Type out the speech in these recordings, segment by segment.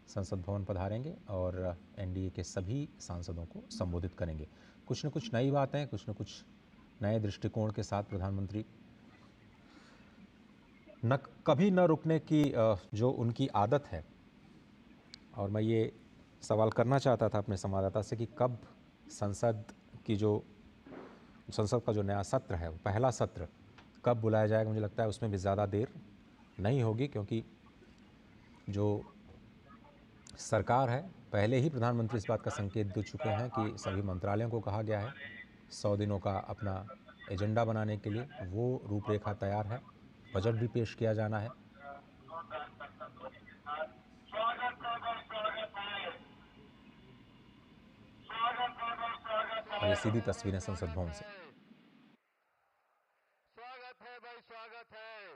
संसद भवन पधारेंगे और एनडीए के सभी सांसदों को संबोधित करेंगे। कुछ न कुछ नई बातें, कुछ न कुछ नए दृष्टिकोण के साथ प्रधानमंत्री कभी न रुकने की जो उनकी आदत है। और मैं ये सवाल करना चाहता था अपने संवाददाता से कि कब संसद का जो नया सत्र है, पहला सत्र कब बुलाया जाएगा। मुझे लगता है उसमें भी ज़्यादा देर नहीं होगी, क्योंकि जो सरकार है, पहले ही प्रधानमंत्री इस बात का संकेत दे चुके हैं कि सभी मंत्रालयों को कहा गया है 100 दिनों का अपना एजेंडा बनाने के लिए। वो रूपरेखा तैयार है, बजट भी पेश किया जाना है। और ये सीधी तस्वीरें संसद भवन से। स्वागत है भाई, स्वागत है,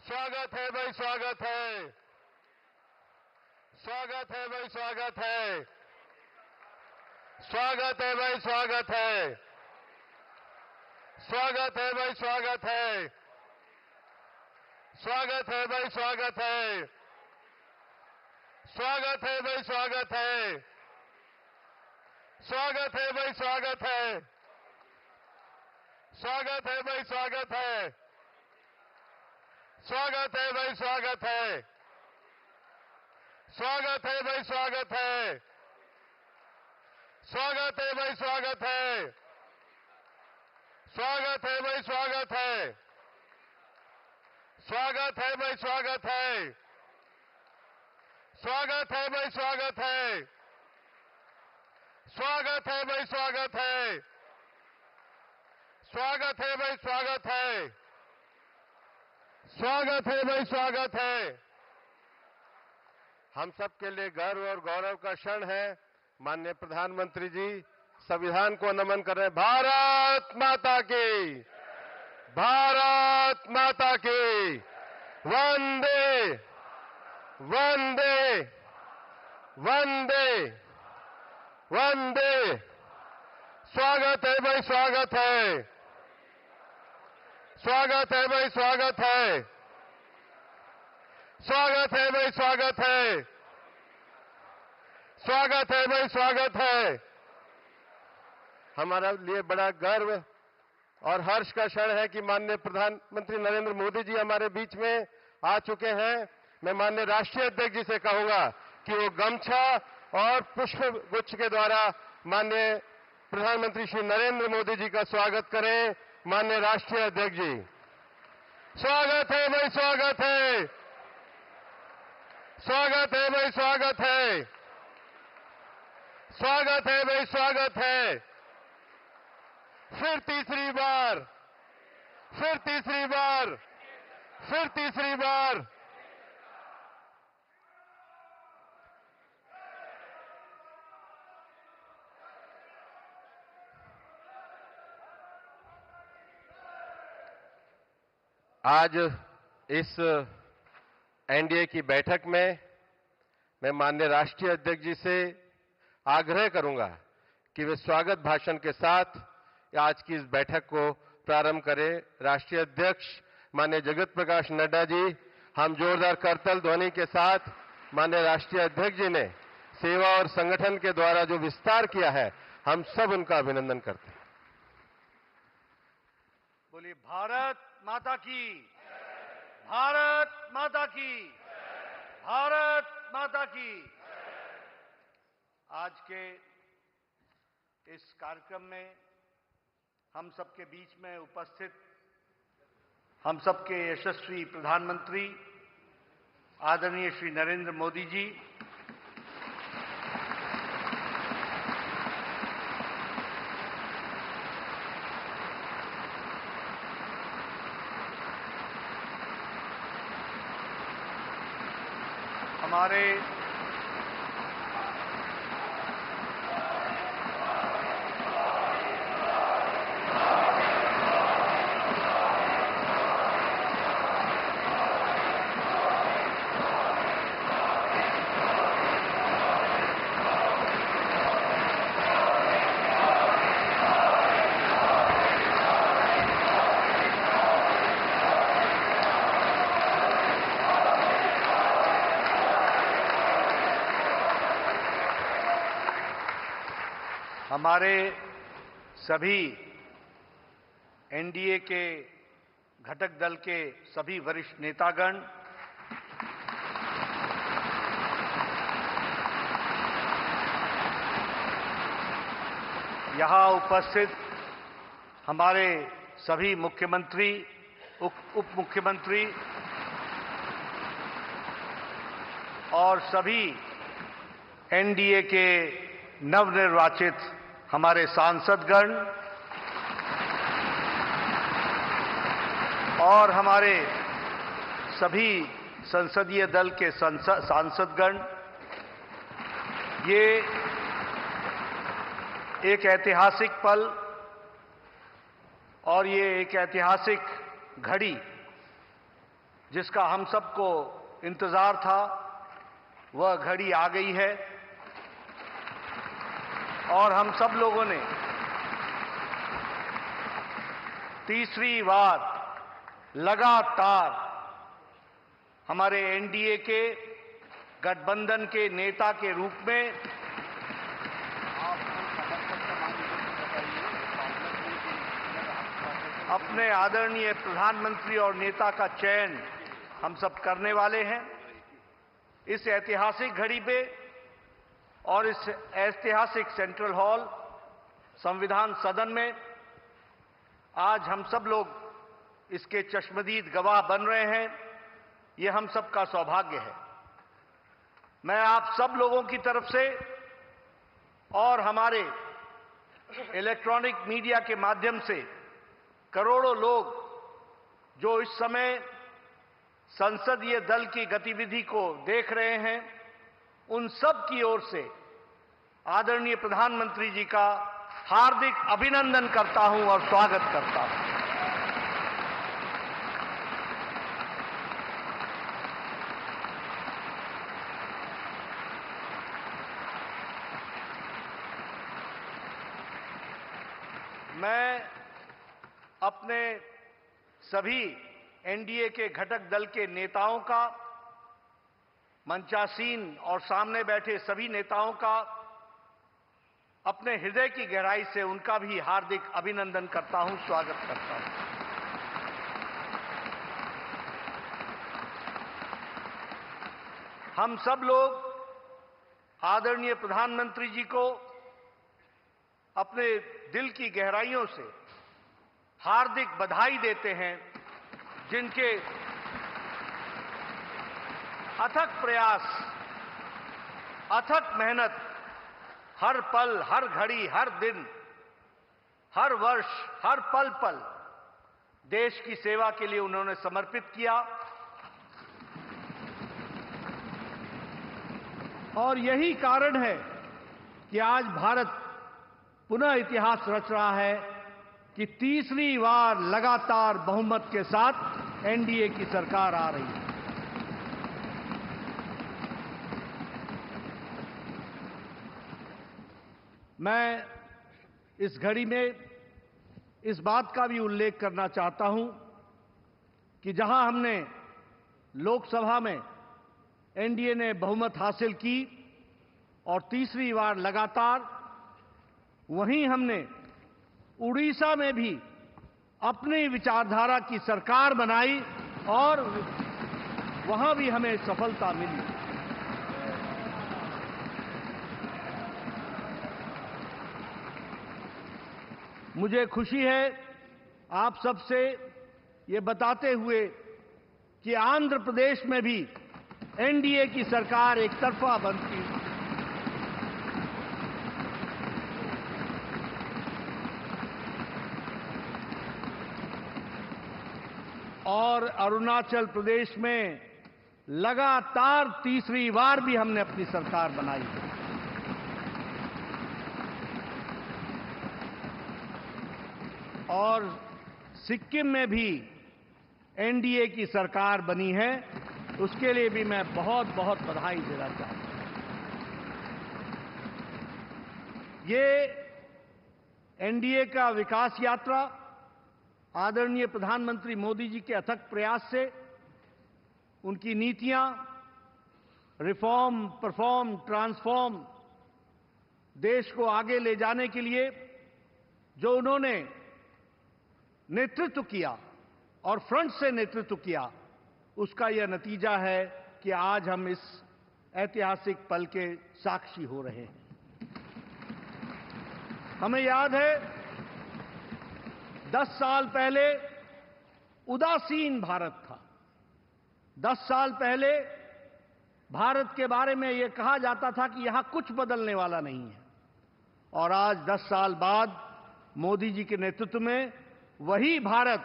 स्वागत है भाई, स्वागत है, स्वागत है भाई, स्वागत है, स्वागत है भाई, स्वागत है, स्वागत है भाई, स्वागत है, स्वागत है भाई, स्वागत है, स्वागत है भाई, स्वागत है, स्वागत है भाई, स्वागत है, स्वागत है भाई, स्वागत है, स्वागत है भाई, स्वागत है, स्वागत है भाई, स्वागत है, स्वागत है भाई, स्वागत है, स्वागत है भाई, स्वागत है, स्वागत है भाई, स्वागत है, स्वागत है भाई, स्वागत है, स्वागत है भाई, स्वागत है, स्वागत है भाई, स्वागत है, स्वागत है भाई, स्वागत है। हम सबके लिए गर्व और गौरव का क्षण है। माननीय प्रधानमंत्री जी संविधान को नमन कर रहे हैं। भारत माता की, भारत माता की, वंदे वंदे वंदे वंदे। स्वागत है भाई, स्वागत है, स्वागत है भाई, स्वागत है, स्वागत है भाई, स्वागत है, स्वागत है भाई, स्वागत है। हमारा लिए बड़ा गर्व और हर्ष का क्षण है कि माननीय प्रधानमंत्री नरेंद्र मोदी जी हमारे बीच में आ चुके हैं। मैं माननीय राष्ट्रीय अध्यक्ष जी से कहूंगा कि वो गमछा और पुष्प गुच्छ के द्वारा माननीय प्रधानमंत्री श्री नरेंद्र मोदी जी का स्वागत करें। माननीय राष्ट्रीय अध्यक्ष जी, स्वागत है भाई, स्वागत है, स्वागत है भाई, स्वागत है, स्वागत है भाई, स्वागत है। फिर तीसरी बार, फिर तीसरी बार, फिर तीसरी बार। आज इस एनडीए की बैठक में मैं माननीय राष्ट्रीय अध्यक्ष जी से आग्रह करूंगा कि वे स्वागत भाषण के साथ आज की इस बैठक को प्रारंभ करें। राष्ट्रीय अध्यक्ष माननीय जगत प्रकाश नड्डा जी, हम जोरदार करतल ध्वनि के साथ माननीय राष्ट्रीय अध्यक्ष जी ने सेवा और संगठन के द्वारा जो विस्तार किया है, हम सब उनका अभिनंदन करते हैं। बोलिए भारत माता की, भारत माता की, भारत माता की। आज के इस कार्यक्रम में हम सबके बीच में उपस्थित हम सबके यशस्वी प्रधानमंत्री आदरणीय श्री नरेंद्र मोदी जी, हमारे हमारे सभी एनडीए के घटक दल के सभी वरिष्ठ नेतागण, यहां उपस्थित हमारे सभी मुख्यमंत्री, उप मुख्यमंत्री और सभी एनडीए के नवनिर्वाचित हमारे सांसदगण और हमारे सभी संसदीय दल के सांसदगण, ये एक ऐतिहासिक पल और ये एक ऐतिहासिक घड़ी जिसका हम सबको इंतजार था, वह घड़ी आ गई है और हम सब लोगों ने तीसरी बार लगातार हमारे एनडीए के गठबंधन के नेता के रूप में अपने आदरणीय प्रधानमंत्री और नेता का चयन हम सब करने वाले हैं। इस ऐतिहासिक घड़ी पे और इस ऐतिहासिक सेंट्रल हॉल संविधान सदन में आज हम सब लोग इसके चश्मदीद गवाह बन रहे हैं। ये हम सबका सौभाग्य है। मैं आप सब लोगों की तरफ से और हमारे इलेक्ट्रॉनिक मीडिया के माध्यम से करोड़ों लोग जो इस समय संसदीय दल की गतिविधि को देख रहे हैं, उन सब की ओर से आदरणीय प्रधानमंत्री जी का हार्दिक अभिनंदन करता हूं और स्वागत करता हूं। मैं अपने सभी एनडीए के घटक दल के नेताओं का, मंचासीन और सामने बैठे सभी नेताओं का अपने हृदय की गहराई से उनका भी हार्दिक अभिनंदन करता हूं, स्वागत करता हूं। हम सब लोग आदरणीय प्रधानमंत्री जी को अपने दिल की गहराइयों से हार्दिक बधाई देते हैं, जिनके अथक प्रयास, अथक मेहनत हर पल, हर घड़ी, हर दिन, हर वर्ष, हर पल पल देश की सेवा के लिए उन्होंने समर्पित किया। और यही कारण है कि आज भारत पुनः इतिहास रच रहा है कि तीसरी बार लगातार बहुमत के साथ एनडीए की सरकार आ रही है। मैं इस घड़ी में इस बात का भी उल्लेख करना चाहता हूं कि जहां हमने लोकसभा में एनडीए ने बहुमत हासिल की और तीसरी बार लगातार, वहीं हमने उड़ीसा में भी अपनी विचारधारा की सरकार बनाई और वहां भी हमें सफलता मिली। मुझे खुशी है आप सबसे ये बताते हुए कि आंध्र प्रदेश में भी एनडीए की सरकार एक तरफा बनती और अरुणाचल प्रदेश में लगातार तीसरी बार भी हमने अपनी सरकार बनाई है। और सिक्किम में भी एनडीए की सरकार बनी है, उसके लिए भी मैं बहुत बहुत बधाई देना चाहता हूं। ये एनडीए का विकास यात्रा आदरणीय प्रधानमंत्री मोदी जी के अथक प्रयास से, उनकी नीतियां रिफॉर्म, परफॉर्म, ट्रांसफॉर्म देश को आगे ले जाने के लिए जो उन्होंने नेतृत्व किया और फ्रंट से नेतृत्व किया, उसका यह नतीजा है कि आज हम इस ऐतिहासिक पल के साक्षी हो रहे हैं। हमें याद है 10 साल पहले उदासीन भारत था। 10 साल पहले भारत के बारे में यह कहा जाता था कि यहां कुछ बदलने वाला नहीं है, और आज 10 साल बाद मोदी जी के नेतृत्व में वही भारत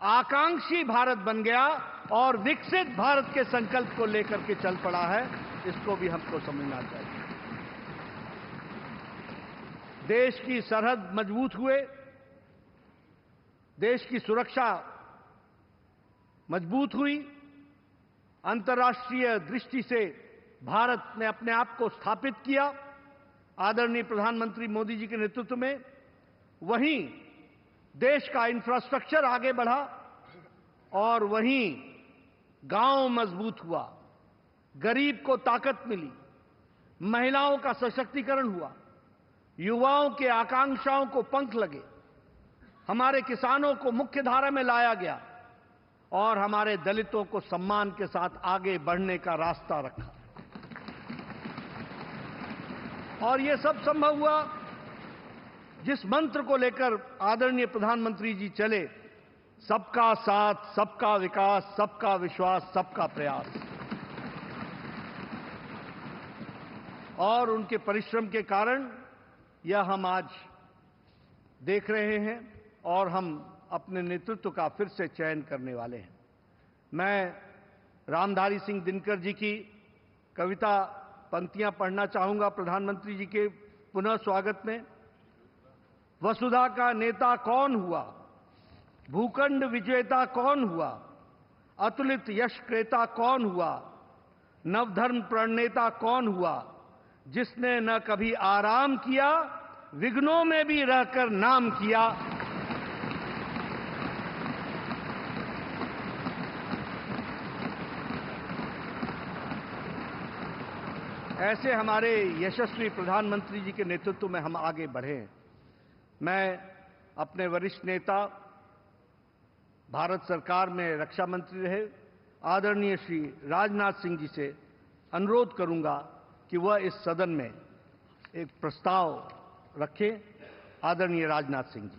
आकांक्षी भारत बन गया और विकसित भारत के संकल्प को लेकर के चल पड़ा है। इसको भी हमको समझना चाहिए। देश की सरहद मजबूत हुए, देश की सुरक्षा मजबूत हुई, अंतर्राष्ट्रीय दृष्टि से भारत ने अपने आप को स्थापित किया आदरणीय प्रधानमंत्री मोदी जी के नेतृत्व में। वहीं देश का इंफ्रास्ट्रक्चर आगे बढ़ा और वहीं गांव मजबूत हुआ, गरीब को ताकत मिली, महिलाओं का सशक्तिकरण हुआ, युवाओं के आकांक्षाओं को पंख लगे, हमारे किसानों को मुख्य धारा में लाया गया और हमारे दलितों को सम्मान के साथ आगे बढ़ने का रास्ता रखा। और यह सब संभव हुआ जिस मंत्र को लेकर आदरणीय प्रधानमंत्री जी चले, सबका साथ, सबका विकास, सबका विश्वास, सबका प्रयास। और उनके परिश्रम के कारण यह हम आज देख रहे हैं और हम अपने नेतृत्व का फिर से चयन करने वाले हैं। मैं रामधारी सिंह दिनकर जी की कविता पंक्तियां पढ़ना चाहूंगा प्रधानमंत्री जी के पुनः स्वागत में। वसुधा का नेता कौन हुआ, भूखंड विजेता कौन हुआ, अतुलित यश क्रेता कौन हुआ, नवधर्म प्रणेता कौन हुआ, जिसने न कभी आराम किया, विघ्नों में भी रहकर नाम किया। ऐसे हमारे यशस्वी प्रधानमंत्री जी के नेतृत्व में हम आगे बढ़े। मैं अपने वरिष्ठ नेता, भारत सरकार में रक्षा मंत्री रहे आदरणीय श्री राजनाथ सिंह जी से अनुरोध करूंगा कि वह इस सदन में एक प्रस्ताव रखें। आदरणीय राजनाथ सिंह जी।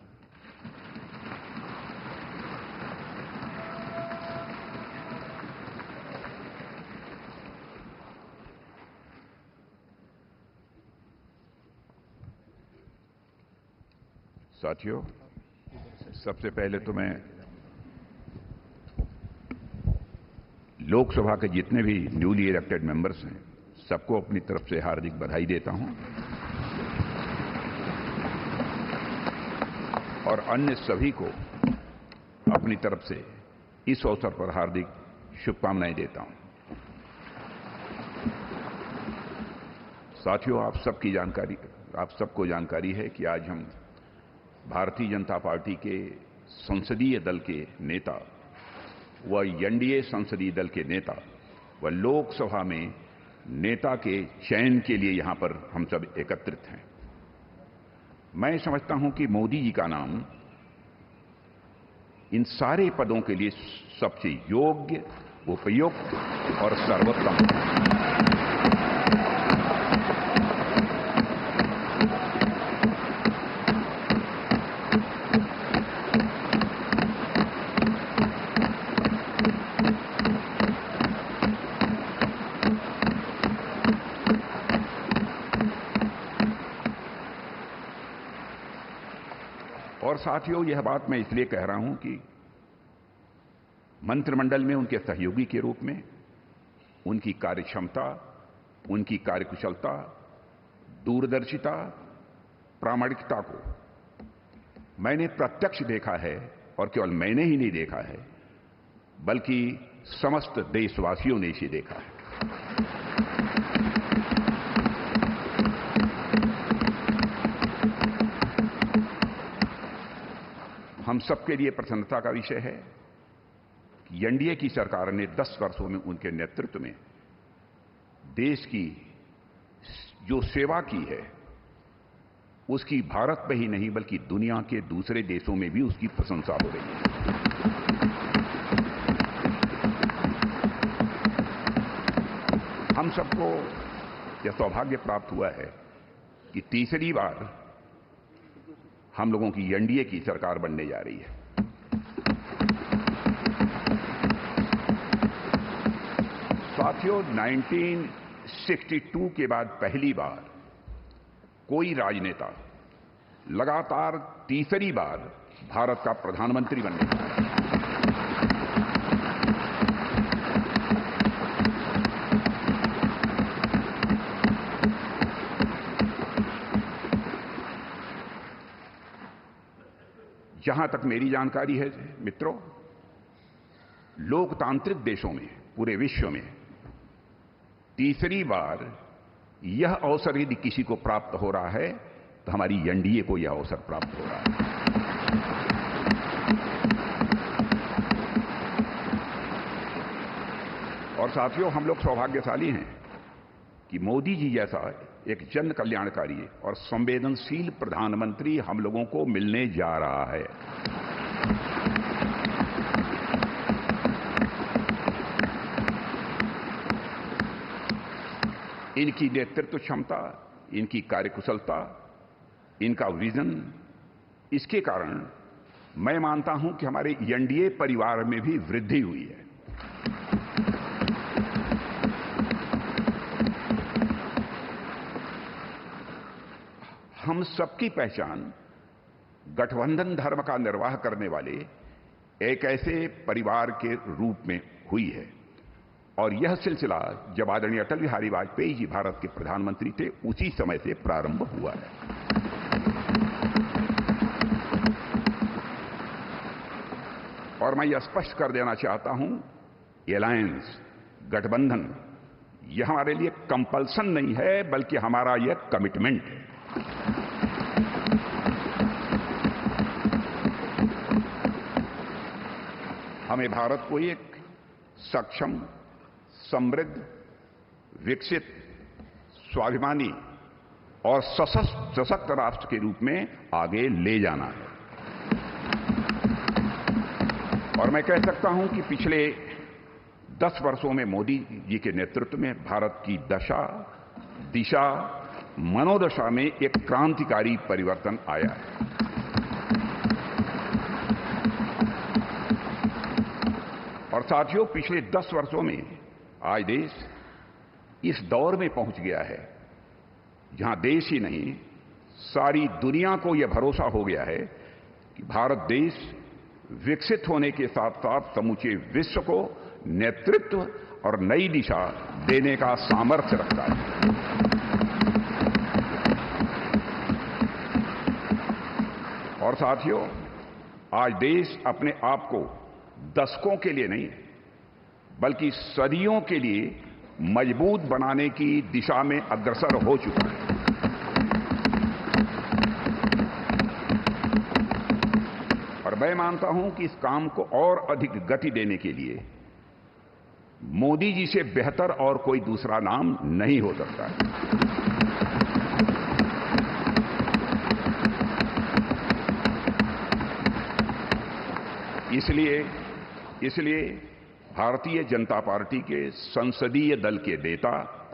साथियों, सबसे पहले तो मैं लोकसभा के जितने भी न्यूली इलेक्टेड मेंबर्स हैं, सबको अपनी तरफ से हार्दिक बधाई देता हूं और अन्य सभी को अपनी तरफ से इस अवसर पर हार्दिक शुभकामनाएं देता हूं। साथियों, आप सबको जानकारी है कि आज हम भारतीय जनता पार्टी के संसदीय दल के नेता व एनडीए संसदीय दल के नेता व लोकसभा में नेता के चयन के लिए यहां पर हम सब एकत्रित हैं। मैं समझता हूं कि मोदी जी का नाम इन सारे पदों के लिए सबसे योग्य, उपयुक्त और सर्वोत्तम है। और साथियों, यह बात मैं इसलिए कह रहा हूं कि मंत्रिमंडल में उनके सहयोगी के रूप में उनकी कार्यक्षमता, उनकी कार्यकुशलता, दूरदर्शिता, प्रामाणिकता को मैंने प्रत्यक्ष देखा है और केवल मैंने ही नहीं देखा है, बल्कि समस्त देशवासियों ने इसे देखा है। हम सबके लिए प्रसन्नता का विषय है कि एनडीए की सरकार ने 10 वर्षों में उनके नेतृत्व में देश की जो सेवा की है उसकी भारत में ही नहीं बल्कि दुनिया के दूसरे देशों में भी उसकी प्रशंसा हो रही है। हम सबको यह सौभाग्य प्राप्त हुआ है कि तीसरी बार हम लोगों की एनडीए की सरकार बनने जा रही है। साथियों, 1962 के बाद पहली बार कोई राजनेता लगातार तीसरी बार भारत का प्रधानमंत्री बनने जा रहा है। जहां तक मेरी जानकारी है मित्रों, लोकतांत्रिक देशों में पूरे विश्व में तीसरी बार यह अवसर यदि किसी को प्राप्त हो रहा है तो हमारी एनडीए को यह अवसर प्राप्त हो रहा है। और साथियों, हम लोग सौभाग्यशाली हैं कि मोदी जी जैसा एक जन कल्याणकारी और संवेदनशील प्रधानमंत्री हम लोगों को मिलने जा रहा है। इनकी नेतृत्व क्षमता, इनकी कार्यकुशलता, इनका विजन, इसके कारण मैं मानता हूं कि हमारे एनडीए परिवार में भी वृद्धि हुई है। हम सबकी पहचान गठबंधन धर्म का निर्वाह करने वाले एक ऐसे परिवार के रूप में हुई है। और यह सिलसिला जब आदरणीय अटल बिहारी वाजपेयी जी भारत के प्रधानमंत्री थे उसी समय से प्रारंभ हुआ है। और मैं यह स्पष्ट कर देना चाहता हूं, एलायंस, गठबंधन, यह हमारे लिए कंपल्सन नहीं है बल्कि हमारा यह कमिटमेंट है। हमें भारत को एक सक्षम, समृद्ध, विकसित, स्वाभिमानी और सशक्त राष्ट्र के रूप में आगे ले जाना है। और मैं कह सकता हूं कि पिछले 10 वर्षों में मोदी जी के नेतृत्व में भारत की दशा, दिशा, मनोदशा में एक क्रांतिकारी परिवर्तन आया है। और साथियों, पिछले 10 वर्षों में आज देश इस दौर में पहुंच गया है जहां देश ही नहीं सारी दुनिया को यह भरोसा हो गया है कि भारत देश विकसित होने के साथ साथ समूचे विश्व को नेतृत्व और नई दिशा देने का सामर्थ्य रखता है। और साथियों, आज देश अपने आप को दशकों के लिए नहीं बल्कि सदियों के लिए मजबूत बनाने की दिशा में अग्रसर हो चुका है। और मैं मानता हूं कि इस काम को और अधिक गति देने के लिए मोदी जी से बेहतर और कोई दूसरा नाम नहीं हो सकता है। इसलिए भारतीय जनता पार्टी के संसदीय दल के नेता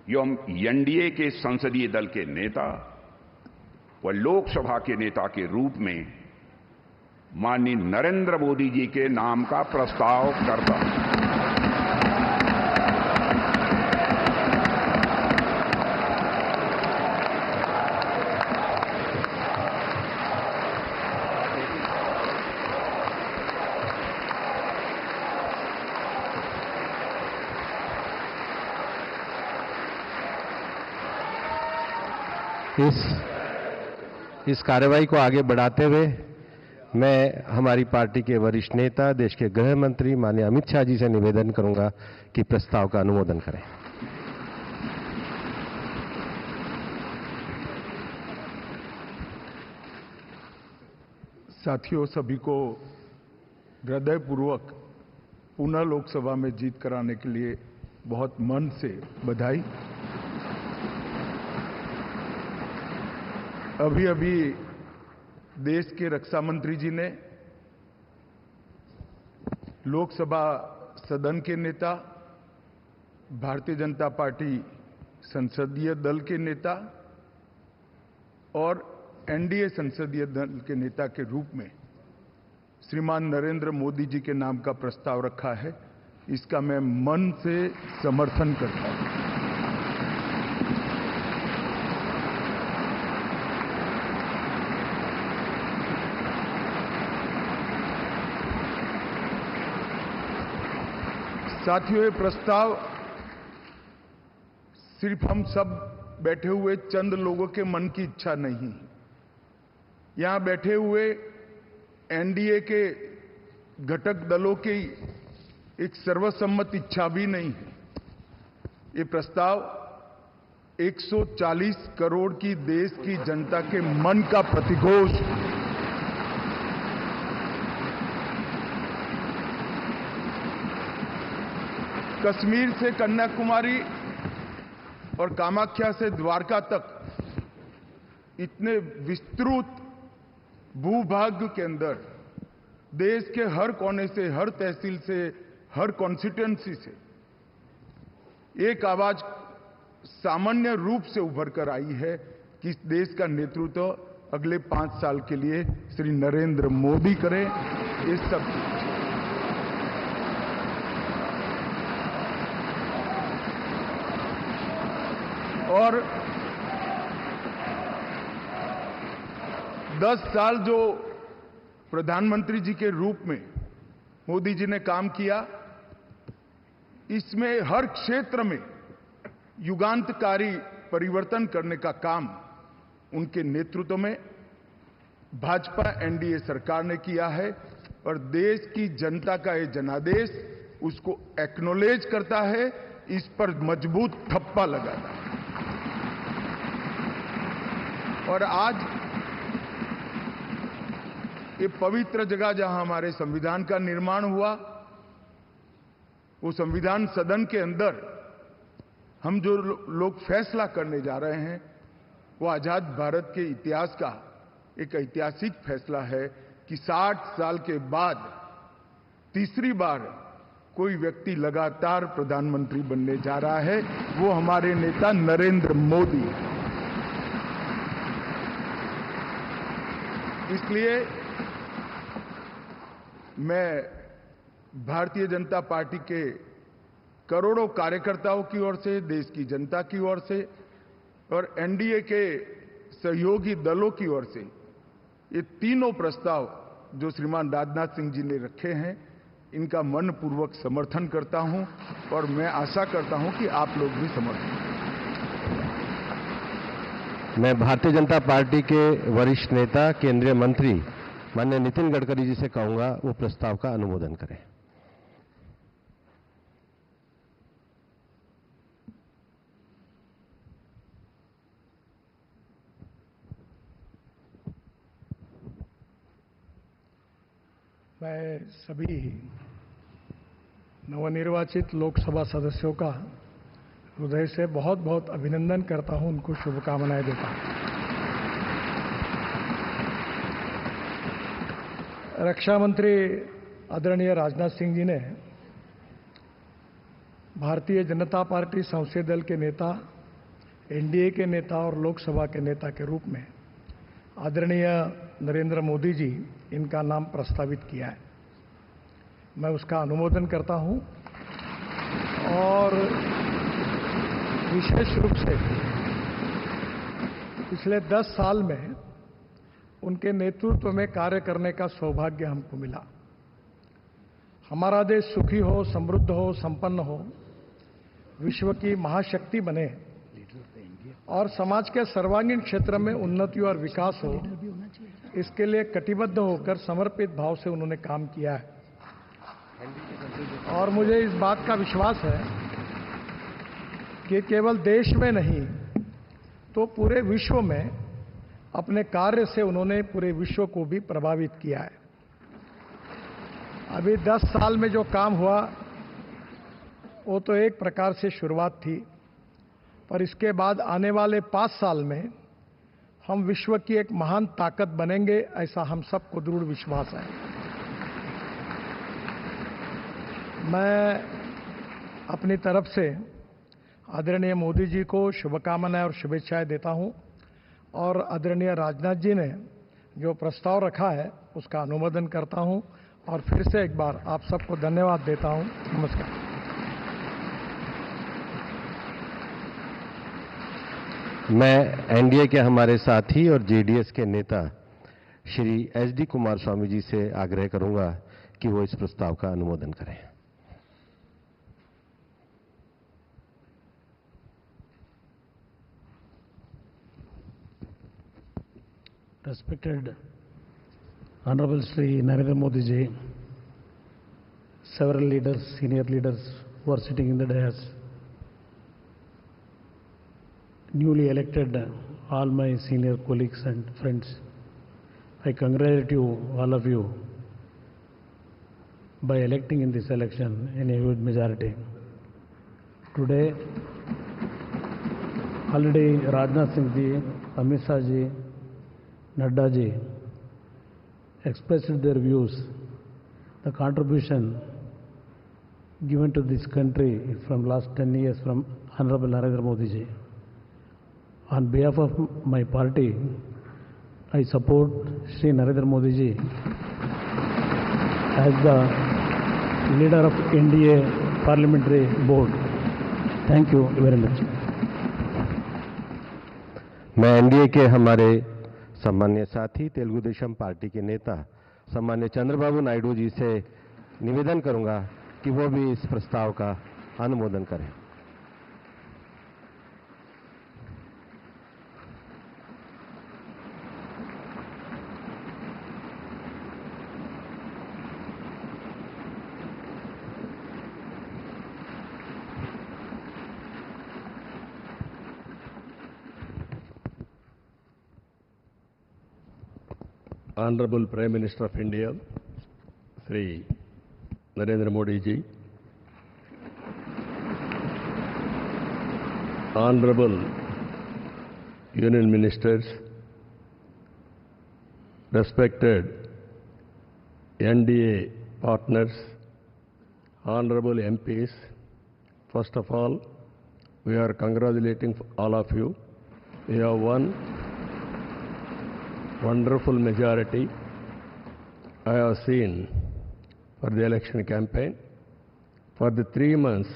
एवं एनडीए के संसदीय दल के नेता व लोकसभा के नेता के रूप में माननीय नरेंद्र मोदी जी के नाम का प्रस्ताव करता हूं। इस कार्रवाई को आगे बढ़ाते हुए मैं हमारी पार्टी के वरिष्ठ नेता, देश के गृह मंत्री माननीय अमित शाह जी से निवेदन करूंगा कि प्रस्ताव का अनुमोदन करें। साथियों, सभी को हृदयपूर्वक पुनः लोकसभा में जीत कराने के लिए बहुत मन से बधाई। अभी अभी देश के रक्षा मंत्री जी ने लोकसभा सदन के नेता, भारतीय जनता पार्टी संसदीय दल के नेता और एनडीए संसदीय दल के नेता के रूप में श्रीमान नरेंद्र मोदी जी के नाम का प्रस्ताव रखा है। इसका मैं मन से समर्थन करता हूं। साथियों, ये प्रस्ताव सिर्फ हम सब बैठे हुए चंद लोगों के मन की इच्छा नहीं, यहां बैठे हुए एनडीए के घटक दलों की एक सर्वसम्मत इच्छा भी नहीं है। ये प्रस्ताव 140 करोड़ की देश की जनता के मन का प्रतिघोष है। कश्मीर से कन्याकुमारी और कामाख्या से द्वारका तक इतने विस्तृत भूभाग के अंदर देश के हर कोने से, हर तहसील से, हर कॉन्स्टिट्यूएंसी से एक आवाज सामान्य रूप से उभर कर आई है कि इस देश का नेतृत्व अगले 5 साल के लिए श्री नरेंद्र मोदी करें। इस सब और 10 साल जो प्रधानमंत्री जी के रूप में मोदी जी ने काम किया, इसमें हर क्षेत्र में युगांतकारी परिवर्तन करने का काम उनके नेतृत्व में भाजपा एनडीए सरकार ने किया है और देश की जनता का ये जनादेश उसको एक्नॉलेज करता है, इस पर मजबूत ठप्पा लगाता है। और आज ये पवित्र जगह जहां हमारे संविधान का निर्माण हुआ, वो संविधान सदन के अंदर हम जो लोग फैसला करने जा रहे हैं, वो आजाद भारत के इतिहास का एक ऐतिहासिक फैसला है कि 60 साल के बाद तीसरी बार कोई व्यक्ति लगातार प्रधानमंत्री बनने जा रहा है, वो हमारे नेता नरेंद्र मोदी है। इसलिए मैं भारतीय जनता पार्टी के करोड़ों कार्यकर्ताओं की ओर से, देश की जनता की ओर से और एनडीए के सहयोगी दलों की ओर से ये तीनों प्रस्ताव जो श्रीमान राजनाथ सिंह जी ने रखे हैं, इनका मनपूर्वक समर्थन करता हूं और मैं आशा करता हूं कि आप लोग भी समर्थन करें। मैं भारतीय जनता पार्टी के वरिष्ठ नेता, केंद्रीय मंत्री माननीय नितिन गडकरी जी से कहूंगा वो प्रस्ताव का अनुमोदन करें। मैं सभी नवनिर्वाचित लोकसभा सदस्यों का हृदय से बहुत बहुत अभिनंदन करता हूं, उनको शुभकामनाएं देता हूं। रक्षा मंत्री आदरणीय राजनाथ सिंह जी ने भारतीय जनता पार्टी संसदीय दल के नेता, एनडीए के नेता और लोकसभा के नेता के रूप में आदरणीय नरेंद्र मोदी जी इनका नाम प्रस्तावित किया है। मैं उसका अनुमोदन करता हूं और विशेष रूप से पिछले 10 साल में उनके नेतृत्व में कार्य करने का सौभाग्य हमको मिला। हमारा देश सुखी हो, समृद्ध हो, संपन्न हो, विश्व की महाशक्ति बने और समाज के सर्वांगीण क्षेत्र में उन्नति और विकास हो, इसके लिए कटिबद्ध होकर समर्पित भाव से उन्होंने काम किया है। और मुझे इस बात का विश्वास है कि केवल देश में नहीं तो पूरे विश्व में अपने कार्य से उन्होंने पूरे विश्व को भी प्रभावित किया है। अभी 10 साल में जो काम हुआ वो तो एक प्रकार से शुरुआत थी, पर इसके बाद आने वाले 5 साल में हम विश्व की एक महान ताकत बनेंगे, ऐसा हम सबको दृढ़ विश्वास है। मैं अपनी तरफ से आदरणीय मोदी जी को शुभकामनाएं और शुभेच्छाएं देता हूं और आदरणीय राजनाथ जी ने जो प्रस्ताव रखा है उसका अनुमोदन करता हूं और फिर से एक बार आप सबको धन्यवाद देता हूं। नमस्कार। मैं एनडीए के हमारे साथी और जेडीएस के नेता श्री एचडी कुमार स्वामी जी से आग्रह करूंगा कि वो इस प्रस्ताव का अनुमोदन करें। Respected Honorable Shri Narendra Modi ji, several leaders, senior leaders who are sitting in the dais, newly elected all my senior colleagues and friends, I congratulate you, all of you, by electing in this election in a huge majority. Today, already Rajnath Singh ji, Amit Shah ji, Nadda ji expressed their views, the contribution given to this country from last 10 years from Honorable Narendra Modi ji. On behalf of my party, I support Shri Narendra Modi ji as the leader of NDA Parliamentary Board. Thank you very much. मैं NDA के हमारे सम्मान्य साथी Telugu Desam party के नेता सम्मान्य चंद्रबाबू नायडू जी से निवेदन करूंगा कि वो भी इस प्रस्ताव का अनुमोदन करें। Honorable Prime Minister of India, Shri Narendra Modi ji, Honorable Union Ministers, respected NDA partners, Honorable MPs, first of all, we are congratulating all of you. You have won wonderful majority I have seen for the election campaign. For the 3 months,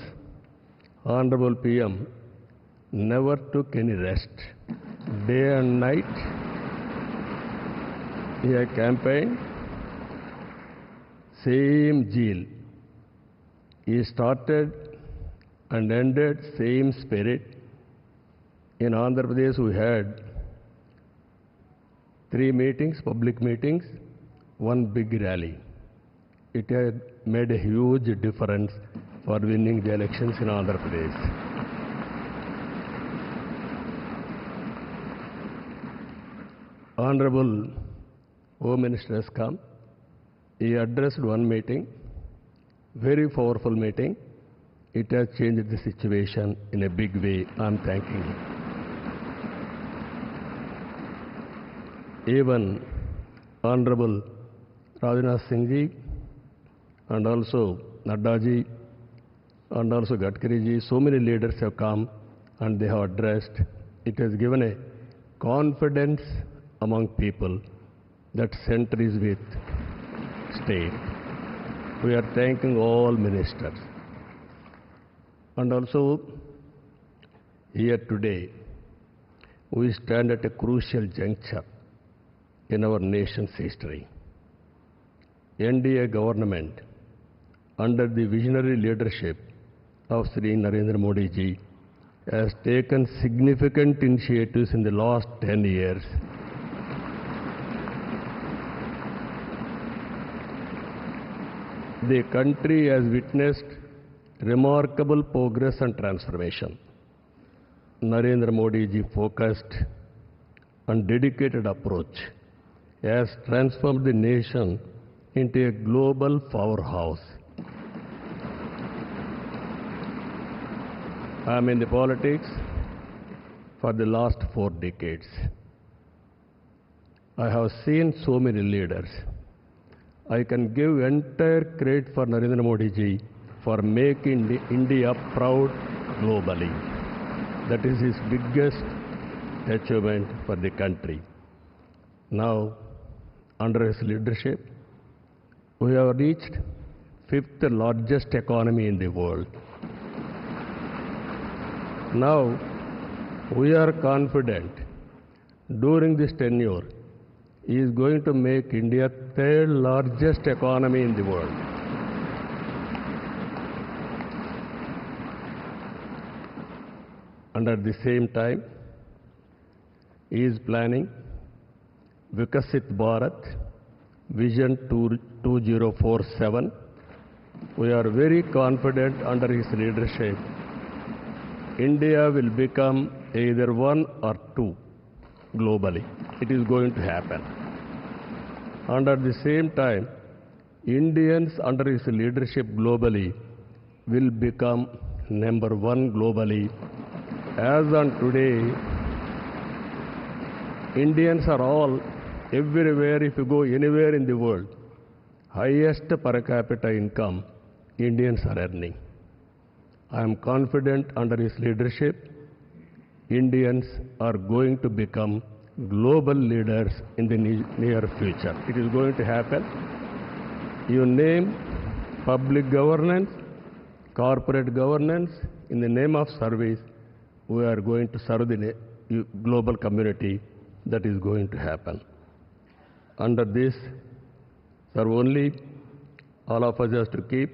Honorable PM never took any rest. Day and night, he had campaigned, same zeal. He started and ended same spirit. In Andhra Pradesh, we had 3 meetings, public meetings, 1 big rally. It had made a huge difference for winning the elections in Andhra Pradesh. Honorable Home Minister has come. He addressed 1 meeting, very powerful meeting. It has changed the situation in a big way. I am thanking him. Even Honorable Rajnath Singh ji and also Nadda ji and also Gadkari ji, so many leaders have come and they have addressed. It has given a confidence among people that center is with state. We are thanking all ministers. And also here today, we stand at a crucial juncture in our nation's history. NDA government, under the visionary leadership of Shri Narendra Modi ji, has taken significant initiatives in the last 10 years. The country has witnessed remarkable progress and transformation. Narendra Modi ji focused and dedicated approach has transformed the nation into a global powerhouse. I am in the politics for the last 4 decades. I have seen so many leaders. I can give entire credit for Narendra Modi ji for making India proud globally. That is his biggest achievement for the country. Now, under his leadership, we have reached fifth largest economy in the world. Now, we are confident during this tenure, he is going to make India third largest economy in the world. And at the same time, he is planning Vikasit Bharat Vision 2047. We are very confident under his leadership, India will become either one or two globally. It is going to happen. And at the same time, Indians under his leadership globally will become number one globally. As on today, Indians are all everywhere. If you go anywhere in the world, highest per capita income Indians are earning. I am confident under his leadership, Indians are going to become global leaders in the near future. It is going to happen. You name public governance, corporate governance, in the name of service, we are going to serve the global community. That is going to happen. Under this, sir, only all of us has to keep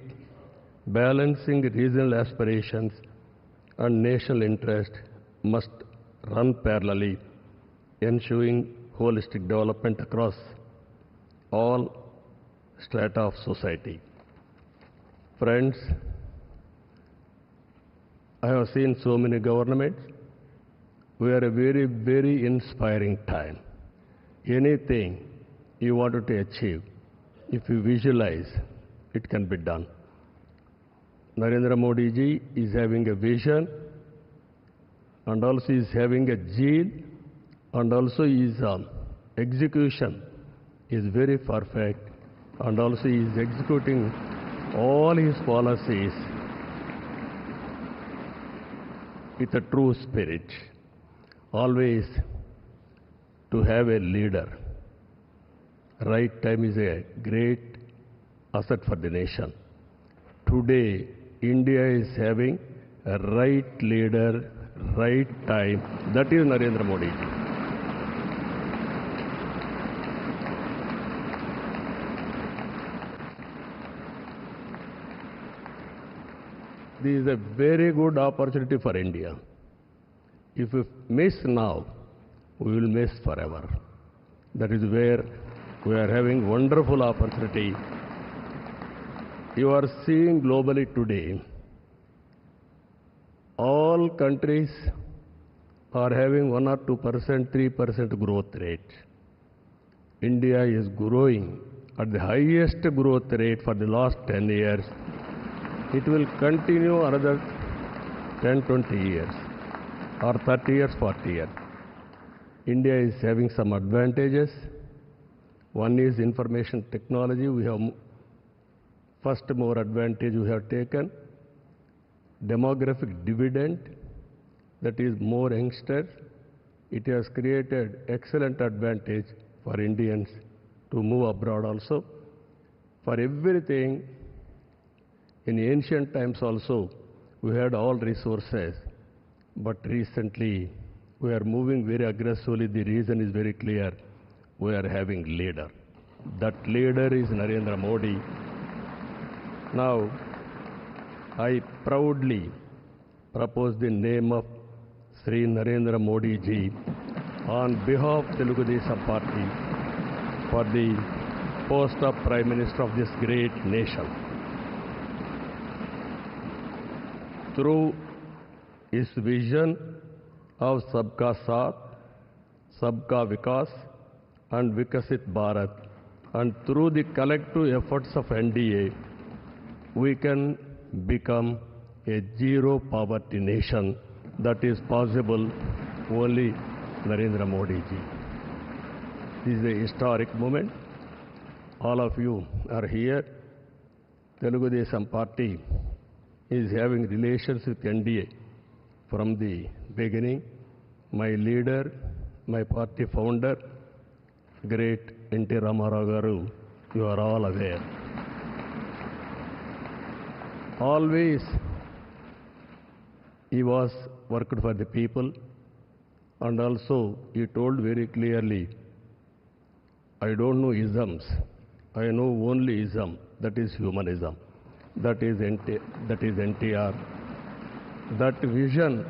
balancing regional aspirations and national interest must run parallelly, ensuring holistic development across all strata of society. Friends, I have seen so many governments. We are a very, very inspiring time. Anything you wanted to achieve, if you visualize, it can be done. Narendra Modi ji is having a vision, and also is having a zeal, and also his execution is very perfect, and also he is executing all his policies with a true spirit. Always to have a leader. Right time is a great asset for the nation. Today, India is having a right leader, right time. That is Narendra Modi. This is a very good opportunity for India. If we miss now, we will miss forever. That is where we are having wonderful opportunity. You are seeing globally today, all countries are having 1 or 2%, 3% growth rate. India is growing at the highest growth rate for the last 10 years. It will continue another 10, 20 years. Or 30 years, 40 years. India is having some advantages. One is information technology. We have first more advantage we have taken. Demographic dividend, that is more youngsters. It has created excellent advantage for Indians to move abroad also. For everything, in ancient times also, we had all resources. But recently, we are moving very aggressively. The reason is very clear. We are having leader. That leader is Narendra Modi. Now, I proudly propose the name of Sri Narendra Modi ji on behalf of Telugu Desam Party for the post of Prime Minister of this great nation. Through his vision of Sabka Saath, Sabka Vikas and Vikasit Bharat, and through the collective efforts of NDA, we can become a zero poverty nation. That is possible only Narendra Modi ji. This is a historic moment. All of you are here. Telugu Desam Party is having relations with NDA from the beginning. My leader, my party founder, great N.T. Ramarao Garu, you are all aware. Always he was worked for the people, and also he told very clearly, I don't know isms, I know only ism, that is humanism, that is NTR. That vision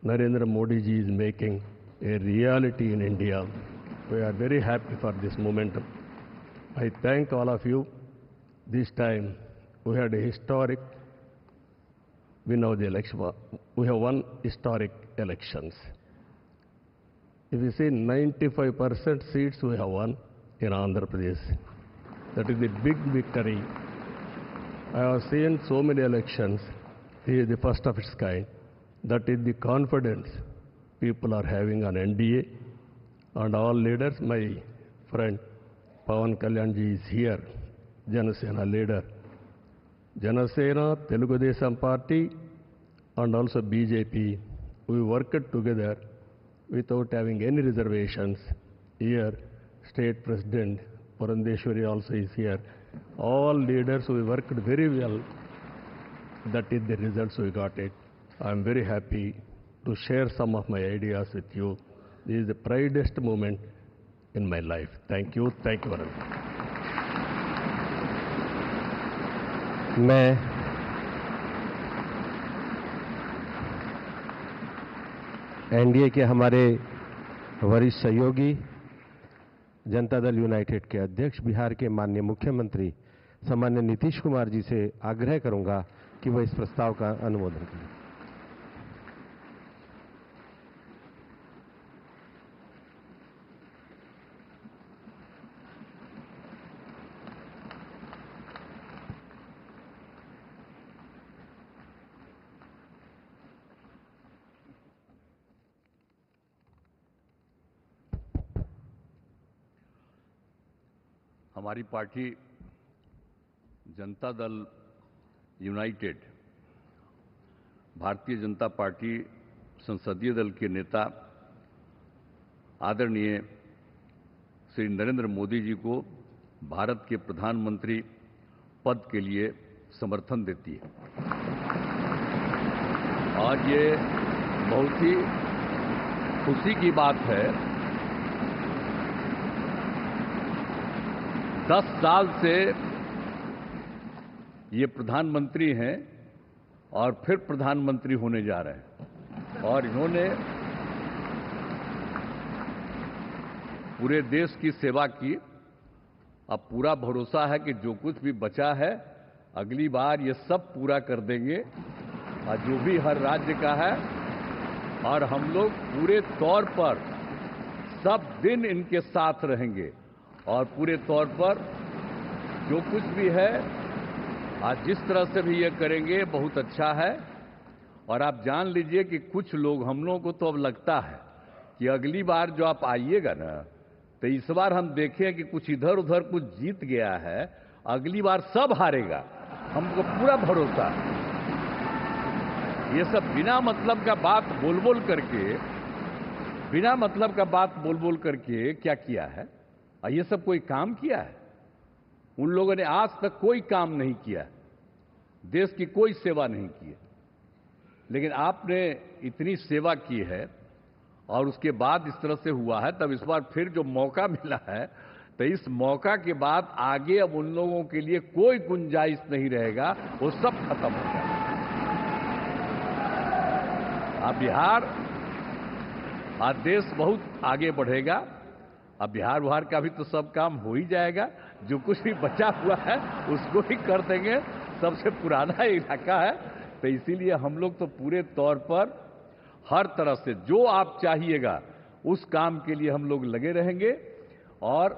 Narendra Modi ji is making a reality in India. We are very happy for this momentum. I thank all of you. This time we had a historic, we know the election, we have won historic elections. If you see 95% seats we have won in Andhra Pradesh. That is a big victory. I have seen so many elections. This is the first of its kind. That is the confidence people are having on NDA. And all leaders, my friend Pawan Kalyan ji is here, Janasena leader. Janasena, Telugu Desam Party, and also BJP, we worked together without having any reservations. Here, State President Purandeshwari also is here. All leaders, we worked very well. That is the results we got it. I am very happy to share some of my ideas with you. This is the proudest moment in my life. Thank you very much. मैं NDA के हमारे वरिष्ठ सहयोगी Janata Dal United के अध्यक्ष बिहार के माननीय मुख्यमंत्री सम्मान्य नीतीश कुमार जी से आग्रह करूंगा कि वह इस प्रस्ताव का अनुमोदन करें। हमारी party Janata Dal United Bharatiya Janata party संसदीय दल के नेता आदरणीय श्री नरेंद्र मोदी जी को भारत के प्रधानमंत्री पद के लिए समर्थन देती है। आज ये बहुत ही खुशी की बात है। 10 साल से ये प्रधानमंत्री हैं और फिर प्रधानमंत्री होने जा रहे हैं और इन्होंने पूरे देश की सेवा की। अब पूरा भरोसा है कि जो कुछ भी बचा है अगली बार ये सब पूरा कर देंगे और जो भी हर राज्य का है, और हम लोग पूरे तौर पर सब दिन इनके साथ रहेंगे और पूरे तौर पर जो कुछ भी है आज जिस तरह से भी ये करेंगे बहुत अच्छा है। और आप जान लीजिए कि कुछ लोग, हम लोगों को तो अब लगता है कि अगली बार जो आप आइएगा ना, तो इस बार हम देखें कि कुछ इधर उधर कुछ जीत गया है, अगली बार सब हारेगा, हमको पूरा भरोसा। ये सब बिना मतलब का बात बोल बोल करके क्या किया है? ये सब कोई काम किया है? उन लोगों ने आज तक कोई काम नहीं किया, देश की कोई सेवा नहीं की है। लेकिन आपने इतनी सेवा की है और उसके बाद इस तरह से हुआ है, तब इस बार फिर जो मौका मिला है, तो इस मौका के बाद आगे अब उन लोगों के लिए कोई गुंजाइश नहीं रहेगा, वो सब खत्म हो जाएगा। अब बिहार, आज देश बहुत आगे बढ़ेगा। अब बिहार का भी तो सब काम हो ही जाएगा, जो कुछ भी बचा हुआ है उसको ही कर देंगे। सबसे पुराना इलाका है, तो इसीलिए हम लोग तो पूरे तौर पर हर तरह से जो आप चाहिएगा उस काम के लिए हम लोग लगे रहेंगे और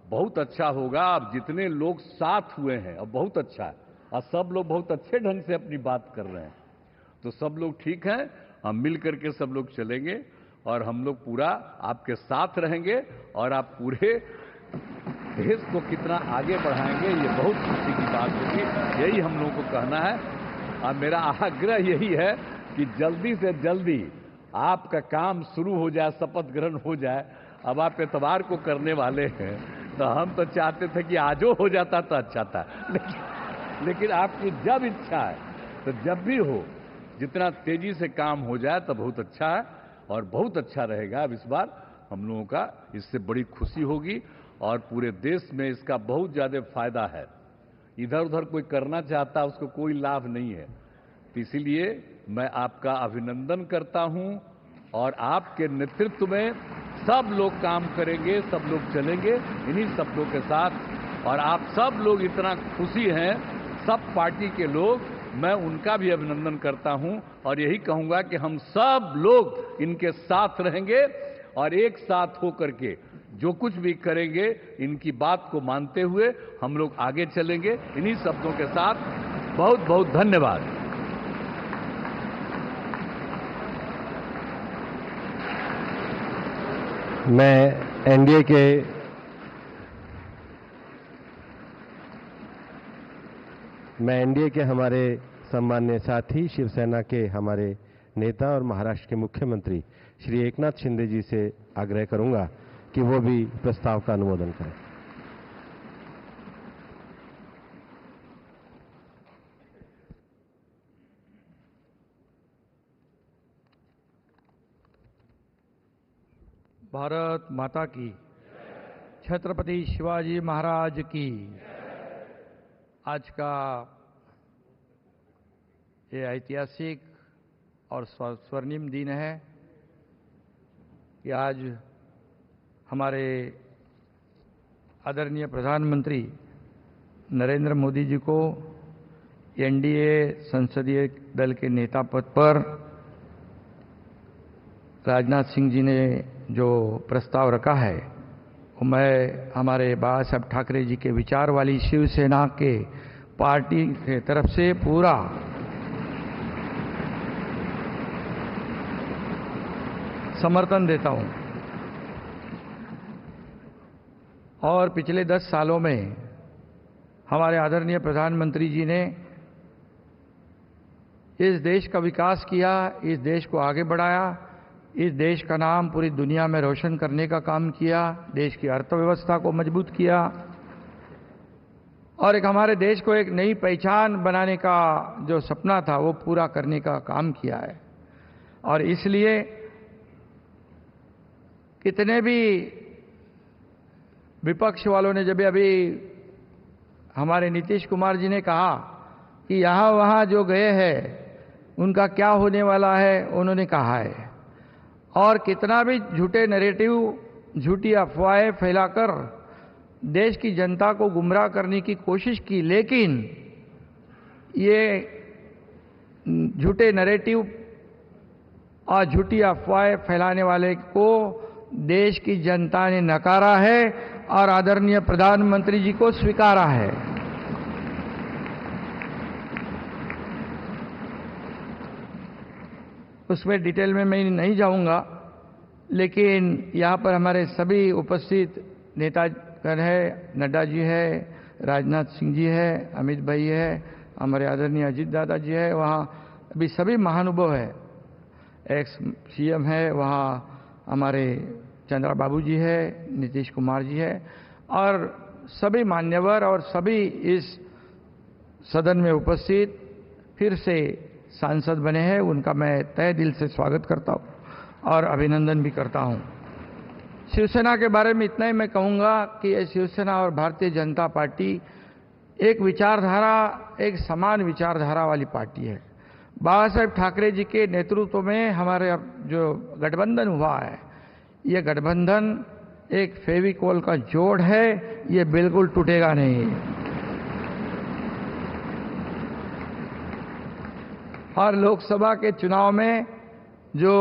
बहुत अच्छा होगा। अब जितने लोग साथ हुए हैं अब बहुत अच्छा है और सब लोग बहुत अच्छे ढंग से अपनी बात कर रहे हैं, तो सब लोग ठीक हैं। हम मिल करके सब लोग चलेंगे और हम लोग पूरा आपके साथ रहेंगे और आप पूरे देश को कितना आगे बढ़ाएंगे, ये बहुत खुशी की बात होगी। यही हम लोगों को कहना है और मेरा आग्रह यही है कि जल्दी से जल्दी आपका काम शुरू हो जाए, शपथ ग्रहण हो जाए। अब आप इतवार को करने वाले हैं, तो हम तो चाहते थे कि आजो हो जाता तो अच्छा था, लेकिन आपकी जब इच्छा है तो जब भी हो, जितना तेजी से काम हो जाए तो बहुत अच्छा है और बहुत अच्छा रहेगा। अब इस बार हम लोगों का इससे बड़ी खुशी होगी और पूरे देश में इसका बहुत ज़्यादा फायदा है। इधर उधर कोई करना चाहता है, उसको कोई लाभ नहीं है। तो इसीलिए मैं आपका अभिनंदन करता हूं और आपके नेतृत्व में सब लोग काम करेंगे, सब लोग चलेंगे इन्हीं शब्दों के साथ। और आप सब लोग इतना खुशी हैं, सब पार्टी के लोग, मैं उनका भी अभिनंदन करता हूं और यही कहूंगा कि हम सब लोग इनके साथ रहेंगे और एक साथ होकर के जो कुछ भी करेंगे इनकी बात को मानते हुए हम लोग आगे चलेंगे। इन्हीं शब्दों के साथ बहुत बहुत धन्यवाद। मैं एनडीए के हमारे सम्माननीय साथी शिवसेना के हमारे नेता और महाराष्ट्र के मुख्यमंत्री श्री एकनाथ शिंदे जी से आग्रह करूंगा कि वो भी प्रस्ताव का अनुमोदन करें। भारत माता की, छत्रपति शिवाजी महाराज की। आज का ये ऐतिहासिक और स्वर्णिम दिन है कि आज हमारे आदरणीय प्रधानमंत्री नरेंद्र मोदी जी को एनडीए संसदीय दल के नेता पद पर राजनाथ सिंह जी ने जो प्रस्ताव रखा है, वो मैं हमारे बाला साहब ठाकरे जी के विचार वाली शिवसेना के पार्टी के तरफ से पूरा समर्थन देता हूं। और पिछले 10 सालों में हमारे आदरणीय प्रधानमंत्री जी ने इस देश का विकास किया, इस देश को आगे बढ़ाया, इस देश का नाम पूरी दुनिया में रोशन करने का काम किया, देश की अर्थव्यवस्था को मजबूत किया और एक हमारे देश को एक नई पहचान बनाने का जो सपना था वो पूरा करने का काम किया है। और इसलिए कितने भी विपक्ष वालों ने जब अभी हमारे नीतीश कुमार जी ने कहा कि यहाँ वहाँ जो गए हैं उनका क्या होने वाला है, उन्होंने कहा है। और कितना भी झूठे नैरेटिव, झूठी अफवाहें फैलाकर देश की जनता को गुमराह करने की कोशिश की, लेकिन ये झूठे नैरेटिव और झूठी अफवाहें फैलाने वाले को देश की जनता ने नकारा है और आदरणीय प्रधानमंत्री जी को स्वीकारा है। उसमें डिटेल में मैं नहीं जाऊंगा, लेकिन यहाँ पर हमारे सभी उपस्थित नेतागण है, नड्डा जी है, राजनाथ सिंह जी है, अमित भाई है, हमारे आदरणीय अजीत दादा जी है, वहाँ अभी सभी महानुभाव है, एक्स सीएम है, वहाँ हमारे चंद्रा बाबू जी है, नीतीश कुमार जी है और सभी मान्यवर और सभी इस सदन में उपस्थित फिर से सांसद बने हैं, उनका मैं तहे दिल से स्वागत करता हूं और अभिनंदन भी करता हूं। शिवसेना के बारे में इतना ही मैं कहूंगा कि ये शिवसेना और भारतीय जनता पार्टी एक विचारधारा, एक समान विचारधारा वाली पार्टी है। बाला साहब ठाकरे जी के नेतृत्व में हमारे जो गठबंधन हुआ है, ये गठबंधन एक फेविकोल का जोड़ है, ये बिल्कुल टूटेगा नहीं। हर लोकसभा के चुनाव में जो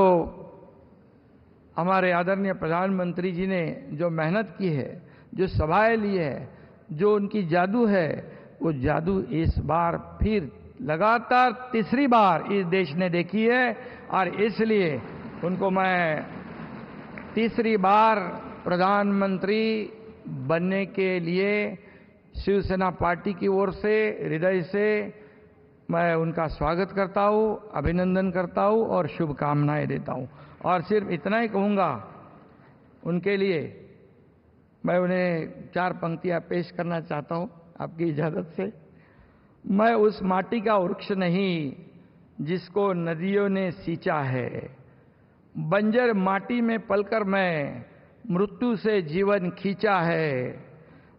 हमारे आदरणीय प्रधानमंत्री जी ने जो मेहनत की है, जो सभाएं ली है, जो उनकी जादू है, वो जादू इस बार फिर लगातार तीसरी बार इस देश ने देखी है और इसलिए उनको मैं तीसरी बार प्रधानमंत्री बनने के लिए शिवसेना पार्टी की ओर से हृदय से मैं उनका स्वागत करता हूं, अभिनंदन करता हूं और शुभकामनाएं देता हूं। और सिर्फ इतना ही कहूंगा उनके लिए, मैं उन्हें 4 पंक्तियां पेश करना चाहता हूं आपकी इजाजत से। मैं उस माटी का वृक्ष नहीं जिसको नदियों ने सींचा है, बंजर माटी में पलकर मैं मृत्यु से जीवन खींचा है।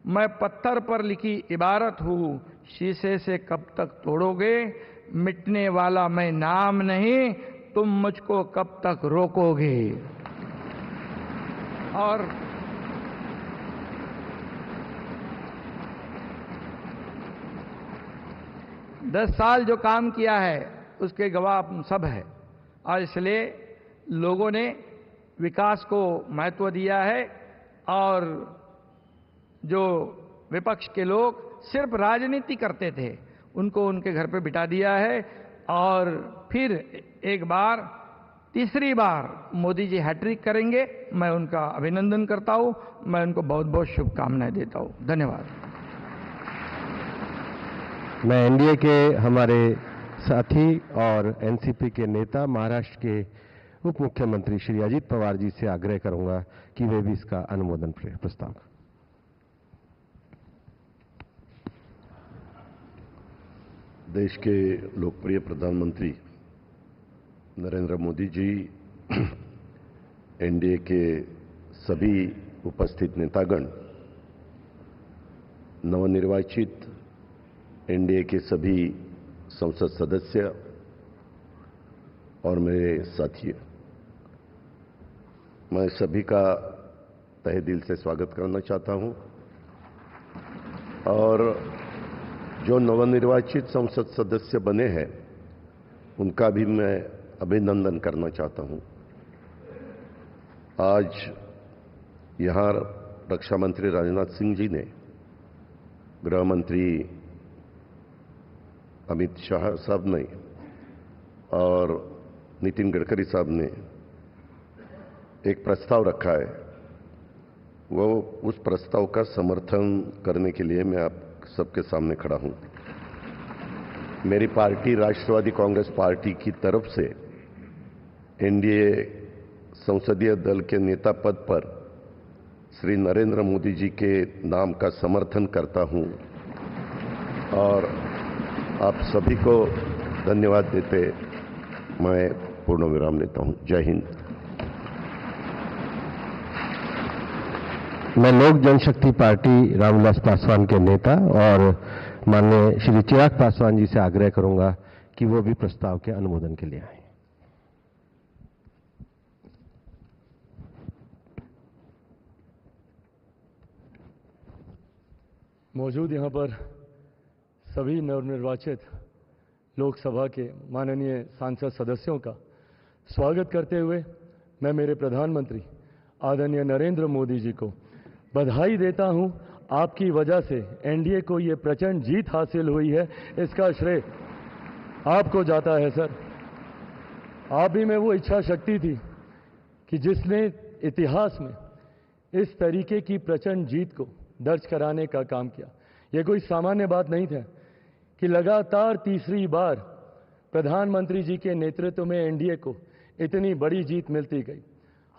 मैं पत्थर पर लिखी इबारत हूं, शीशे से कब तक तोड़ोगे, मिटने वाला मैं नाम नहीं, तुम मुझको कब तक रोकोगे। और दस साल जो काम किया है उसके गवाह हम सब है, और इसलिए लोगों ने विकास को महत्व दिया है। और जो विपक्ष के लोग सिर्फ राजनीति करते थे उनको उनके घर पे बिठा दिया है। और फिर एक बार, तीसरी बार मोदी जी हैट्रिक करेंगे। मैं उनका अभिनंदन करता हूं, मैं उनको बहुत बहुत शुभकामनाएं देता हूं। धन्यवाद। मैं एनडीए के हमारे साथी और एनसीपी के नेता महाराष्ट्र के उप मुख्यमंत्री श्री अजीत पवार जी से आग्रह करूंगा कि वे भी इसका अनुमोदन प्रस्ताव। देश के लोकप्रिय प्रधानमंत्री नरेंद्र मोदी जी, एनडीए के सभी उपस्थित नेतागण, नवनिर्वाचित एनडीए के सभी संसद सदस्य और मेरे साथी, मैं सभी का तहे दिल से स्वागत करना चाहता हूं। और जो नवनिर्वाचित संसद सदस्य बने हैं उनका भी मैं अभिनंदन करना चाहता हूं। आज यहां रक्षा मंत्री राजनाथ सिंह जी ने, गृह मंत्री अमित शाह साहब ने और नितिन गडकरी साहब ने एक प्रस्ताव रखा है। वो उस प्रस्ताव का समर्थन करने के लिए मैं आप सबके सामने खड़ा हूं। मेरी पार्टी राष्ट्रवादी कांग्रेस पार्टी की तरफ से एनडीए संसदीय दल के नेता पद पर श्री नरेंद्र मोदी जी के नाम का समर्थन करता हूं और आप सभी को धन्यवाद देते मैं पूर्ण विराम लेता हूं। जय हिंद। मैं लोक जनशक्ति पार्टी रामविलास पासवान के नेता और माननीय श्री चिराग पासवान जी से आग्रह करूंगा कि वो भी प्रस्ताव के अनुमोदन के लिए आए। मौजूद यहाँ पर सभी नवनिर्वाचित लोकसभा के माननीय सांसद सदस्यों का स्वागत करते हुए मैं मेरे प्रधानमंत्री आदरणीय नरेंद्र मोदी जी को बधाई देता हूं। आपकी वजह से एनडीए को ये प्रचंड जीत हासिल हुई है, इसका श्रेय आपको जाता है सर। आप ही में वो इच्छा शक्ति थी कि जिसने इतिहास में इस तरीके की प्रचंड जीत को दर्ज कराने का काम किया। यह कोई सामान्य बात नहीं था कि लगातार तीसरी बार प्रधानमंत्री जी के नेतृत्व में एनडीए को इतनी बड़ी जीत मिलती गई।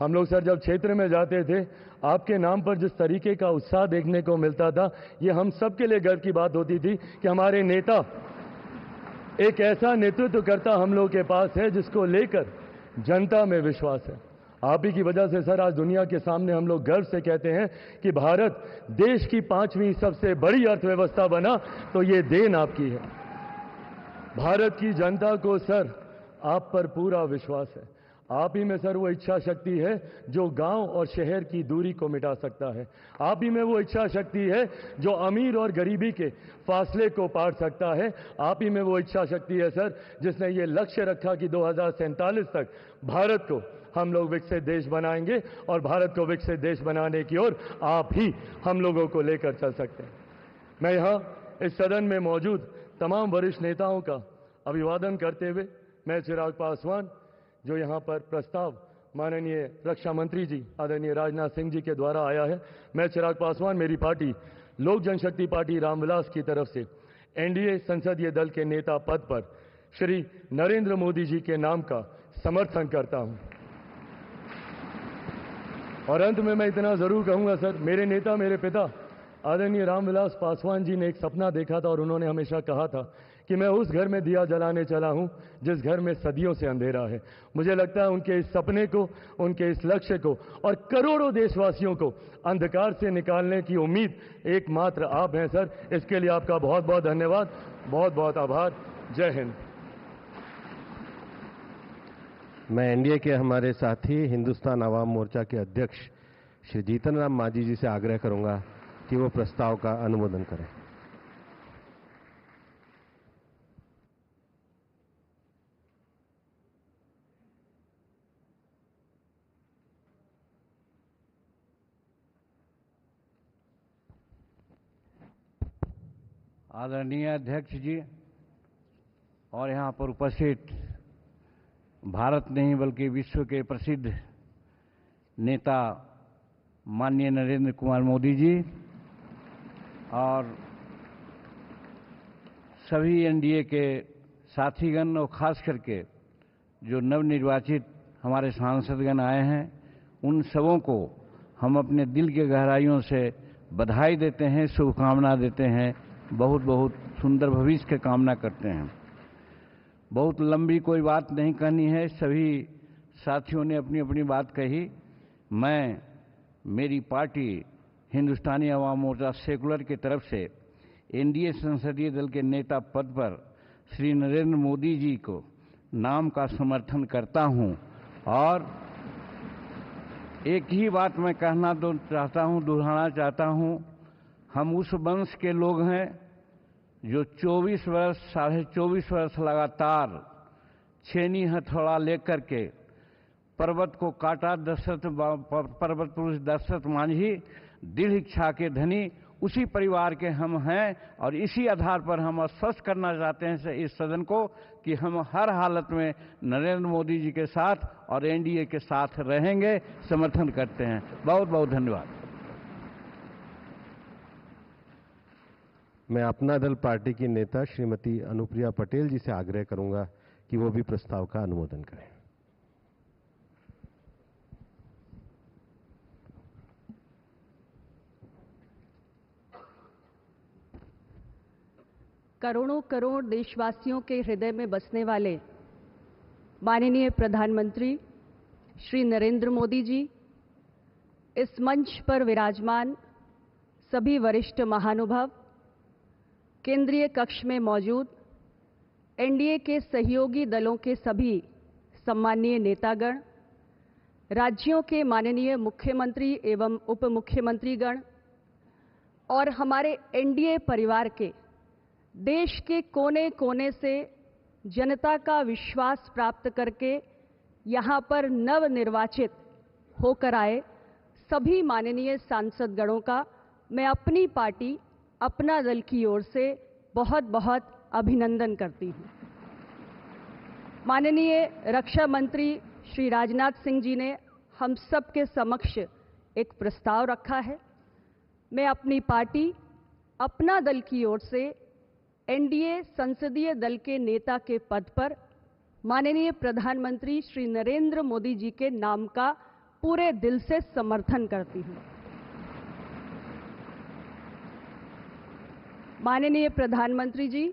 हम लोग सर जब क्षेत्र में जाते थे, आपके नाम पर जिस तरीके का उत्साह देखने को मिलता था, ये हम सबके लिए गर्व की बात होती थी कि हमारे नेता, एक ऐसा नेतृत्व करता हम लोग के पास है जिसको लेकर जनता में विश्वास है। आप ही की वजह से सर आज दुनिया के सामने हम लोग गर्व से कहते हैं कि भारत देश की 5वीं सबसे बड़ी अर्थव्यवस्था बना, तो ये देन आपकी है। भारत की जनता को सर आप पर पूरा विश्वास है। आप ही में सर वो इच्छा शक्ति है जो गांव और शहर की दूरी को मिटा सकता है। आप ही में वो इच्छा शक्ति है जो अमीर और गरीबी के फासले को पार सकता है। आप ही में वो इच्छा शक्ति है सर जिसने ये लक्ष्य रखा कि 2047 तक भारत को हम लोग विकसित देश बनाएंगे और भारत को विकसित देश बनाने की ओर आप ही हम लोगों को लेकर चल सकते हैं। मैं यहाँ इस सदन में मौजूद तमाम वरिष्ठ नेताओं का अभिवादन करते हुए मैं चिराग पासवान जो यहाँ पर प्रस्ताव माननीय रक्षा मंत्री जी आदरणीय राजनाथ सिंह जी के द्वारा आया है। मैं चिराग पासवान, मेरी पार्टी लोक जनशक्ति पार्टी रामविलास की तरफ से एनडीए संसदीय दल के नेता पद पर श्री नरेंद्र मोदी जी के नाम का समर्थन करता हूं। और अंत में मैं इतना जरूर कहूंगा सर, मेरे नेता, मेरे पिता आदरणीय रामविलास पासवान जी ने एक सपना देखा था और उन्होंने हमेशा कहा था कि मैं उस घर में दिया जलाने चला हूं जिस घर में सदियों से अंधेरा है। मुझे लगता है उनके इस सपने को, उनके इस लक्ष्य को और करोड़ों देशवासियों को अंधकार से निकालने की उम्मीद एकमात्र आप हैं सर। इसके लिए आपका बहुत बहुत धन्यवाद, बहुत बहुत आभार। जय हिंद। मैं एनडीए के हमारे साथी हिंदुस्तान आवाम मोर्चा के अध्यक्ष श्री जीतन राम मांझी जी से आग्रह करूंगा कि वो प्रस्ताव का अनुमोदन करें। आदरणीय अध्यक्ष जी और यहाँ पर उपस्थित भारत नहीं बल्कि विश्व के प्रसिद्ध नेता माननीय नरेंद्र कुमार मोदी जी और सभी एनडीए के साथीगण और खास करके जो नवनिर्वाचित हमारे सांसदगण आए हैं, उन सबों को हम अपने दिल के गहराइयों से बधाई देते हैं, शुभकामना देते हैं, बहुत बहुत सुंदर भविष्य की कामना करते हैं। बहुत लंबी कोई बात नहीं कहनी है, सभी साथियों ने अपनी अपनी बात कही। मैं मेरी पार्टी हिंदुस्तानी अवाम मोर्चा सेकुलर की तरफ से एनडीए संसदीय दल के नेता पद पर श्री नरेंद्र मोदी जी को नाम का समर्थन करता हूं और एक ही बात मैं कहना दोहराना चाहता हूं। हम उस वंश के लोग हैं जो 24 वर्ष, 24.5 वर्ष लगातार छेनी हथौड़ा लेकर के पर्वत को काटा। पर्वत पुरुष दशरथ मांझी दृढ़ इच्छा के धनी उसी परिवार के हम हैं और इसी आधार पर हम आश्वस्त करना चाहते हैं इस सदन को कि हम हर हालत में नरेंद्र मोदी जी के साथ और एनडीए के साथ रहेंगे, समर्थन करते हैं। बहुत बहुत धन्यवाद। मैं अपना दल पार्टी की नेता श्रीमती अनुप्रिया पटेल जी से आग्रह करूंगा कि वो भी प्रस्ताव का अनुमोदन करें। करोड़ों करोड़ देशवासियों के हृदय में बसने वाले माननीय प्रधानमंत्री श्री नरेंद्र मोदी जी, इस मंच पर विराजमान सभी वरिष्ठ महानुभाव, केंद्रीय कक्ष में मौजूद एनडीए के सहयोगी दलों के सभी सम्माननीय नेतागण, राज्यों के माननीय मुख्यमंत्री एवं उप मुख्यमंत्रीगण और हमारे एनडीए परिवार के देश के कोने कोने से जनता का विश्वास प्राप्त करके यहाँ पर नवनिर्वाचित होकर आए सभी माननीय सांसदगणों का मैं अपनी पार्टी, अपना दल की ओर से बहुत बहुत अभिनंदन करती हूँ। माननीय रक्षा मंत्री श्री राजनाथ सिंह जी ने हम सब के समक्ष एक प्रस्ताव रखा है। मैं अपनी पार्टी, अपना दल की ओर से एनडीए संसदीय दल के नेता के पद पर माननीय प्रधानमंत्री श्री नरेंद्र मोदी जी के नाम का पूरे दिल से समर्थन करती हूँ। माननीय प्रधानमंत्री जी,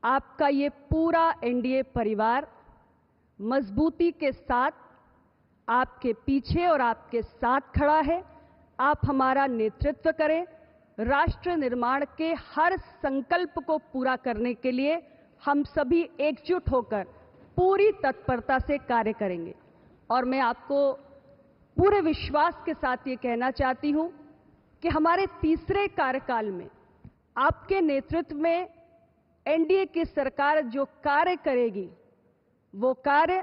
आपका ये पूरा एनडीए परिवार मजबूती के साथ आपके पीछे और आपके साथ खड़ा है। आप हमारा नेतृत्व करें। राष्ट्र निर्माण के हर संकल्प को पूरा करने के लिए हम सभी एकजुट होकर पूरी तत्परता से कार्य करेंगे। और मैं आपको पूरे विश्वास के साथ ये कहना चाहती हूँ कि हमारे तीसरे कार्यकाल में आपके नेतृत्व में एनडीए की सरकार जो कार्य करेगी, वो कार्य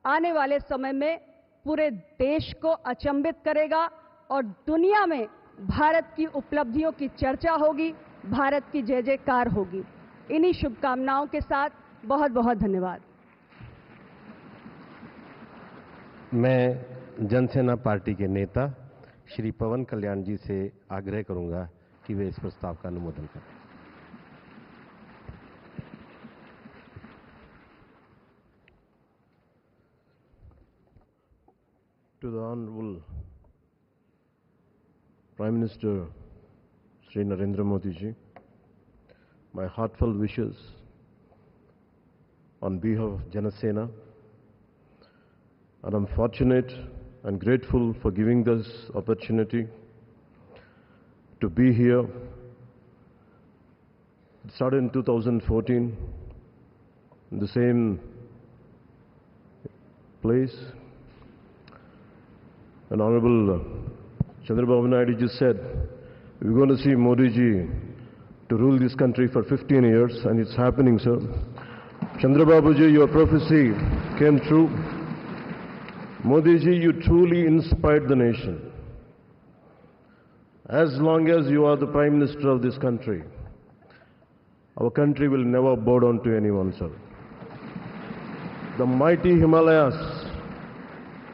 आने वाले समय में पूरे देश को अचंभित करेगा और दुनिया में भारत की उपलब्धियों की चर्चा होगी, भारत की जय जयकार होगी। इन्हीं शुभकामनाओं के साथ बहुत बहुत धन्यवाद। मैं जनसेना पार्टी के नेता श्री पवन कल्याण जी से आग्रह करूंगा कि वे इस प्रस्ताव का अनुमोदन करें। To the Honorable Prime Minister Sri Narendra Modi ji, my heartfelt wishes on behalf of Janasena, and I'm fortunate and grateful for giving this opportunity to be here. It started in 2014 in the same place. And Honorable Chandrababu Naidu ji said, we're going to see Modi ji to rule this country for 15 years, and it's happening, sir. Chandrababu ji, your prophecy came true. Modi ji, you truly inspired the nation. As long as you are the Prime Minister of this country, our country will never bow down to anyone, sir. The mighty Himalayas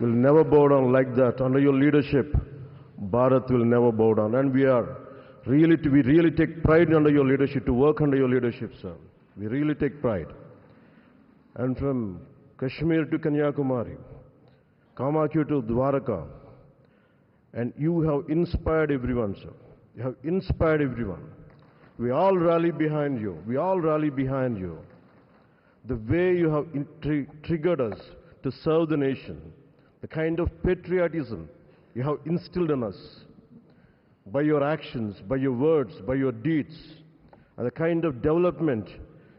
will never bow down like that. Under your leadership, Bharat will never bow down. And we really take pride under your leadership, to work under your leadership, sir. We really take pride. And from Kashmir to Kanyakumari, Kamakya to Dwarka, and you have inspired everyone, sir. You have inspired everyone. We all rally behind you. We all rally behind you. The way you have triggered us to serve the nation, the kind of patriotism you have instilled in us by your actions, by your words, by your deeds, and the kind of development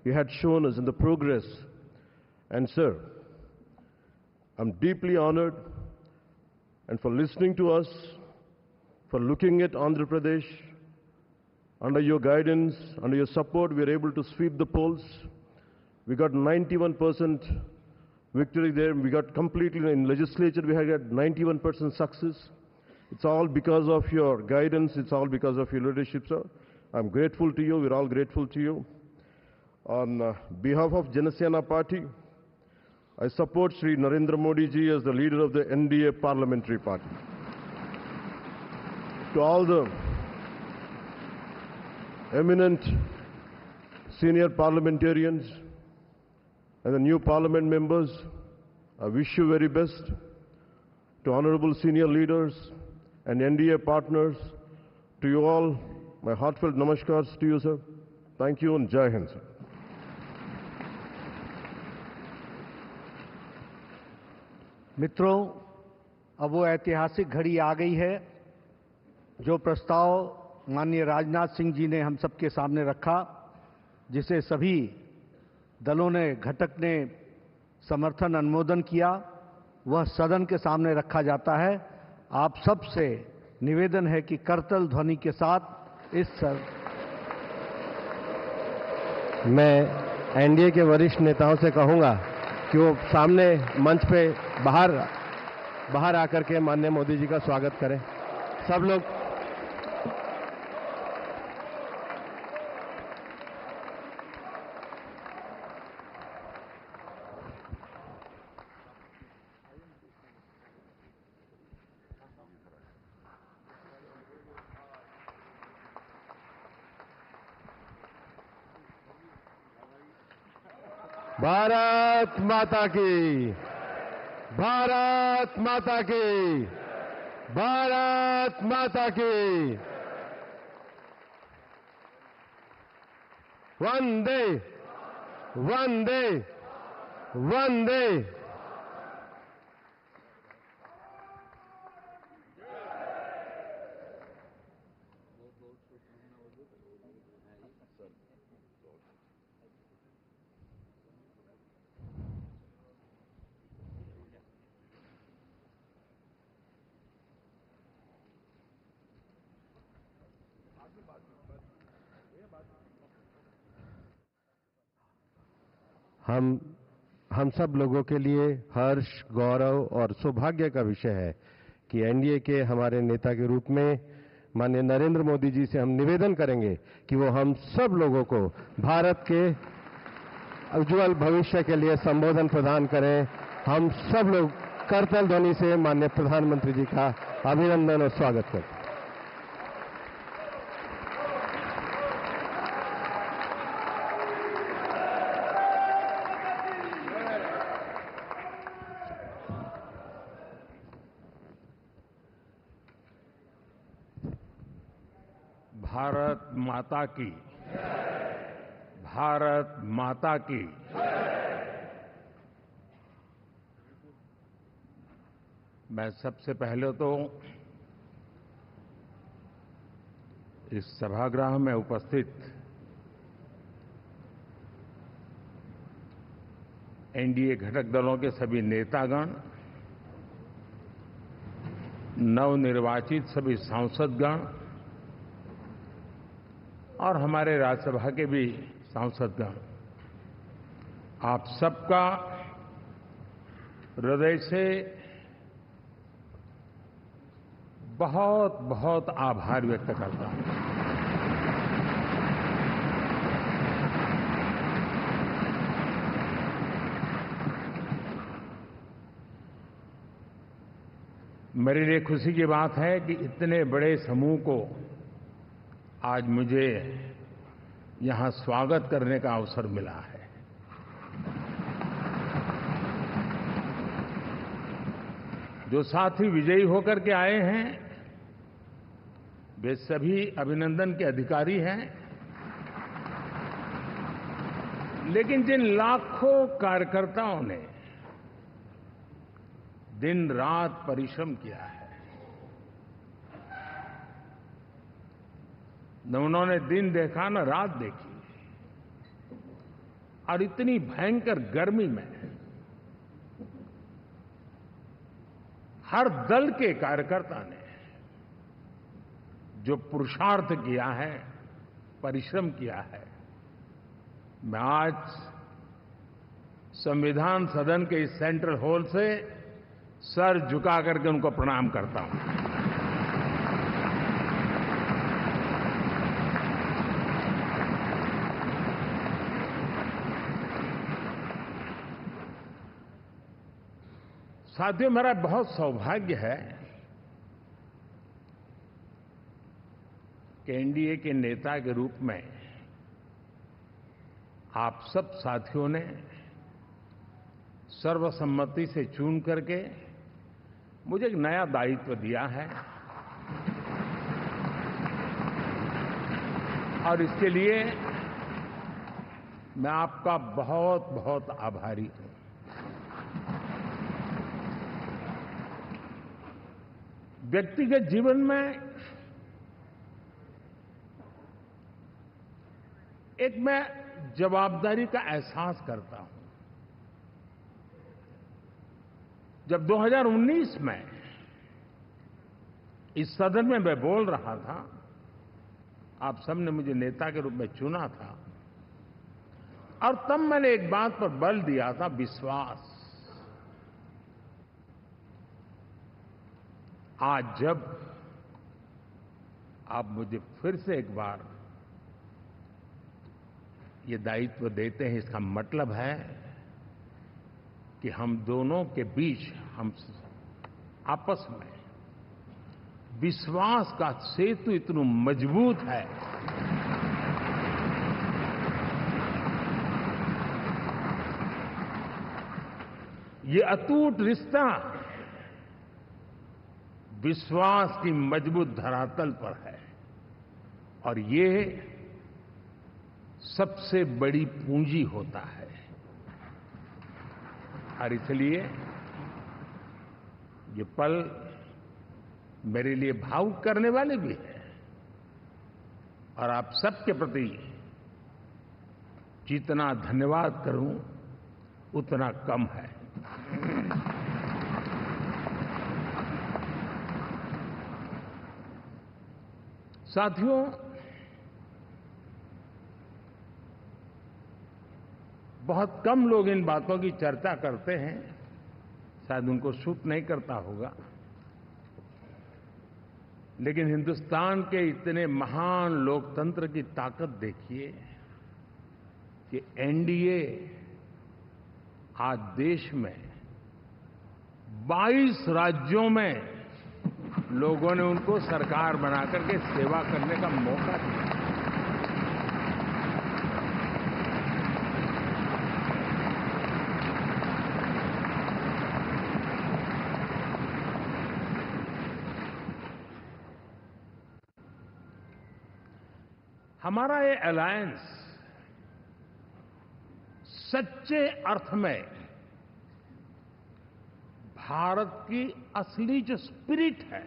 you had shown us in the progress. And sir, I'm deeply honored, and for listening to us, for looking at Andhra Pradesh. Under your guidance, under your support, we are able to sweep the polls. We got 91% victory there. We got completely in legislature, we had 91% success. It's all because of your guidance. It's all because of your leadership, sir. I'm grateful to you. We're all grateful to you. On behalf of Janasena Party, I support Sri Narendra Modi ji as the leader of the NDA Parliamentary Party. To all the eminent senior parliamentarians and the new parliament members, I wish you very best. To honorable senior leaders and NDA partners, to you all, my heartfelt namaskars to you, sir. Thank you and Jai Hind, sir. मित्रों, अब वो ऐतिहासिक घड़ी आ गई है जो प्रस्ताव माननीय राजनाथ सिंह जी ने हम सबके सामने रखा, जिसे सभी दलों ने, घटक ने समर्थन अनुमोदन किया, वह सदन के सामने रखा जाता है। आप सबसे निवेदन है कि करतल ध्वनि के साथ मैं एनडीए के वरिष्ठ नेताओं से कहूंगा कि वो सामने मंच पे बाहर आकर के माननीय मोदी जी का स्वागत करें। सब लोग भारत माता की, भारत माता की, भारत माता की। वंदे वंदे वंदे। हम सब लोगों के लिए हर्ष, गौरव और सौभाग्य का विषय है कि एनडीए के हमारे नेता के रूप में माननीय नरेंद्र मोदी जी से हम निवेदन करेंगे कि वो हम सब लोगों को भारत के उज्जवल भविष्य के लिए संबोधन प्रदान करें। हम सब लोग करतल ध्वनि से माननीय प्रधानमंत्री जी का अभिनंदन और स्वागत करते हैं। भारत माता की, भारत माता की। मैं सबसे पहले तो इस सभागृह में उपस्थित एनडीए घटक दलों के सभी नेतागण, नवनिर्वाचित सभी सांसदगण और हमारे राज्यसभा के भी सांसदगण, आप सबका हृदय से बहुत बहुत आभार व्यक्त करता हूं। मेरे लिए खुशी की बात है कि इतने बड़े समूह को आज मुझे यहां स्वागत करने का अवसर मिला है। जो साथी विजयी होकर के आए हैं वे सभी अभिनंदन के अधिकारी हैं, लेकिन जिन लाखों कार्यकर्ताओं ने दिन रात परिश्रम किया है, न उन्होंने दिन देखा न रात देखी, और इतनी भयंकर गर्मी में हर दल के कार्यकर्ता ने जो पुरुषार्थ किया है, परिश्रम किया है, मैं आज संविधान सदन के इस सेंट्रल हॉल से सर झुका करके उनको प्रणाम करता हूं। साथियों, मेरा बहुत सौभाग्य है कि एनडीए के नेता के रूप में आप सब साथियों ने सर्वसम्मति से चुन करके मुझे एक नया दायित्व दिया है, और इसके लिए मैं आपका बहुत बहुत आभारी हूं। व्यक्तिगत जीवन में एक मैं जवाबदारी का एहसास करता हूं। जब 2019 में इस सदन में मैं बोल रहा था, आप सबने मुझे नेता के रूप में चुना था, और तब मैंने एक बात पर बल दिया था, विश्वास। आज जब आप मुझे फिर से एक बार ये दायित्व देते हैं, इसका मतलब है कि हम दोनों के बीच, हम आपस में विश्वास का सेतु इतना मजबूत है ये अटूट रिश्ता विश्वास की मजबूत धरातल पर है, और ये सबसे बड़ी पूंजी होता है। और इसलिए ये पल मेरे लिए भावुक करने वाले भी हैं, और आप सबके प्रति जितना धन्यवाद करूं उतना कम है। साथियों, बहुत कम लोग इन बातों की चर्चा करते हैं, शायद उनको सूट नहीं करता होगा, लेकिन हिंदुस्तान के इतने महान लोकतंत्र की ताकत देखिए कि एनडीए आज देश में 22 राज्यों में लोगों ने उनको सरकार बना करके सेवा करने का मौका दिया। हमारा ये अलायंस सच्चे अर्थ में भारत की असली जो स्पिरिट है,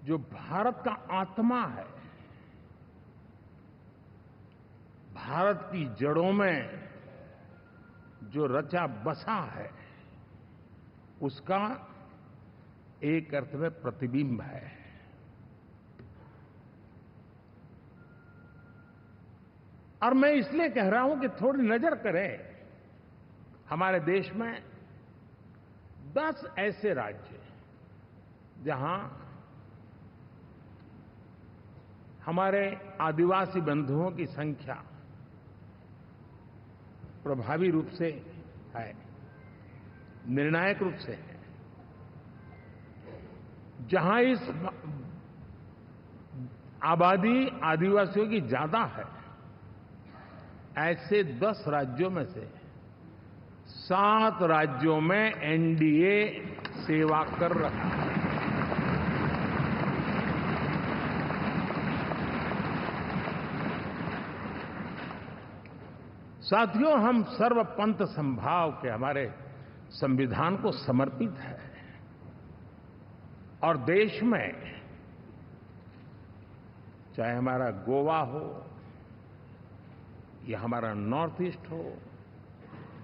जो भारत का आत्मा है, भारत की जड़ों में जो रचा बसा है, उसका एक अर्थ में प्रतिबिंब है। और मैं इसलिए कह रहा हूं कि थोड़ी नजर करें, हमारे देश में 10 ऐसे राज्य जहां हमारे आदिवासी बंधुओं की संख्या प्रभावी रूप से है, निर्णायक रूप से है, जहां इस आबादी आदिवासियों की ज्यादा है। ऐसे 10 राज्यों में से 7 राज्यों में एनडीए सेवा कर रहा है। साथियों, हम सर्वपंथ संभाव के हमारे संविधान को समर्पित है और देश में चाहे हमारा गोवा हो या हमारा नॉर्थ ईस्ट हो,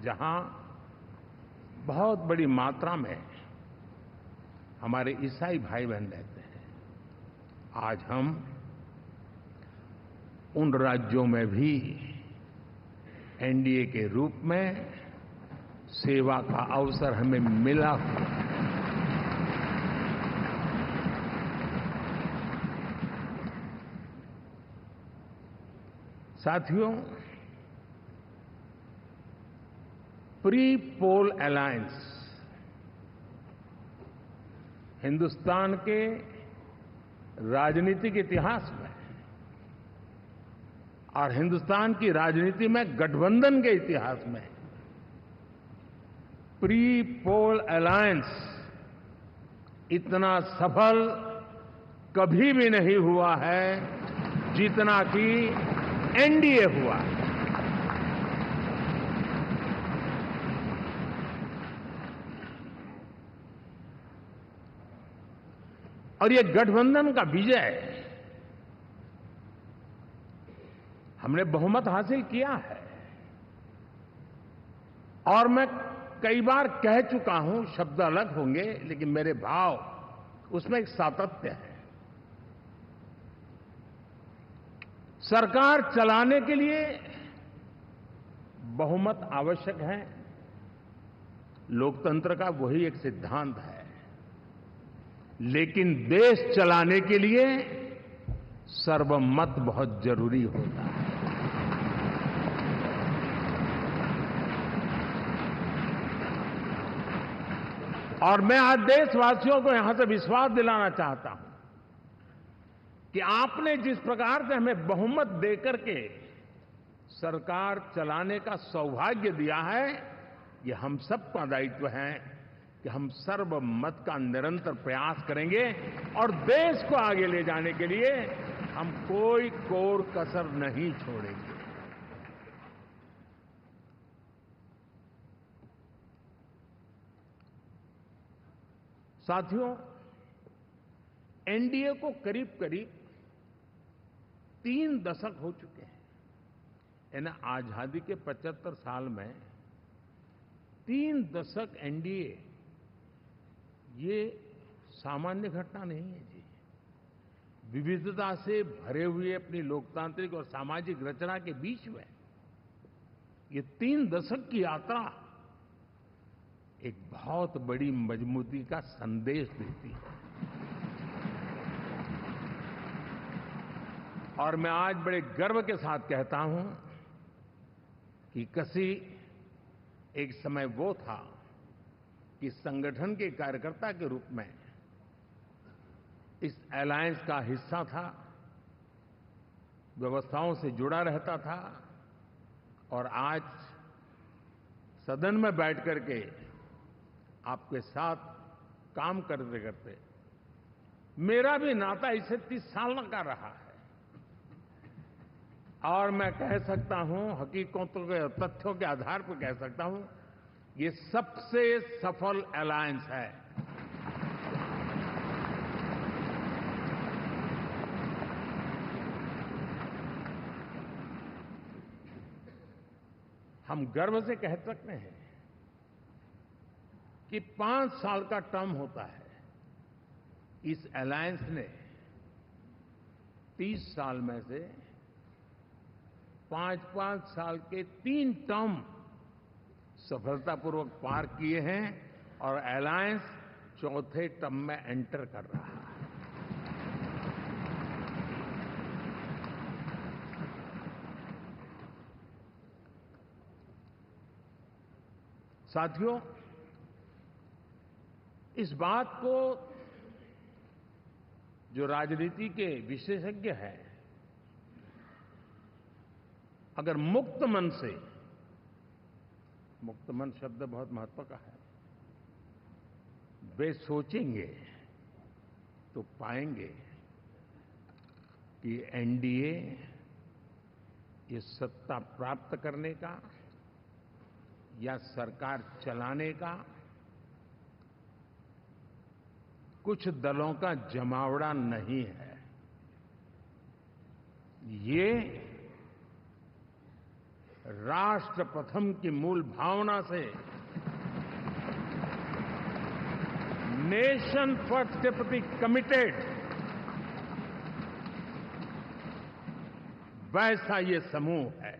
जहां बहुत बड़ी मात्रा में हमारे ईसाई भाई बहन रहते हैं, आज हम उन राज्यों में भी एनडीए के रूप में सेवा का अवसर हमें मिला हुआ है। साथियों, प्री पोल अलायंस हिंदुस्तान के राजनीतिक इतिहास में और हिंदुस्तान की राजनीति में गठबंधन के इतिहास में प्री पोल अलायंस इतना सफल कभी भी नहीं हुआ है जितना कि एनडीए हुआ है। और ये गठबंधन का विजय, हमने बहुमत हासिल किया है और मैं कई बार कह चुका हूं, शब्द अलग होंगे लेकिन मेरे भाव उसमें एक सातत्य है। सरकार चलाने के लिए बहुमत आवश्यक है, लोकतंत्र का वही एक सिद्धांत है, लेकिन देश चलाने के लिए सर्वमत बहुत जरूरी होता है। और मैं आज देशवासियों को यहां से विश्वास दिलाना चाहता हूं कि आपने जिस प्रकार से हमें बहुमत देकर के सरकार चलाने का सौभाग्य दिया है, ये हम सबका दायित्व है कि हम सर्वमत का निरंतर प्रयास करेंगे और देश को आगे ले जाने के लिए हम कोई कोर कसर नहीं छोड़ेंगे। साथियों, एनडीए को करीब करीब 3 दशक हो चुके हैं। यानी आजादी के 75 साल में 3 दशक एनडीए, ये सामान्य घटना नहीं है जी। विविधता से भरे हुए अपनी लोकतांत्रिक और सामाजिक रचना के बीच में ये 3 दशक की यात्रा एक बहुत बड़ी मजबूती का संदेश देती है। और मैं आज बड़े गर्व के साथ कहता हूं कि किसी एक समय वो था कि संगठन के कार्यकर्ता के रूप में इस अलायंस का हिस्सा था, व्यवस्थाओं से जुड़ा रहता था, और आज सदन में बैठ करके आपके साथ काम करते करते मेरा भी नाता इससे 30 साल का रहा है, और मैं कह सकता हूं, हकीकतों के तथ्यों के आधार पर कह सकता हूं, ये सबसे सफल अलायंस है। हम गर्व से कह सकते हैं कि 5 साल का टर्म होता है। इस अलायंस ने 30 साल में से 5-5 साल के 3 टर्म सफलतापूर्वक पार किए हैं, और अलायंस चौथे टर्म में एंटर कर रहा है। साथियों, इस बात को जो राजनीति के विशेषज्ञ हैं, अगर मुक्त मन से, मुक्त मन शब्द बहुत महत्व का है, वे सोचेंगे तो पाएंगे कि एनडीए ये सत्ता प्राप्त करने का या सरकार चलाने का कुछ दलों का जमावड़ा नहीं है। ये राष्ट्र प्रथम की मूल भावना से, नेशन फर्स्ट के प्रति कमिटेड, वैसा ये समूह है।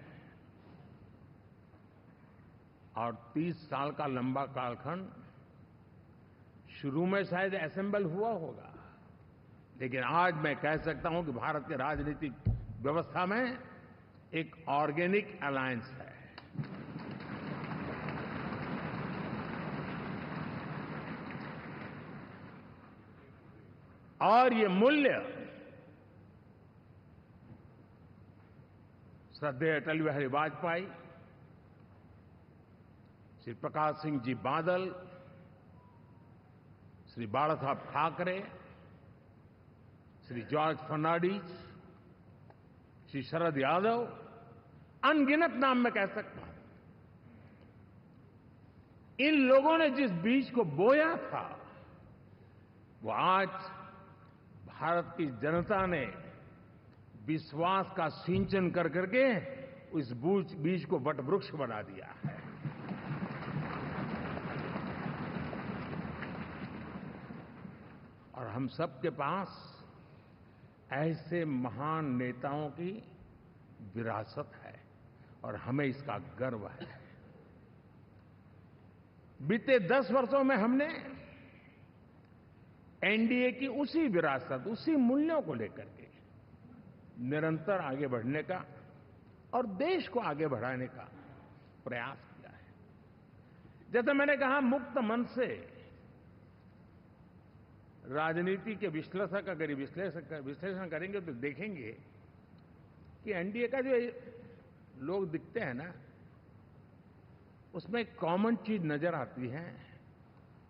और 30 साल का लंबा कालखंड शुरू में शायद असेंबल हुआ होगा, लेकिन आज मैं कह सकता हूं कि भारत के राजनीतिक व्यवस्था में एक ऑर्गेनिक अलायंस है। और ये मूल्य श्रद्धेय अटल बिहारी वाजपेयी, श्री प्रकाश सिंह जी बादल, श्री बाला साहब ठाकरे, श्री जॉर्ज फर्नांडिस, श्री शरद यादव, अनगिनत नाम मैं कह सकता हूं। इन लोगों ने जिस बीज को बोया था, वो आज भारत की जनता ने विश्वास का सिंचन कर करके उस बीज को वटवृक्ष बना दिया है। और हम सबके पास ऐसे महान नेताओं की विरासत है, और हमें इसका गर्व है। बीते 10 वर्षों में हमने एनडीए की उसी विरासत, उसी मूल्यों को लेकर के निरंतर आगे बढ़ने का और देश को आगे बढ़ाने का प्रयास किया है। जैसे मैंने कहा, मुक्त मन से राजनीति के विश्लेषक अगर विश्लेषण करेंगे तो देखेंगे कि एनडीए का जो लोग दिखते हैं ना, उसमें एक कॉमन चीज नजर आती है,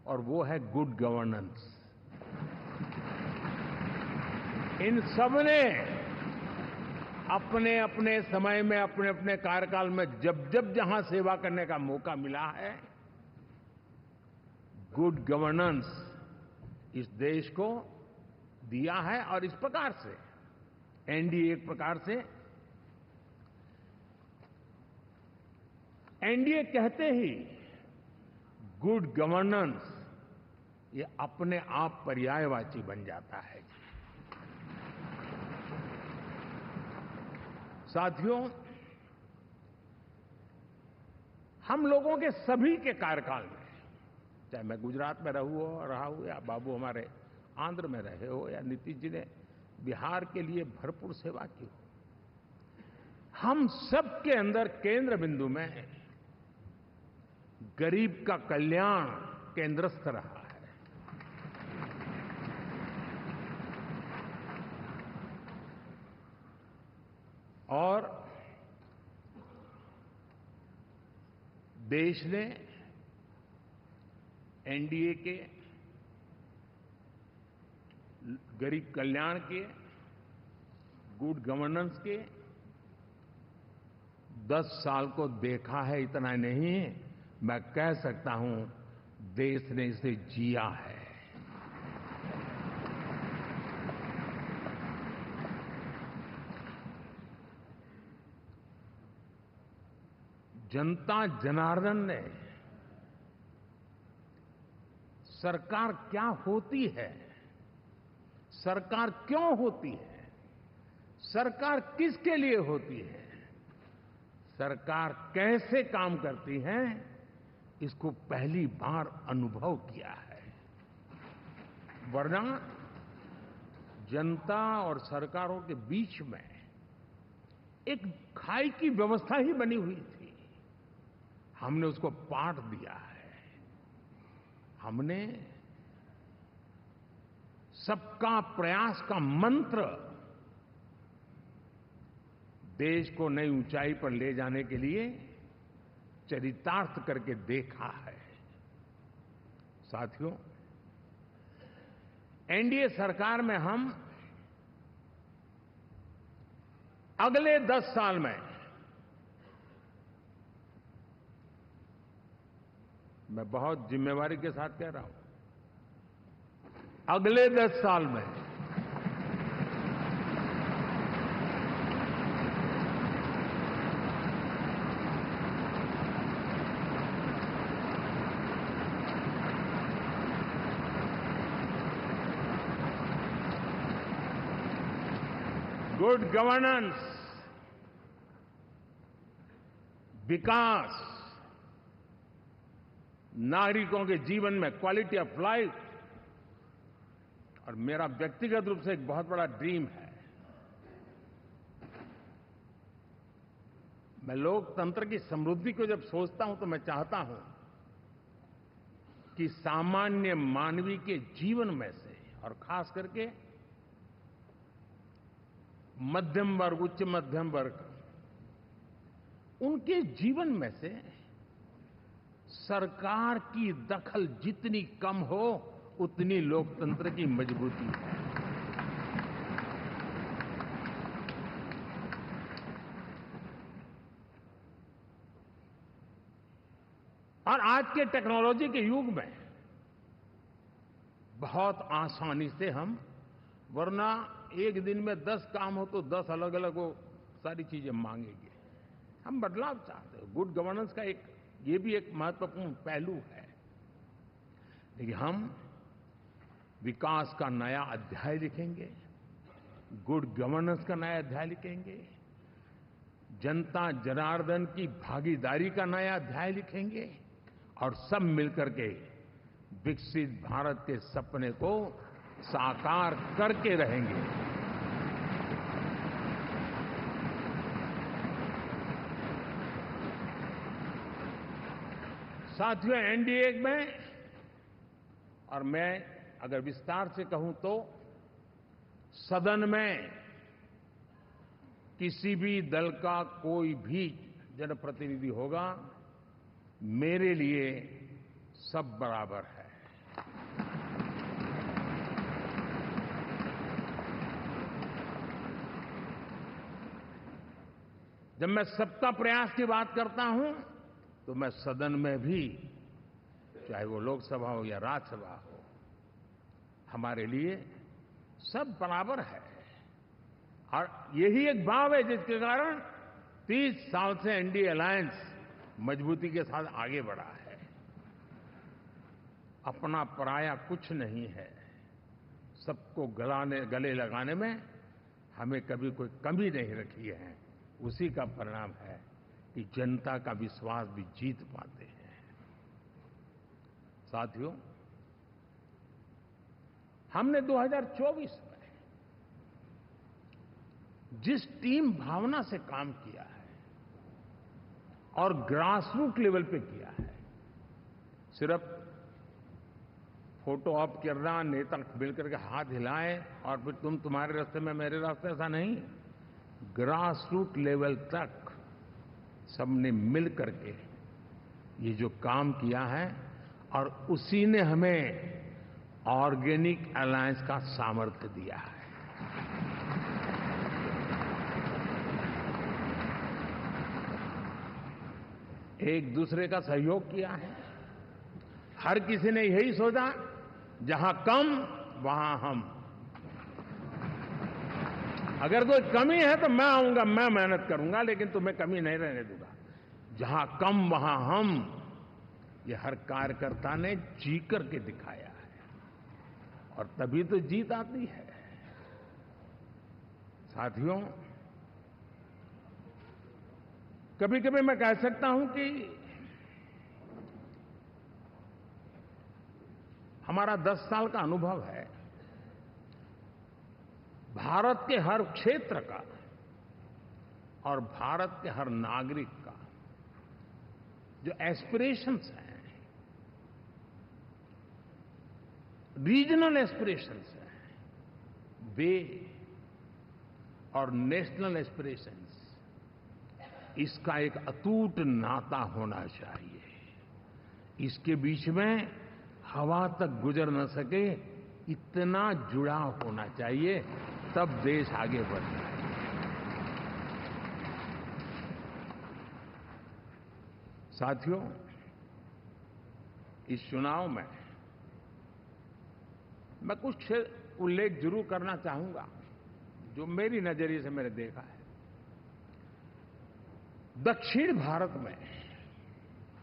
और वो है गुड गवर्नेंस। इन सब ने अपने अपने समय में, अपने अपने कार्यकाल में जब जब जहां सेवा करने का मौका मिला है, गुड गवर्नेंस इस देश को दिया है। और इस प्रकार से एनडीए एक प्रकार से, एनडीए कहते ही गुड गवर्नेंस ये अपने आप पर्यायवाची बन जाता है। साथियों, हम लोगों के सभी के कार्यकाल में, चाहे मैं गुजरात में रहा हूं, या बाबू हमारे आंध्र में रहे हो, या नीतीश जी ने बिहार के लिए भरपूर सेवा की हो, हम सबके अंदर केंद्र बिंदु में गरीब का कल्याण केंद्रस्थ रहा है। और देश ने एनडीए के गरीब कल्याण के, गुड गवर्नेंस के 10 साल को देखा है। इतना नहीं, मैं कह सकता हूं देश ने इसे जिया है। जनता जनार्दन ने सरकार क्या होती है, सरकार क्यों होती है, सरकार किसके लिए होती है, सरकार कैसे काम करती है, इसको पहली बार अनुभव किया है। वरना जनता और सरकारों के बीच में एक खाई की व्यवस्था ही बनी हुई थी। हमने उसको पाट दिया है। हमने सबका प्रयास का मंत्र देश को नई ऊंचाई पर ले जाने के लिए चरितार्थ करके देखा है। साथियों, एनडीए सरकार में हम अगले 10 साल में, मैं बहुत जिम्मेवारी के साथ कह रहा हूं, अगले 10 साल में गुड गवर्नेंस, विकास, नागरिकों के जीवन में क्वालिटी ऑफ लाइफ, और मेरा व्यक्तिगत रूप से एक बहुत बड़ा ड्रीम है, मैं लोकतंत्र की समृद्धि को जब सोचता हूं तो मैं चाहता हूं कि सामान्य मानवीय के जीवन में से, और खास करके मध्यम वर्ग, उच्च मध्यम वर्ग, उनके जीवन में से सरकार की दखल जितनी कम हो उतनी लोकतंत्र की मजबूती है। और आज के टेक्नोलॉजी के युग में बहुत आसानी से हम, वरना एक दिन में 10 काम हो तो 10 अलग अलग वो सारी चीजें मांगेंगे। हम बदलाव चाहते हैं। गुड गवर्नेंस का ये भी एक महत्वपूर्ण पहलू है। लेकिन हम विकास का नया अध्याय लिखेंगे, गुड गवर्नेंस का नया अध्याय लिखेंगे, जनता जनार्दन की भागीदारी का नया अध्याय लिखेंगे, और सब मिलकर के विकसित भारत के सपने को साकार करके रहेंगे। साथियों, एनडीए में, और मैं अगर विस्तार से कहूं तो सदन में किसी भी दल का कोई भी जनप्रतिनिधि होगा, मेरे लिए सब बराबर है। जब मैं सबका प्रयास की बात करता हूं तो मैं सदन में भी, चाहे वो लोकसभा हो या राज्यसभा हो, हमारे लिए सब बराबर है। और यही एक भाव है जिसके कारण 30 साल से एनडीए अलायंस मजबूती के साथ आगे बढ़ा है। अपना पराया कुछ नहीं है। सबको गले लगाने में हमें कभी कोई कमी नहीं रखी है। उसी का परिणाम है कि जनता का विश्वास भी जीत पाते हैं। साथियों, हमने 2024 में जिस टीम भावना से काम किया है और ग्रासरूट लेवल पे किया है, सिर्फ फोटो ऑप करना, नेता मिलकर के हाथ हिलाएं और फिर तुम्हारे रास्ते में मेरे रास्ते, ऐसा नहीं। ग्रास रूट लेवल तक सबने मिल करके ये जो काम किया है और उसी ने हमें ऑर्गेनिक अलायंस का सामर्थ्य दिया है। एक दूसरे का सहयोग किया है। हर किसी ने यही सोचा, जहां कम वहां हम। अगर कोई कमी है तो मैं आऊंगा, मैं मेहनत करूंगा, लेकिन तुम्हें कमी नहीं रहने दूंगा। जहां कम वहां हम, ये हर कार्यकर्ता ने जी करके दिखाया है और तभी तो जीत आती है। साथियों, कभी कभी मैं कह सकता हूं कि हमारा 10 साल का अनुभव है, भारत के हर क्षेत्र का और भारत के हर नागरिक का जो एस्पिरेशंस हैं, रीजनल एस्पिरेशंस हैं, वे और नेशनल एस्पिरेशंस, इसका एक अटूट नाता होना चाहिए। इसके बीच में हवा तक गुजर न सके, इतना जुड़ाव होना चाहिए, तब देश आगे बढ़ता है। साथियों, इस चुनाव में मैं कुछ उल्लेख जरूर करना चाहूंगा जो मेरी नजरिए से मैंने देखा है। दक्षिण भारत में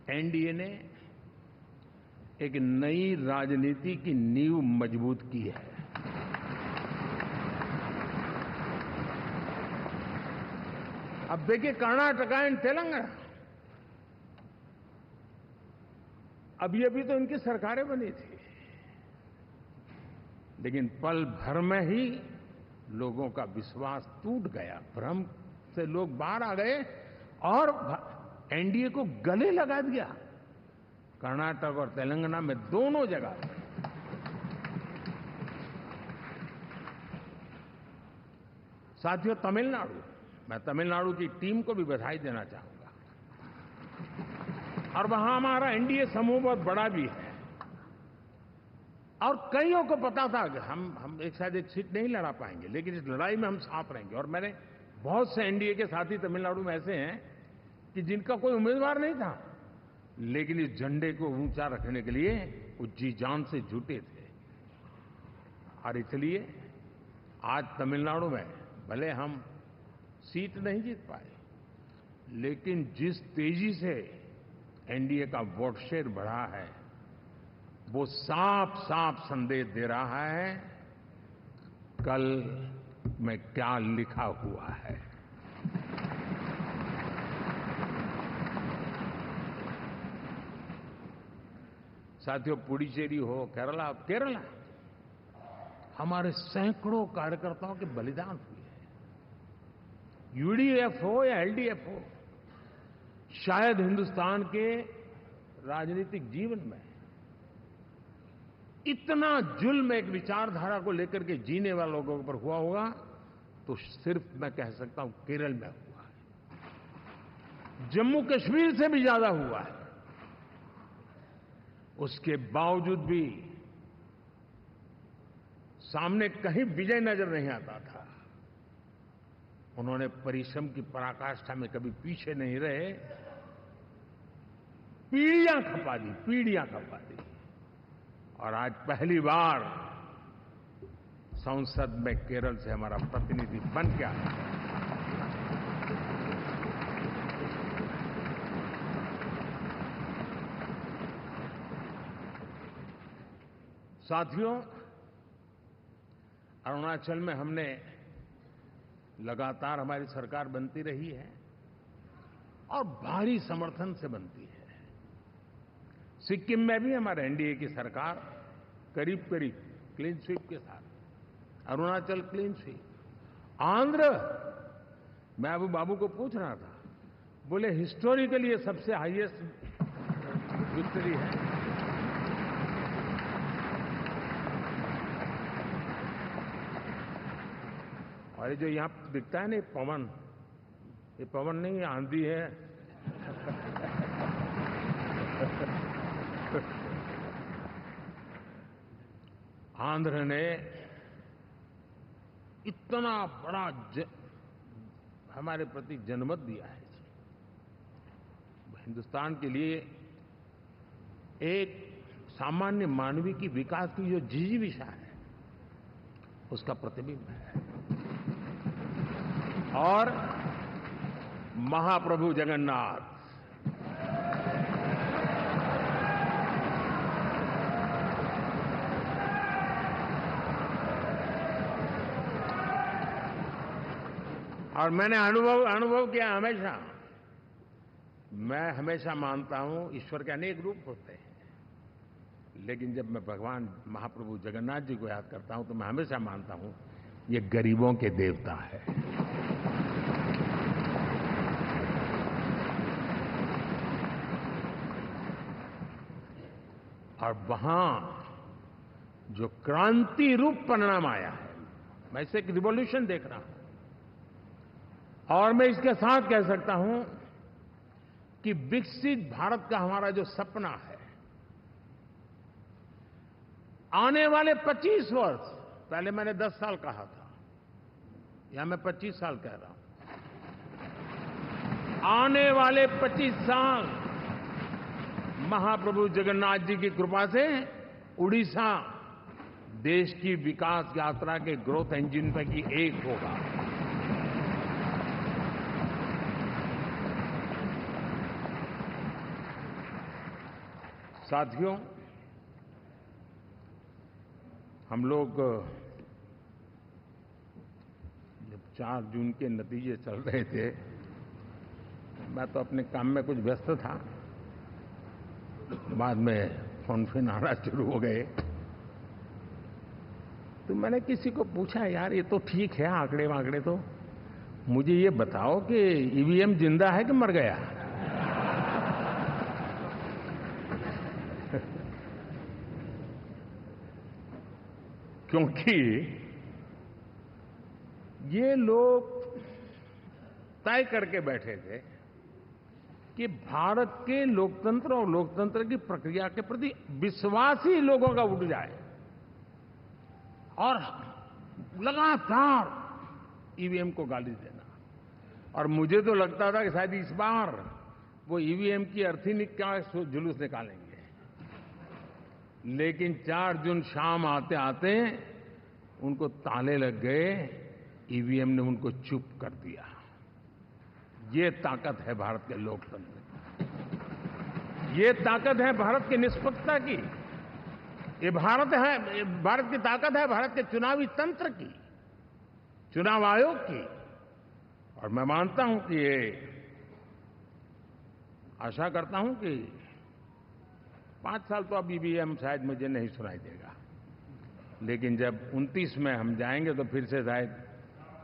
एनडीए ने एक नई राजनीति की नींव मजबूत की है। अब देखिए, कर्नाटक एंड तेलंगाना, अभी तो इनकी सरकारें बनी थी, लेकिन पल भर में ही लोगों का विश्वास टूट गया, भ्रम से लोग बाहर आ गए और एनडीए को गले लगा दिया। कर्नाटक और तेलंगाना में दोनों जगह साथियों, तमिलनाडु, मैं तमिलनाडु की टीम को भी बधाई देना चाहूंगा। और वहां हमारा एनडीए समूह बहुत बड़ा भी है और कईयों को पता था कि हम एक साथ एक सीट नहीं लड़ा पाएंगे, लेकिन इस लड़ाई में हम साथ रहेंगे। और मैंने बहुत से एनडीए के साथी तमिलनाडु में ऐसे हैं कि जिनका कोई उम्मीदवार नहीं था, लेकिन इस झंडे को ऊंचा रखने के लिए वो जी जान से जुटे थे। और इसलिए आज तमिलनाडु में भले हम सीट नहीं जीत पाए, लेकिन जिस तेजी से एनडीए का वोट शेयर बढ़ा है, वो साफ साफ संदेश दे रहा है कल में क्या लिखा हुआ है। साथियों, पुडुचेरी हो, केरला, हमारे सैकड़ों कार्यकर्ताओं के बलिदान हुए हैं। यूडीएफ हो या एलडीएफ हो, शायद हिंदुस्तान के राजनीतिक जीवन में इतना जुल्म एक विचारधारा को लेकर के जीने वाले लोगों पर हुआ होगा तो सिर्फ मैं कह सकता हूं केरल में हुआ है। जम्मू कश्मीर से भी ज्यादा हुआ है। उसके बावजूद भी सामने कहीं विजय नजर नहीं आता था। उन्होंने परिश्रम की पराकाष्ठा में कभी पीछे नहीं रहे, पीढ़ियां खपा दी। और आज पहली बार संसद में केरल से हमारा प्रतिनिधि बन के आया। साथियों, अरुणाचल में हमने लगातार, हमारी सरकार बनती रही है और भारी समर्थन से बनती है। सिक्किम में भी हमारे एनडीए की सरकार करीब क्लीन स्वीप के साथ, अरुणाचल क्लीन स्वीप। आंध्र, मैं अबू बाबू को पूछ रहा था, बोले हिस्टोरिकली ये सबसे हाईएस्ट विक्ट्री है। और ये जो यहाँ दिखता है ना, पवन, ये पवन नहीं, ये आंधी है। आंध्र ने इतना बड़ा हमारे प्रति जनमत दिया है। हिंदुस्तान के लिए एक सामान्य मानवीय की विकास की जो जिजीविषा है, उसका प्रतिबिंब है। और महाप्रभु जगन्नाथ, और मैंने अनुभव किया हमेशा। मैं हमेशा मानता हूं ईश्वर के अनेक रूप होते हैं, लेकिन जब मैं भगवान महाप्रभु जगन्नाथ जी को याद करता हूं तो मैं हमेशा मानता हूं ये गरीबों के देवता है। और वहां जो क्रांति रूप परिणाम आया है, मैं इसे एक रिवॉल्यूशन देख रहा हूं। और मैं इसके साथ कह सकता हूं कि विकसित भारत का हमारा जो सपना है, आने वाले 25 वर्ष, पहले मैंने 10 साल कहा था, या मैं 25 साल कह रहा हूं, आने वाले 25 साल महाप्रभु जगन्नाथ जी की कृपा से उड़ीसा देश की विकास यात्रा के ग्रोथ इंजन पैकी एक होगा। साथियों, हम लोग जब 4 जून के नतीजे चल रहे थे, मैं तो अपने काम में कुछ व्यस्त था, बाद में फोन आना शुरू हो गए। तो मैंने किसी को पूछा, यार ये तो ठीक है आंकड़े वांकड़े, तो मुझे ये बताओ कि ईवीएम जिंदा है कि मर गया? क्योंकि ये लोग तय करके बैठे थे कि भारत के लोकतंत्र और लोकतंत्र की प्रक्रिया के प्रति विश्वास ही लोगों का उठ जाए, और लगातार ईवीएम को गाली देना। और मुझे तो लगता था कि शायद इस बार वो ईवीएम की अर्थी का जुलूस निकालेंगे, लेकिन 4 जून शाम आते आते उनको ताले लग गए, ईवीएम ने उनको चुप कर दिया। ये ताकत है भारत के लोकतंत्र की, ये ताकत है भारत की निष्पक्षता की, ये भारत की ताकत है भारत के चुनावी तंत्र की, चुनाव आयोग की। और मैं मानता हूं कि ये, आशा करता हूं कि 5 साल तो अब ईवीएम शायद मुझे नहीं सुनाई देगा, लेकिन जब 29 में हम जाएंगे तो फिर से शायद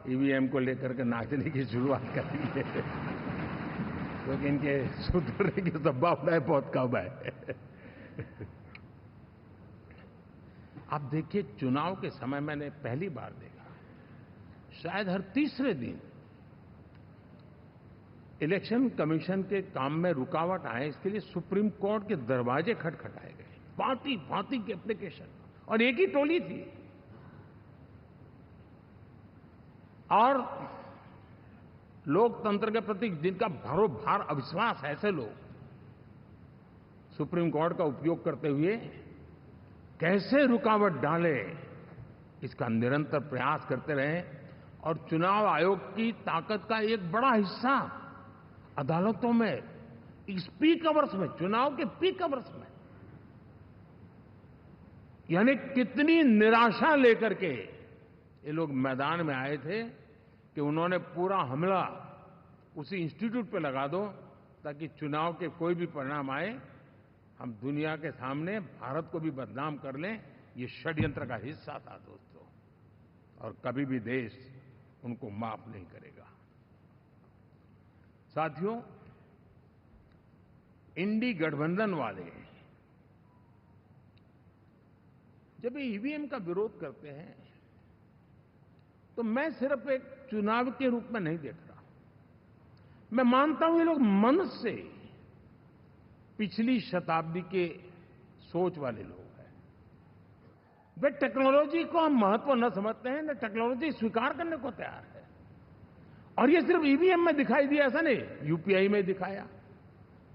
ईवीएम को लेकर के नाचने की शुरुआत करेंगे, क्योंकि इनके सुधरने की संभावना बहुत कम है। आप देखिए, चुनाव के समय मैंने पहली बार देखा, शायद हर तीसरे दिन इलेक्शन कमीशन के काम में रुकावट आए, इसके लिए सुप्रीम कोर्ट के दरवाजे खटखटाए गए, भांति भांति की एप्लीकेशन, और एक ही टोली थी। और लोकतंत्र के प्रति जिनका भरोभार अविश्वास है, ऐसे लोग सुप्रीम कोर्ट का उपयोग करते हुए कैसे रुकावट डाले, इसका निरंतर प्रयास करते रहे। और चुनाव आयोग की ताकत का एक बड़ा हिस्सा अदालतों में, इस पीक आवर्स में, चुनाव के पीक आवर्स में, यानी कितनी निराशा लेकर के ये लोग मैदान में आए थे कि उन्होंने पूरा हमला उसी इंस्टीट्यूट पे लगा दो, ताकि चुनाव के कोई भी परिणाम आए हम दुनिया के सामने भारत को भी बदनाम कर लें। ये षड्यंत्र का हिस्सा था दोस्तों, और कभी भी देश उनको माफ नहीं करेगा। साथियों, इंडी गठबंधन वाले जब ईवीएम का विरोध करते हैं तो मैं सिर्फ एक चुनाव के रूप में नहीं देख रहा। मैं मानता हूं ये लोग मन से पिछली शताब्दी के सोच वाले लोग हैं। वे टेक्नोलॉजी को हम महत्व न समझते हैं, न टेक्नोलॉजी स्वीकार करने को तैयार है। और ये सिर्फ ईवीएम में दिखाई दिया ऐसा नहीं, यूपीआई में दिखाया।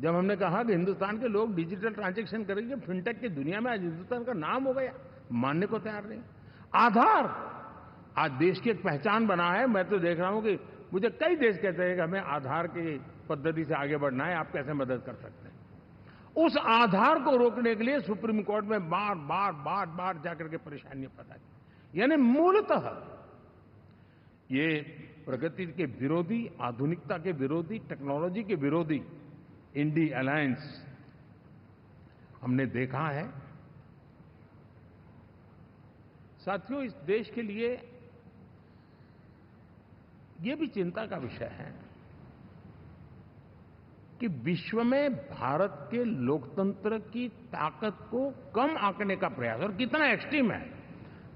जब हमने कहा कि हिंदुस्तान के लोग डिजिटल ट्रांजैक्शन करेंगे, फिनटेक की दुनिया में आज हिंदुस्तान का नाम हो गया, मानने को तैयार नहीं। आधार आज देश की एक पहचान बना है। मैं तो देख रहा हूं कि मुझे कई देश कहते हैं कि हमें आधार की पद्धति से आगे बढ़ना है, आप कैसे मदद कर सकते हैं। उस आधार को रोकने के लिए सुप्रीम कोर्ट में बार बार जाकर के परेशानियां पैदा की। यानी मूलतः ये प्रगति के विरोधी, आधुनिकता के विरोधी, टेक्नोलॉजी के विरोधी इंडी अलायंस हमने देखा है। साथियों, इस देश के लिए ये भी चिंता का विषय है कि विश्व में भारत के लोकतंत्र की ताकत को कम आंकने का प्रयास, और कितना एक्सट्रीम है।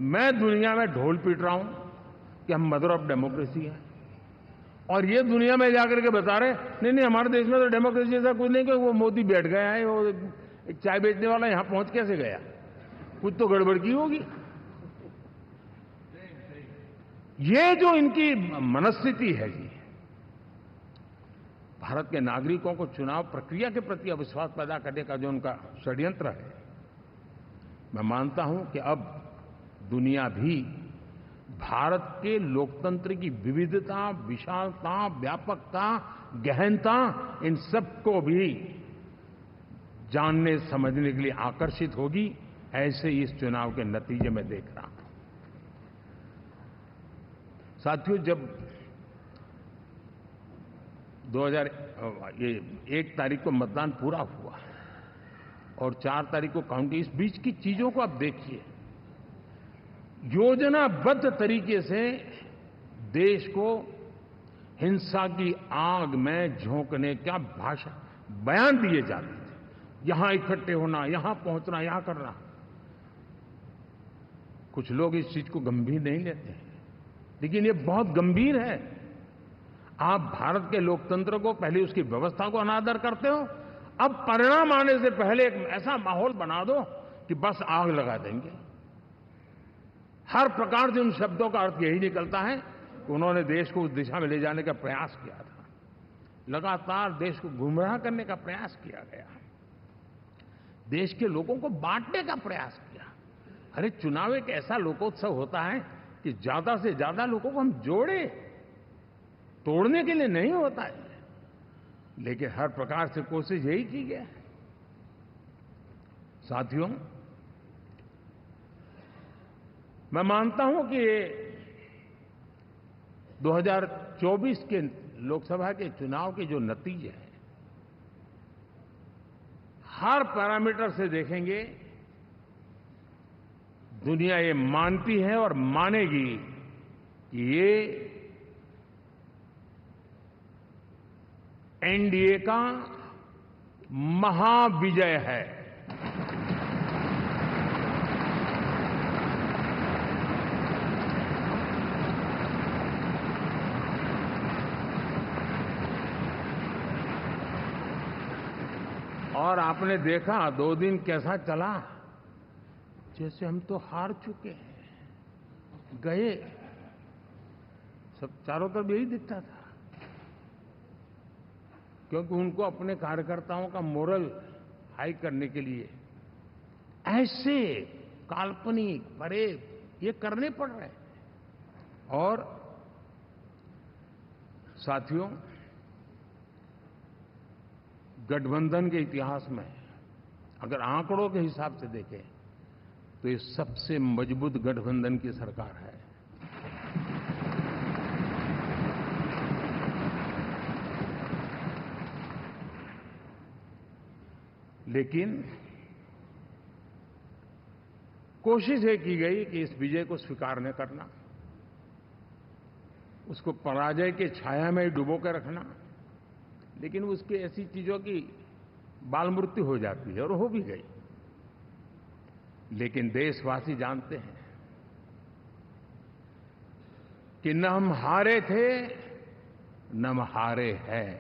मैं दुनिया में ढोल पीट रहा हूं कि हम मदर ऑफ डेमोक्रेसी है, और ये दुनिया में जाकर के बता रहे नहीं हमारे देश में तो डेमोक्रेसी जैसा कुछ नहीं, क्योंकि वो मोदी बैठ गया है, वो एक चाय बेचने वाला यहां पहुंच कैसे गया, कुछ तो गड़बड़ की होगी। ये जो इनकी मनस्थिति है जी, भारत के नागरिकों को चुनाव प्रक्रिया के प्रति अविश्वास पैदा करने का जो उनका षड्यंत्र है, मैं मानता हूं कि अब दुनिया भी भारत के लोकतंत्र की विविधता, विशालता, व्यापकता, गहनता, इन सबको भी जानने समझने के लिए आकर्षित होगी। ऐसे इस चुनाव के नतीजे में देख रहा हूं। साथियों, जब 1 तारीख को मतदान पूरा हुआ और 4 तारीख को काउंटिंग, इस बीच की चीजों को आप देखिए। योजनाबद्ध तरीके से देश को हिंसा की आग में झोंकने का बयान दिए जाते थे। यहां इकट्ठे होना, यहां पहुंचना, यहां करना। कुछ लोग इस चीज को गंभीर नहीं लेते हैं, लेकिन ये बहुत गंभीर है। आप भारत के लोकतंत्र को, पहले उसकी व्यवस्था को अनादर करते हो, अब परिणाम आने से पहले एक ऐसा माहौल बना दो कि बस आग लगा देंगे। हर प्रकार से उन शब्दों का अर्थ यही निकलता है कि उन्होंने देश को उस दिशा में ले जाने का प्रयास किया था। लगातार देश को गुमराह करने का प्रयास किया गया, देश के लोगों को बांटने का प्रयास किया। अरे, चुनाव एक ऐसा लोकोत्सव होता है कि ज्यादा से ज्यादा लोगों को हम जोड़े, तोड़ने के लिए नहीं होता है। लेकिन हर प्रकार से कोशिश यही की गई। साथियों, मैं मानता हूं कि 2024 के लोकसभा के चुनाव के जो नतीजे हैं, हर पैरामीटर से देखेंगे, दुनिया ये मानती है और मानेगी कि ये एनडीए का महाविजय है। और आपने देखा 2 दिन कैसा चला, जैसे हम तो हार चुके हैं, गए। सब चारों तरफ यही दिखता था, क्योंकि उनको अपने कार्यकर्ताओं का मोरल हाई करने के लिए ऐसे काल्पनिक परेड ये करने पड़ रहे हैं। और साथियों, गठबंधन के इतिहास में अगर आंकड़ों के हिसाब से देखें तो ये सबसे मजबूत गठबंधन की सरकार है। लेकिन कोशिश ये की गई कि इस विजय को स्वीकार न करना, उसको पराजय के छाया में डुबो कर रखना। लेकिन उसकी ऐसी चीजों की बाल मृत्यु हो जाती है, और हो भी गई। लेकिन देशवासी जानते हैं कि न हम हारे थे न हम हारे हैं।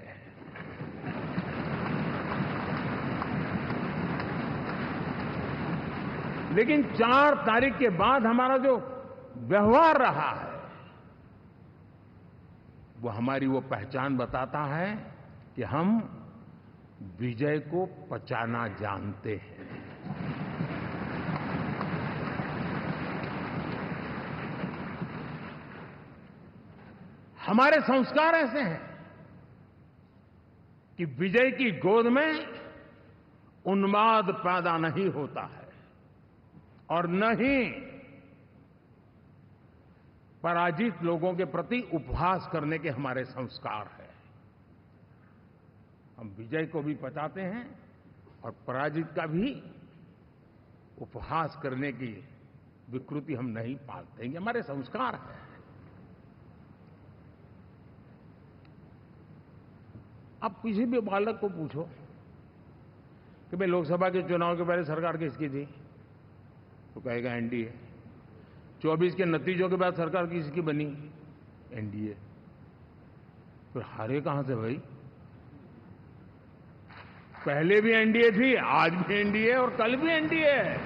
लेकिन 4 तारीख के बाद हमारा जो व्यवहार रहा है वो हमारी वो पहचान बताता है कि हम विजय को पचाना जानते हैं। हमारे संस्कार ऐसे हैं कि विजय की गोद में उन्माद पैदा नहीं होता है और न ही पराजित लोगों के प्रति उपहास करने के हमारे संस्कार हैं। हम विजय को भी पचाते हैं और पराजित का भी उपहास करने की विकृति हम नहीं पालते हैं। ये हमारे संस्कार हैं। आप किसी भी बालक को पूछो कि भाई लोकसभा के चुनाव के पहले सरकार किसकी थी, तो कहेगा एनडीए। 24 के नतीजों के बाद सरकार किसकी बनी, एनडीए। फिर हारे कहां से भाई? पहले भी एनडीए थी, आज भी एनडीए और कल भी एनडीए है।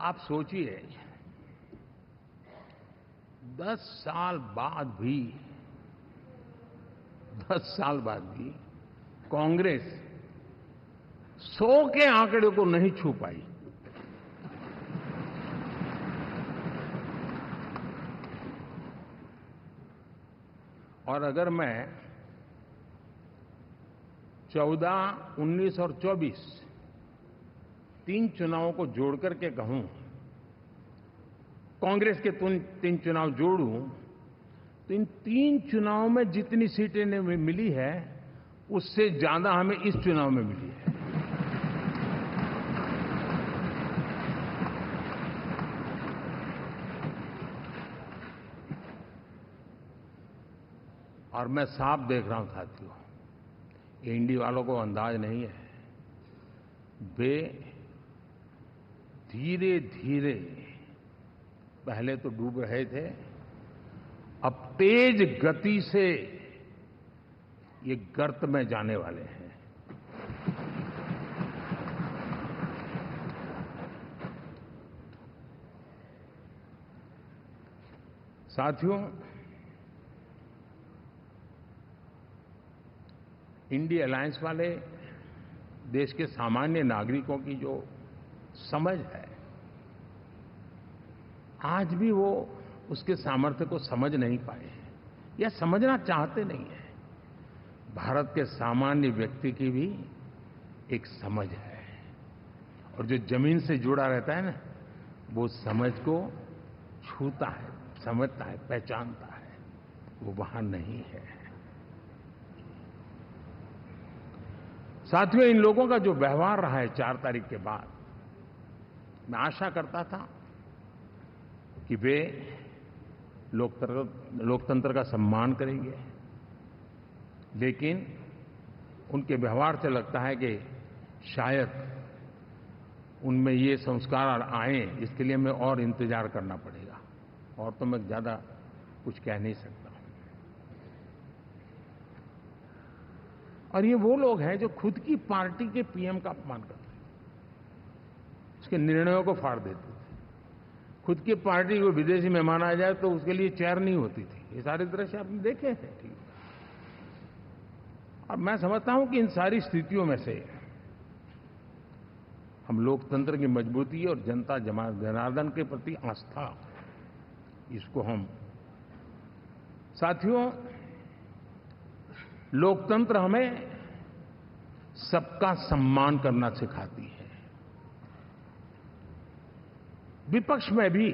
आप सोचिए 10 साल बाद भी कांग्रेस 100 के आंकड़े को नहीं छू पाई। और अगर मैं 14, 19 और 24 3 चुनावों को जोड़ करके कहूं, कांग्रेस के 3 चुनाव जोड़ूं, तो इन 3 चुनावों में जितनी सीटें मिली है उससे ज्यादा हमें इस चुनाव में मिली है। और मैं साफ देख रहा हूं साथियों, एनडीए वालों को अंदाज नहीं है। वे धीरे धीरे पहले तो डूब रहे थे, अब तेज गति से ये गर्त में जाने वाले हैं। साथियों, इंडिया अलायंस वाले देश के सामान्य नागरिकों की जो समझ है, आज भी वो उसके सामर्थ्य को समझ नहीं पाए हैं या समझना चाहते नहीं हैं। भारत के सामान्य व्यक्ति की भी एक समझ है और जो जमीन से जुड़ा रहता है ना, वो समझ को छूता है, समझता है, पहचानता है। वो वहां नहीं है। साथियों, इन लोगों का जो व्यवहार रहा है 4 तारीख के बाद, मैं आशा करता था कि वे लोकतंत्र का सम्मान करेंगे, लेकिन उनके व्यवहार से लगता है कि शायद उनमें ये संस्कार आए, इसके लिए हमें और इंतजार करना पड़ेगा। और तो मैं ज्यादा कुछ कह नहीं सकता। और ये वो लोग हैं जो खुद की पार्टी के पीएम का अपमान करते हैं, उसके निर्णयों को फाड़ देते थे। खुद की पार्टी को विदेशी मेहमान आ जाए तो उसके लिए चेयर नहीं होती थी। ये सारे दृश्य आपने देखे हैं। ठीक। और मैं समझता हूं कि इन सारी स्थितियों में से हम लोकतंत्र की मजबूती और जनता जनार्दन के प्रति आस्था, इसको हम, साथियों, लोकतंत्र हमें सबका सम्मान करना सिखाती है। विपक्ष में भी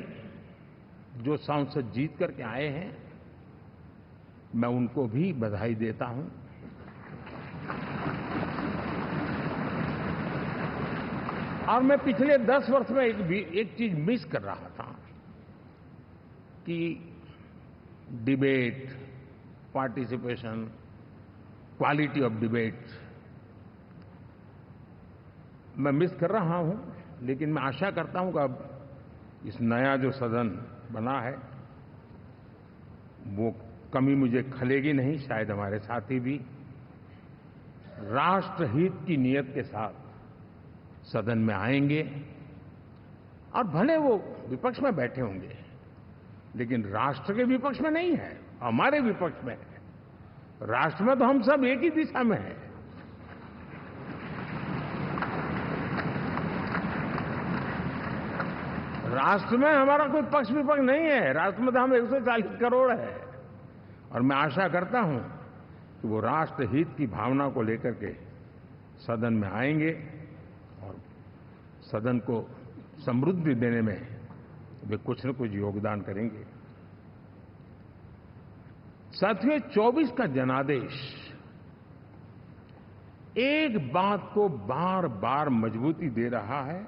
जो सांसद जीत करके आए हैं, मैं उनको भी बधाई देता हूं। और मैं पिछले 10 वर्ष में एक चीज मिस कर रहा था कि debate, participation, quality of debate, मैं मिस कर रहा हूं, लेकिन मैं आशा करता हूं कि अब इस नया जो सदन बना है वो कमी मुझे खलेगी नहीं। शायद हमारे साथी भी राष्ट्रहित की नीयत के साथ सदन में आएंगे और भले वो विपक्ष में बैठे होंगे, लेकिन राष्ट्र के विपक्ष में नहीं है, हमारे विपक्ष में है। राष्ट्र में तो हम सब एक ही दिशा में हैं। राष्ट्र में हमारा कोई पक्ष विपक्ष नहीं है। राष्ट्र में तो हम 140 करोड़ है। और मैं आशा करता हूं कि वो राष्ट्रहित की भावना को लेकर के सदन में आएंगे और सदन को समृद्धि देने में वे कुछ न कुछ योगदान करेंगे। साथियों, 24 का जनादेश एक बात को बार बार मजबूती दे रहा है,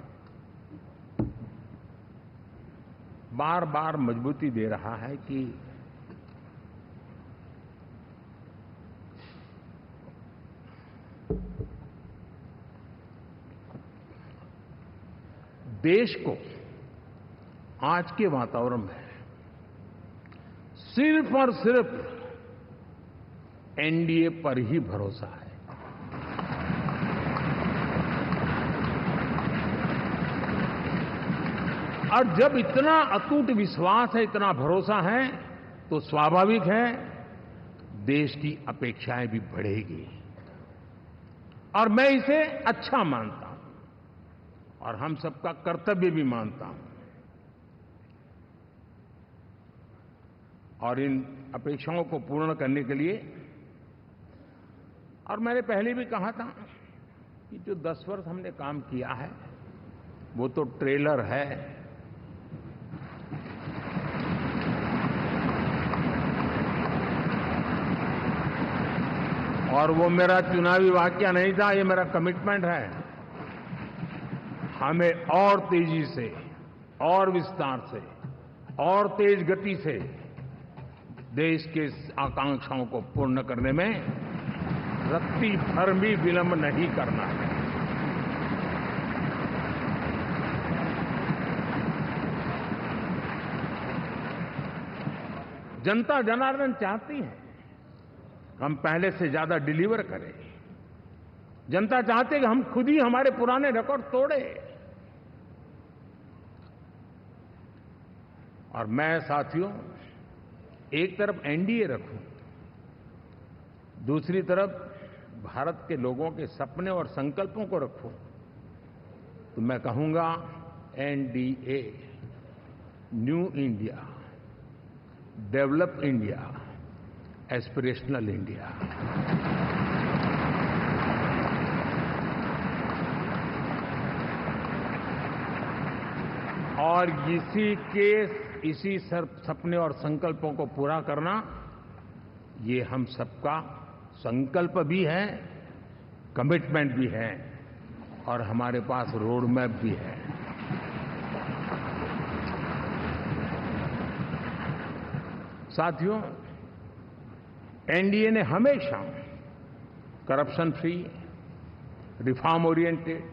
बार बार मजबूती दे रहा है कि देश को आज के वातावरण में सिर्फ और सिर्फ एनडीए पर ही भरोसा है। और जब इतना अटूट विश्वास है, इतना भरोसा है, तो स्वाभाविक है देश की अपेक्षाएं भी बढ़ेगी। और मैं इसे अच्छा मानता हूं और हम सबका कर्तव्य भी मानता हूं। और इन अपेक्षाओं को पूर्ण करने के लिए, और मैंने पहले भी कहा था कि जो 10 वर्ष हमने काम किया है वो तो ट्रेलर है। और वो मेरा चुनावी वाक्य नहीं था, ये मेरा कमिटमेंट है। हमें और तेजी से, और विस्तार से, और तेज गति से देश के आकांक्षाओं को पूर्ण करने में रत्ती भर भी विलंब नहीं करना है। जनता जनार्दन चाहती है हम पहले से ज्यादा डिलीवर करें। जनता चाहती है कि हम खुद ही हमारे पुराने रिकॉर्ड तोड़े। और मैं साथियों एक तरफ एनडीए रखूं, दूसरी तरफ भारत के लोगों के सपने और संकल्पों को रखूं, तो मैं कहूंगा NDA, new India, develop India, aspirational India. और इसी सपने और संकल्पों को पूरा करना, ये हम सबका संकल्प भी है, कमिटमेंट भी है, और हमारे पास रोड मैप भी है। साथियों, एनडीए ने हमेशा करप्शन फ्री, रिफॉर्म ओरिएंटेड,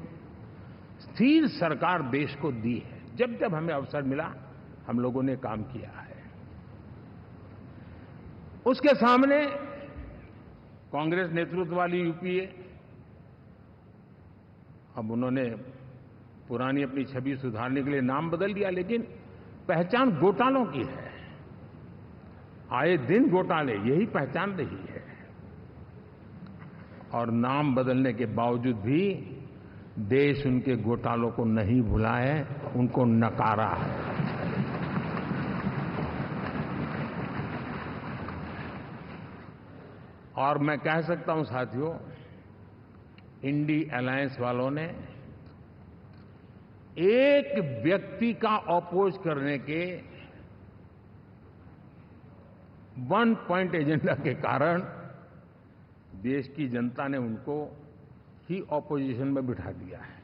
स्थिर सरकार देश को दी है। जब जब हमें अवसर मिला हम लोगों ने काम किया है। उसके सामने कांग्रेस नेतृत्व वाली यूपीए, अब उन्होंने पुरानी अपनी छवि सुधारने के लिए नाम बदल दिया, लेकिन पहचान घोटालों की है। आए दिन घोटाले, यही पहचान रही है। और नाम बदलने के बावजूद भी देश उनके घोटालों को नहीं भुला है, उनको नकारा है। और मैं कह सकता हूं साथियों, इंडी अलायंस वालों ने एक व्यक्ति का अपोज करने के वन पॉइंट एजेंडा के कारण देश की जनता ने उनको ही ऑपोजिशन में बिठा दिया है।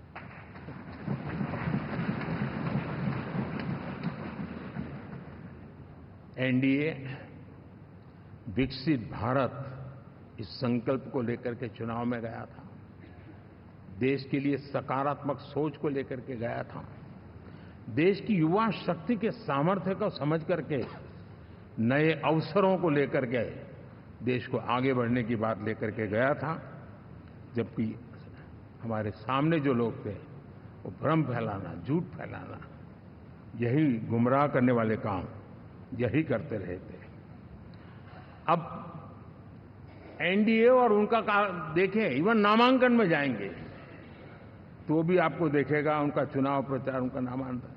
एनडीए विकसित भारत, इस संकल्प को लेकर के चुनाव में गया था। देश के लिए सकारात्मक सोच को लेकर के गया था, देश की युवा शक्ति के सामर्थ्य को समझ करके नए अवसरों को लेकर के देश को आगे बढ़ने की बात लेकर के गया था। जबकि हमारे सामने जो लोग थे वो भ्रम फैलाना, झूठ फैलाना, यही गुमराह करने वाले काम यही करते रहे थे। अब एनडीए और उनका देखें, इवन नामांकन में जाएंगे तो भी आपको देखेगा उनका चुनाव प्रचार, उनका नामांकन,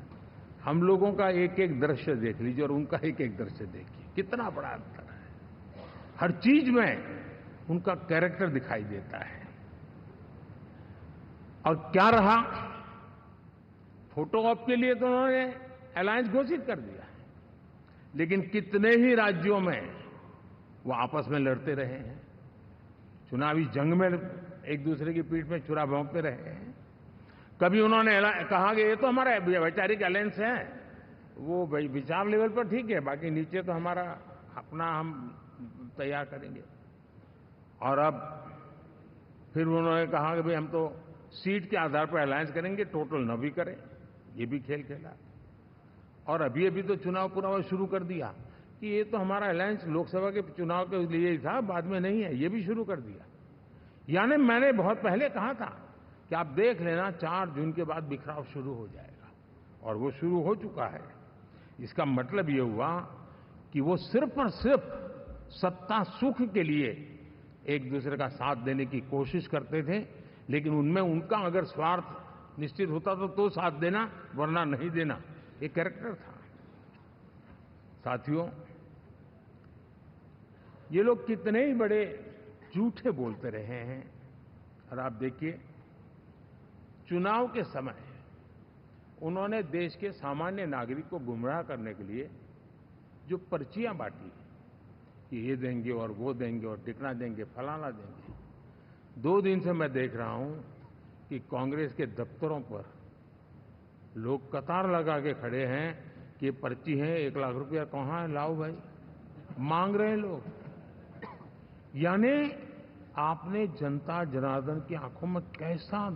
हम लोगों का एक एक दृश्य देख लीजिए और उनका एक एक दृश्य देखिए, कितना बड़ा अंतर है। हर चीज में उनका कैरेक्टर दिखाई देता है। और क्या रहा, फोटो ऑप के लिए तो उन्होंने अलायंस घोषित कर दिया, लेकिन कितने ही राज्यों में वो आपस में लड़ते रहे हैं, चुनावी जंग में एक दूसरे की पीठ में छुरा भोंकते रहे हैं। कभी उन्होंने कहा कि ये तो हमारा वैचारिक अलायंस है, वो विचार लेवल पर ठीक है, बाकी नीचे तो हमारा अपना हम तैयार करेंगे। और अब फिर उन्होंने कहा कि भाई हम तो सीट के आधार पर अलायंस करेंगे, टोटल न भी करें, ये भी खेल खेला। और अभी तो चुनाव पूरा शुरू कर दिया कि ये तो हमारा अलायंस लोकसभा के चुनाव के लिए ही था, बाद में नहीं है, ये भी शुरू कर दिया। यानी मैंने बहुत पहले कहा था कि आप देख लेना 4 जून के बाद बिखराव शुरू हो जाएगा, और वो शुरू हो चुका है। इसका मतलब ये हुआ कि वो सिर्फ और सिर्फ सत्ता सुख के लिए एक दूसरे का साथ देने की कोशिश करते थे, लेकिन उनमें उनका अगर स्वार्थ निश्चित होता तो साथ देना, वरना नहीं देना, ये कैरेक्टर था। साथियों, ये लोग कितने ही बड़े झूठे बोलते रहे हैं। और आप देखिए, चुनाव के समय उन्होंने देश के सामान्य नागरिक को गुमराह करने के लिए जो पर्चियां बांटी कि ये देंगे और वो देंगे और टिकना देंगे, फलाना देंगे, 2 दिन से मैं देख रहा हूं कि कांग्रेस के दफ्तरों पर लोग कतार लगा के खड़े हैं कि ये पर्ची है, 1 लाख रुपया कहाँ है, लाओ भाई, मांग रहे हैं लोग। यानी आपने जनता जनार्दन की आंखों में कैसा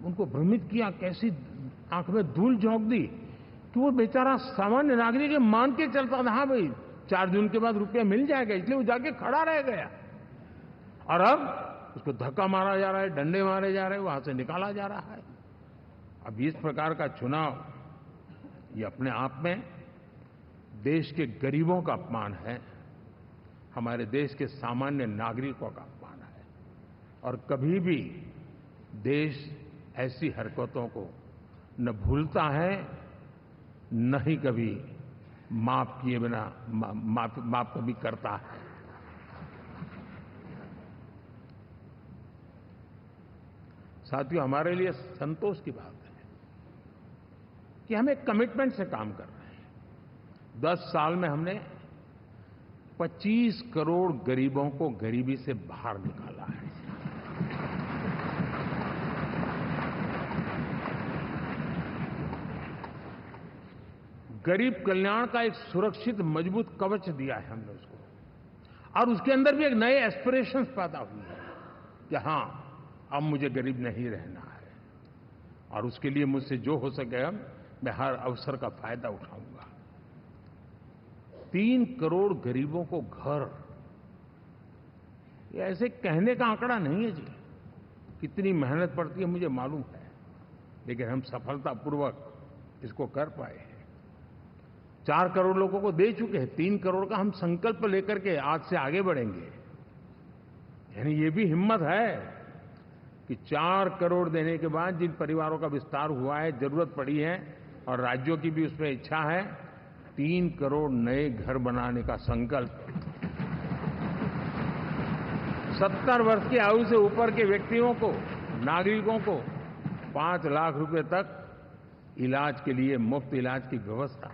उनको भ्रमित किया, कैसी आंख में धूल झोंक दी कि वो बेचारा सामान्य नागरिक मान के चलता था, हाँ भाई 4 जून के बाद रुपया मिल जाएगा, इसलिए वो जाके खड़ा रह गया। और अब उसको धक्का मारा जा रहा है, डंडे मारे जा रहे हैं, वहां से निकाला जा रहा है। अब इस प्रकार का चुनाव ये अपने आप में देश के गरीबों का अपमान है, हमारे देश के सामान्य नागरिकों का अपमान है। और कभी भी देश ऐसी हरकतों को न भूलता है, न ही कभी माफ किए बिना माफ कभी करता है। साथियों, हमारे लिए संतोष की बात है कि हम एक कमिटमेंट से काम कर रहे हैं। 10 साल में हमने 25 करोड़ गरीबों को गरीबी से बाहर निकाला है। गरीब कल्याण का एक सुरक्षित मजबूत कवच दिया है हमने उसको, और उसके अंदर भी एक नए एस्पिरेशंस पैदा हुए हैं कि हाँ, अब मुझे गरीब नहीं रहना है, और उसके लिए मुझसे जो हो सकेगा मैं हर अवसर का फायदा उठाऊंगा। 3 करोड़ गरीबों को घर, ये ऐसे कहने का आंकड़ा नहीं है जी, कितनी मेहनत पड़ती है मुझे मालूम है, लेकिन हम सफलतापूर्वक इसको कर पाए हैं। 4 करोड़ लोगों को दे चुके हैं, 3 करोड़ का हम संकल्प लेकर के आज से आगे बढ़ेंगे। यानी ये भी हिम्मत है कि 4 करोड़ देने के बाद जिन परिवारों का विस्तार हुआ है, जरूरत पड़ी है, और राज्यों की भी उसमें इच्छा है, 3 करोड़ नए घर बनाने का संकल्प। 70 वर्ष की आयु से ऊपर के व्यक्तियों को, नागरिकों को 5 लाख रुपए तक इलाज के लिए मुफ्त इलाज की व्यवस्था।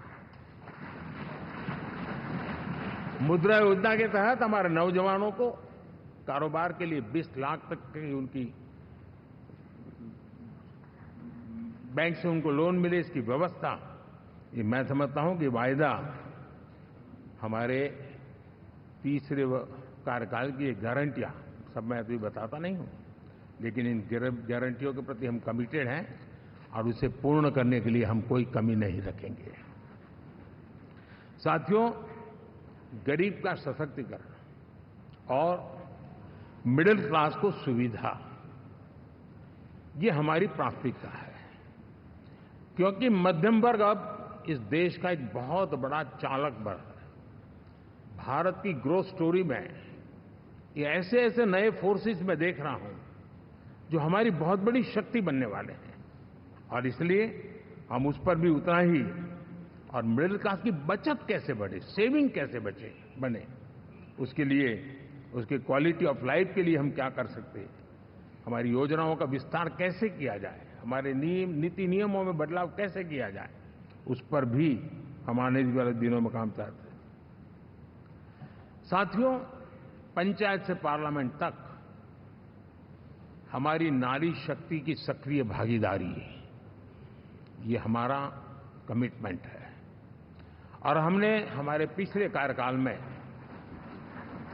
मुद्रा योजना के तहत हमारे नौजवानों को कारोबार के लिए 20 लाख तक की उनकी बैंक से उनको लोन मिले, इसकी व्यवस्था। ये मैं समझता हूं कि वायदा हमारे तीसरे कार्यकाल की गारंटियां, सब मैं अभी बताता नहीं हूं, लेकिन इन गारंटियों के प्रति हम कमिटेड हैं और उसे पूर्ण करने के लिए हम कोई कमी नहीं रखेंगे। साथियों, गरीब का सशक्तिकरण और मिडिल क्लास को सुविधा, ये हमारी प्राथमिकता है, क्योंकि मध्यम वर्ग अब इस देश का एक बहुत बड़ा चालक बल है। भारत की ग्रोथ स्टोरी में ये ऐसे ऐसे नए फोर्सेस में देख रहा हूं जो हमारी बहुत बड़ी शक्ति बनने वाले हैं, और इसलिए हम उस पर भी उतना ही, और मिडिल क्लास की बचत कैसे बढ़े, सेविंग कैसे बने, उसके लिए, उसके क्वालिटी ऑफ लाइफ के लिए हम क्या कर सकते हैं, हमारी योजनाओं का विस्तार कैसे किया जाए, हमारे नीति नियमों में बदलाव कैसे किया जाए, उस पर भी हम आने वाले दिनों में काम चाहते हैं। साथियों, पंचायत से पार्लियामेंट तक हमारी नारी शक्ति की सक्रिय भागीदारी, ये हमारा कमिटमेंट है, और हमने हमारे पिछले कार्यकाल में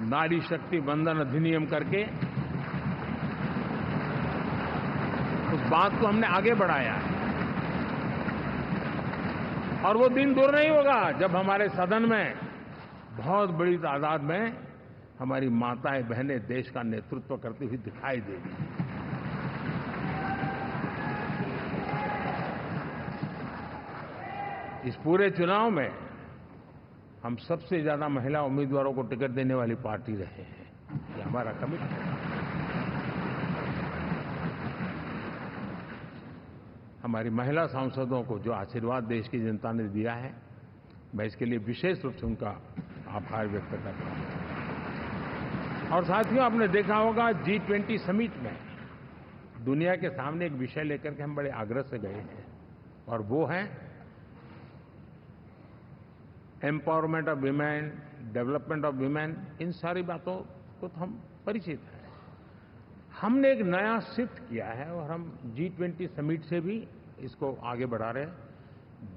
नारी शक्ति वंदन अधिनियम करके उस बात को हमने आगे बढ़ाया है। और वो दिन दूर नहीं होगा जब हमारे सदन में बहुत बड़ी तादाद में हमारी माताएं बहनें देश का नेतृत्व करती हुई दिखाई देगी। इस पूरे चुनाव में हम सबसे ज्यादा महिला उम्मीदवारों को टिकट देने वाली पार्टी रहे हैं, ये हमारा कमिटमेंट है। हमारी महिला सांसदों को जो आशीर्वाद देश की जनता ने दिया है, मैं इसके लिए विशेष रूप से उनका आभार व्यक्त करता हूं। और साथियों, आपने देखा होगा G20 समिट में दुनिया के सामने एक विषय लेकर के हम बड़े आग्रह से गए हैं, और वो है empowerment of women, development of women. इन सारी बातों को तो हम परिचित हैं। हमने एक नया शिफ्ट किया है और हम G20 समिट से भी इसको आगे बढ़ा रहे हैं,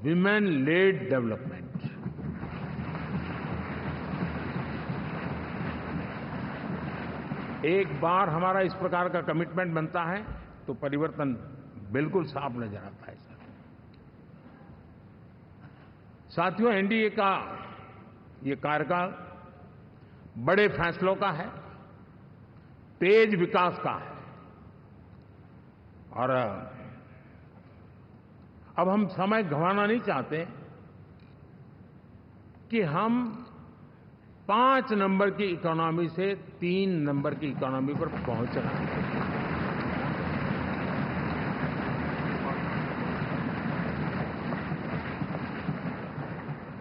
विमेन लेड डेवलपमेंट। एक बार हमारा इस प्रकार का कमिटमेंट बनता है तो परिवर्तन बिल्कुल साफ नजर आता है। साथियों, एनडीए का ये कार्यकाल बड़े फैसलों का है, तेज विकास का है, और अब हम समय गंवाना नहीं चाहते कि हम 5 नंबर की इकोनॉमी से 3 नंबर की इकोनॉमी पर पहुंचना है।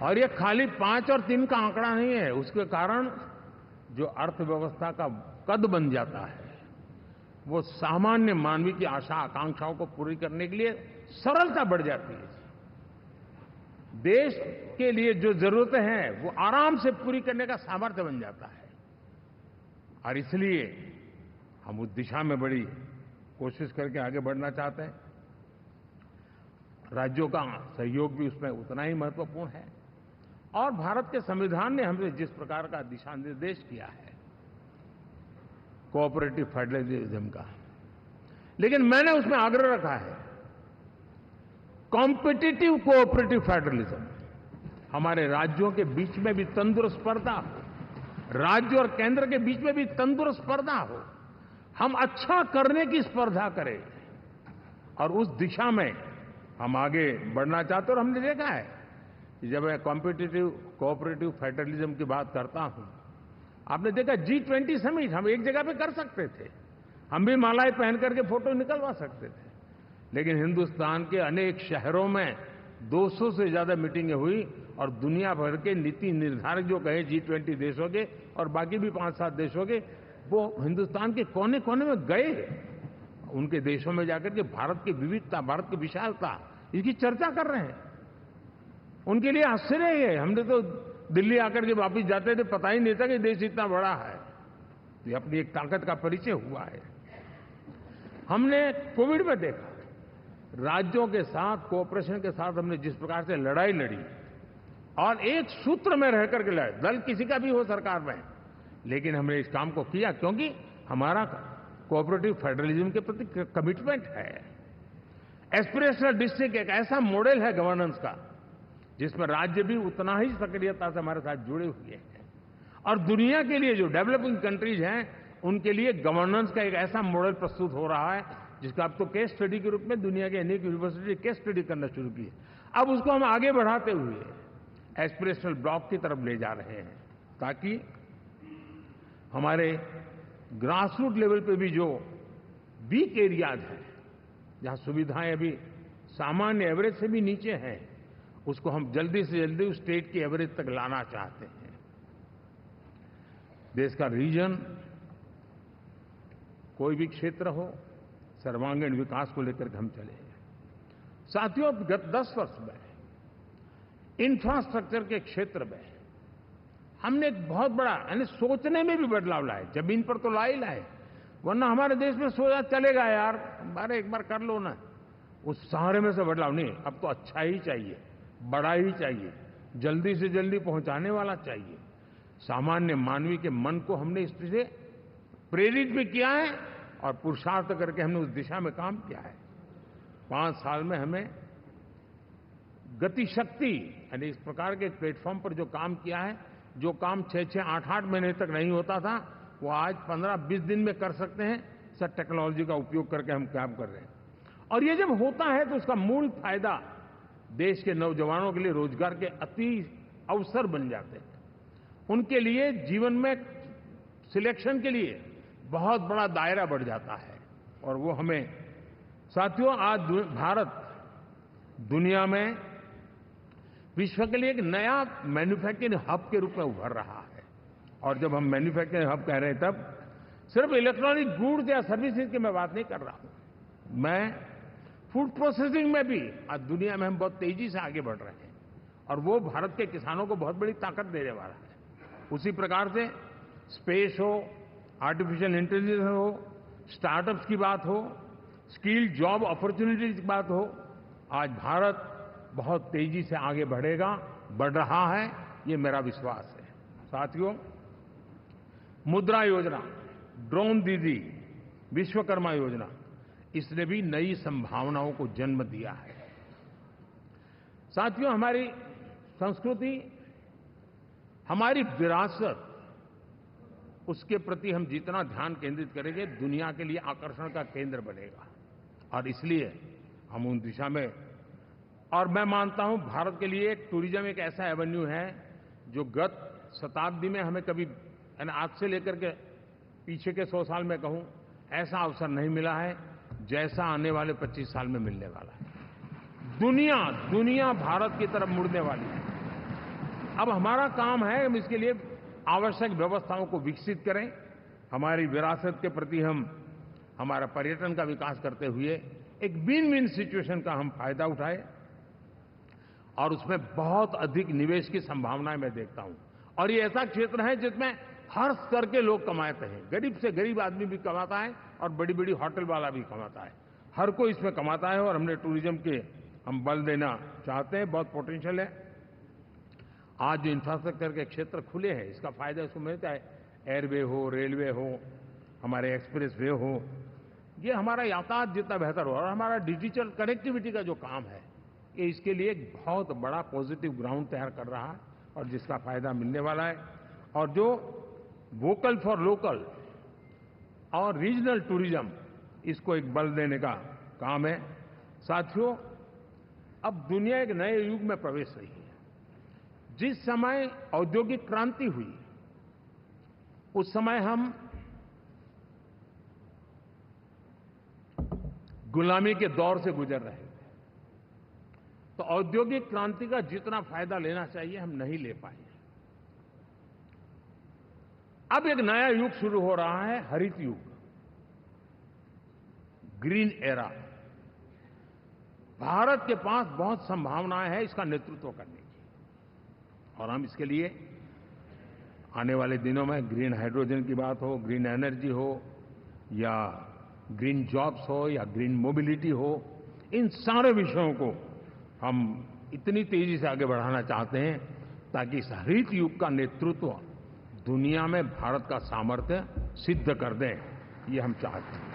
और ये खाली 5 और 3 का आंकड़ा नहीं है, उसके कारण जो अर्थव्यवस्था का कद बन जाता है, वो सामान्य मानवीय की आशा आकांक्षाओं को पूरी करने के लिए सरलता बढ़ जाती है। देश के लिए जो जरूरतें हैं वो आराम से पूरी करने का सामर्थ्य बन जाता है, और इसलिए हम उस दिशा में बड़ी कोशिश करके आगे बढ़ना चाहते हैं। राज्यों का सहयोग भी उसमें उतना ही महत्वपूर्ण है, और भारत के संविधान ने हमें जिस प्रकार का दिशा निर्देश किया है कोऑपरेटिव फेडरलिज्म का, लेकिन मैंने उसमें आग्रह रखा है कॉम्पिटिटिव कोऑपरेटिव फेडरलिज्म। हमारे राज्यों के बीच में भी तंदुरुस्त स्पर्धा हो, राज्य और केंद्र के बीच में भी तंदुरुस्त स्पर्धा हो, हम अच्छा करने की स्पर्धा करें, और उस दिशा में हम आगे बढ़ना चाहते हैं। और हमने देखा है कि जब मैं कॉम्पिटिटिव कोऑपरेटिव फेडरलिज्म की बात करता हूं, आपने देखा G20 समिट हम एक जगह पे कर सकते थे, हम भी मालाएं पहन करके फोटो निकलवा सकते थे, लेकिन हिंदुस्तान के अनेक शहरों में 200 से ज्यादा मीटिंगें हुई, और दुनिया भर के नीति निर्धारक जो कहे G20 देशों के और बाकी भी 5-7 देशों के, वो हिंदुस्तान के कोने कोने में गए, उनके देशों में जाकर के भारत की विविधता, भारत की विशालता, इसकी चर्चा कर रहे हैं। उनके लिए आश्चर्य है, हमने तो दिल्ली आकर के वापिस जाते थे, पता ही नहीं था कि देश इतना बड़ा है। ये अपनी एक ताकत का परिचय हुआ है। हमने कोविड में देखा, राज्यों के साथ कोऑपरेशन के साथ हमने जिस प्रकार से लड़ाई लड़ी, और एक सूत्र में रह करके लड़े, दल किसी का भी हो सरकार में, लेकिन हमने इस काम को किया क्योंकि हमारा कोऑपरेटिव फेडरलिज्म के प्रति कमिटमेंट है। एस्पिरेशनल डिस्ट्रिक्ट एक ऐसा मॉडल है गवर्नेंस का जिसमें राज्य भी उतना ही सक्रियता से हमारे साथ जुड़े हुए हैं, और दुनिया के लिए जो डेवलपिंग कंट्रीज हैं उनके लिए गवर्नेंस का एक ऐसा मॉडल प्रस्तुत हो रहा है जिसका अब तो केस स्टडी के रूप में दुनिया के अनेक यूनिवर्सिटी केस स्टडी करना शुरू की है। अब उसको हम आगे बढ़ाते हुए एस्पिरेशनल ब्लॉक की तरफ ले जा रहे हैं ताकि हमारे ग्रासरूट लेवल पे भी जो वीक एरियाज हैं, जहां सुविधाएं अभी सामान्य एवरेज से भी नीचे हैं, उसको हम जल्दी से जल्दी उस स्टेट की एवरेज तक लाना चाहते हैं। देश का रीजन कोई भी क्षेत्र हो, सर्वांगीण विकास को लेकर हम चले हैं। साथियों, गत 10 वर्ष में इंफ्रास्ट्रक्चर के क्षेत्र में हमने एक बहुत बड़ा यानी सोचने में भी बदलाव लाए। जमीन पर तो लाए लाए, वरना हमारे देश में सोचा चलेगा यार, बारे एक बार कर लो ना, उस सहारे में से बदलाव नहीं। अब तो अच्छा ही चाहिए, बड़ा ही चाहिए, जल्दी से जल्दी पहुंचाने वाला चाहिए। सामान्य मानवीय के मन को हमने इस से प्रेरित भी किया है और पुरुषार्थ करके हमने उस दिशा में काम किया है। 5 साल में हमें गति शक्ति यानी इस प्रकार के प्लेटफॉर्म पर जो काम किया है, जो काम 6-6, 8-8 महीने तक नहीं होता था, वो आज 15-20 दिन में कर सकते हैं। सर, टेक्नोलॉजी का उपयोग करके हम काम कर रहे हैं, और ये जब होता है तो उसका मूल फायदा देश के नौजवानों के लिए रोजगार के अति अवसर बन जाते हैं। उनके लिए जीवन में सिलेक्शन के लिए बहुत बड़ा दायरा बढ़ जाता है, और वो हमें साथियों आज भारत दुनिया में विश्व के लिए एक नया मैन्युफैक्चरिंग हब के रूप में उभर रहा है। और जब हम मैन्युफैक्चरिंग हब कह रहे हैं तब सिर्फ इलेक्ट्रॉनिक गुड्स या सर्विसेज की मैं बात नहीं कर रहा हूं। मैं फूड प्रोसेसिंग में भी आज दुनिया में हम बहुत तेजी से आगे बढ़ रहे हैं, और वो भारत के किसानों को बहुत बड़ी ताकत देने वाला है। उसी प्रकार से स्पेस हो, आर्टिफिशियल इंटेलिजेंस हो, स्टार्टअप्स की बात हो, स्किल जॉब अपॉर्चुनिटीज की बात हो, आज भारत बहुत तेजी से आगे बढ़ेगा, बढ़ रहा है, ये मेरा विश्वास है। साथियों, मुद्रा योजना, ड्रोन दीदी, विश्वकर्मा योजना, इसने भी नई संभावनाओं को जन्म दिया है। साथियों, हमारी संस्कृति, हमारी विरासत, उसके प्रति हम जितना ध्यान केंद्रित करेंगे, दुनिया के लिए आकर्षण का केंद्र बनेगा, और इसलिए हम उन दिशा में, और मैं मानता हूं भारत के लिए टूरिज्म एक ऐसा एवेन्यू है जो गत शताब्दी में हमें कभी आज से लेकर के पीछे के 100 साल में कहूं, ऐसा अवसर नहीं मिला है जैसा आने वाले 25 साल में मिलने वाला है। दुनिया भारत की तरफ मुड़ने वाली है। अब हमारा काम है हम इसके लिए आवश्यक व्यवस्थाओं को विकसित करें, हमारी विरासत के प्रति हम हमारा पर्यटन का विकास करते हुए एक विन विन सिचुएशन का हम फायदा उठाएं, और उसमें बहुत अधिक निवेश की संभावनाएं मैं देखता हूं। और ये ऐसा क्षेत्र है जिसमें हर स्तर के लोग कमाते हैं, गरीब से गरीब आदमी भी कमाता है और बड़ी बड़ी होटल वाला भी कमाता है, हर कोई इसमें कमाता है, और हमने टूरिज्म के हम बल देना चाहते हैं, बहुत पोटेंशियल है। आज जो इंफ्रास्ट्रक्चर के क्षेत्र खुले हैं, इसका फायदा इसको मिलता है, एयरवे हो, रेलवे हो, हमारे एक्सप्रेस वे हो, ये हमारा यातायात जितना बेहतर हो, और हमारा डिजिटल कनेक्टिविटी का जो काम है, ये इसके लिए एक बहुत बड़ा पॉजिटिव ग्राउंड तैयार कर रहा है, और जिसका फायदा मिलने वाला है। और जो वोकल फॉर लोकल और रीजनल टूरिज्म, इसको एक बल देने का काम है। साथियों, अब दुनिया एक नए युग में प्रवेश रही है। जिस समय औद्योगिक क्रांति हुई, उस समय हम गुलामी के दौर से गुजर रहे थे, तो औद्योगिक क्रांति का जितना फायदा लेना चाहिए हम नहीं ले पाए। अब एक नया युग शुरू हो रहा है, हरित युग, ग्रीन एरा। भारत के पास बहुत संभावनाएं हैं इसका नेतृत्व करने की, और हम इसके लिए आने वाले दिनों में ग्रीन हाइड्रोजन की बात हो, ग्रीन एनर्जी हो, या ग्रीन जॉब्स हो, या ग्रीन मोबिलिटी हो, इन सारे विषयों को हम इतनी तेजी से आगे बढ़ाना चाहते हैं ताकि इस हरित युग का नेतृत्व दुनिया में भारत का सामर्थ्य सिद्ध कर दें। ये हम चाहते हैं।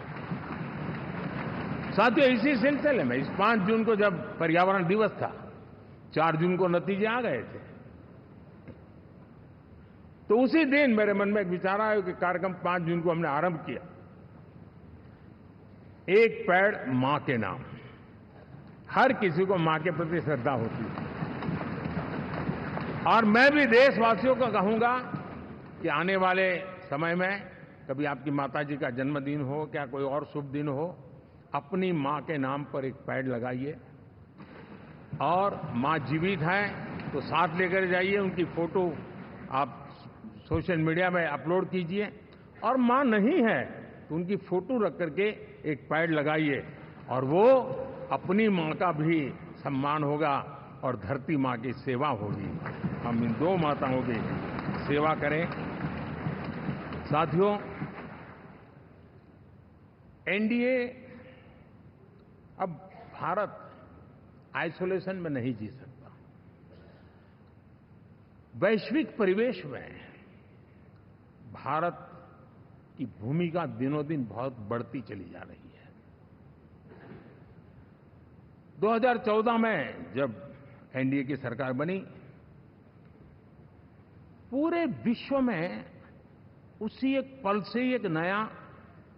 साथियों, इसी सिलसिले में इस 5 जून को जब पर्यावरण दिवस था, 4 जून को नतीजे आ गए थे, तो उसी दिन मेरे मन में एक विचार आया कि कार्यक्रम 5 जून को हमने आरंभ किया, एक पेड़ मां के नाम। हर किसी को मां के प्रति श्रद्धा होती है, और मैं भी देशवासियों को कहूंगा कि आने वाले समय में कभी आपकी माताजी का जन्मदिन हो, क्या कोई और शुभ दिन हो, अपनी मां के नाम पर एक पेड़ लगाइए, और मां जीवित हैं तो साथ लेकर जाइए, उनकी फोटो आप सोशल मीडिया में अपलोड कीजिए, और मां नहीं है तो उनकी फोटो रख करके एक पेड़ लगाइए, और वो अपनी मां का भी सम्मान होगा और धरती मां की सेवा होगी। हम इन 2 माताओं की सेवा करें। साथियों, एनडीए, अब भारत आइसोलेशन में नहीं जी सकता। वैश्विक परिवेश में भारत की भूमिका दिनों दिन बहुत बढ़ती चली जा रही है। 2014 में जब एनडीए की सरकार बनी, पूरे विश्व में उसी एक पल से ही एक नया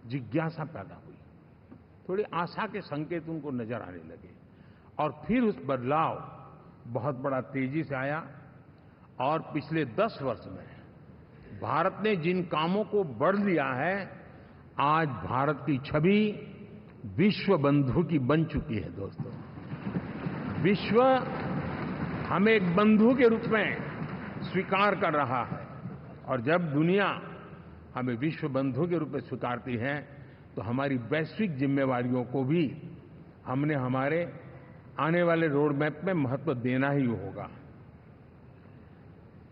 जिज्ञासा पैदा हुई, थोड़ी आशा के संकेत उनको नजर आने लगे, और फिर उस बदलाव बहुत बड़ा तेजी से आया। और पिछले 10 वर्ष में भारत ने जिन कामों को बढ़ लिया है, आज भारत की छवि विश्व बंधु की बन चुकी है। दोस्तों, विश्व हमें एक बंधु के रूप में स्वीकार कर रहा है, और जब दुनिया हमें विश्व बंधु के रूप में स्वीकारती है तो हमारी वैश्विक जिम्मेवारियों को भी हमने हमारे आने वाले रोड मैप में महत्व देना ही होगा।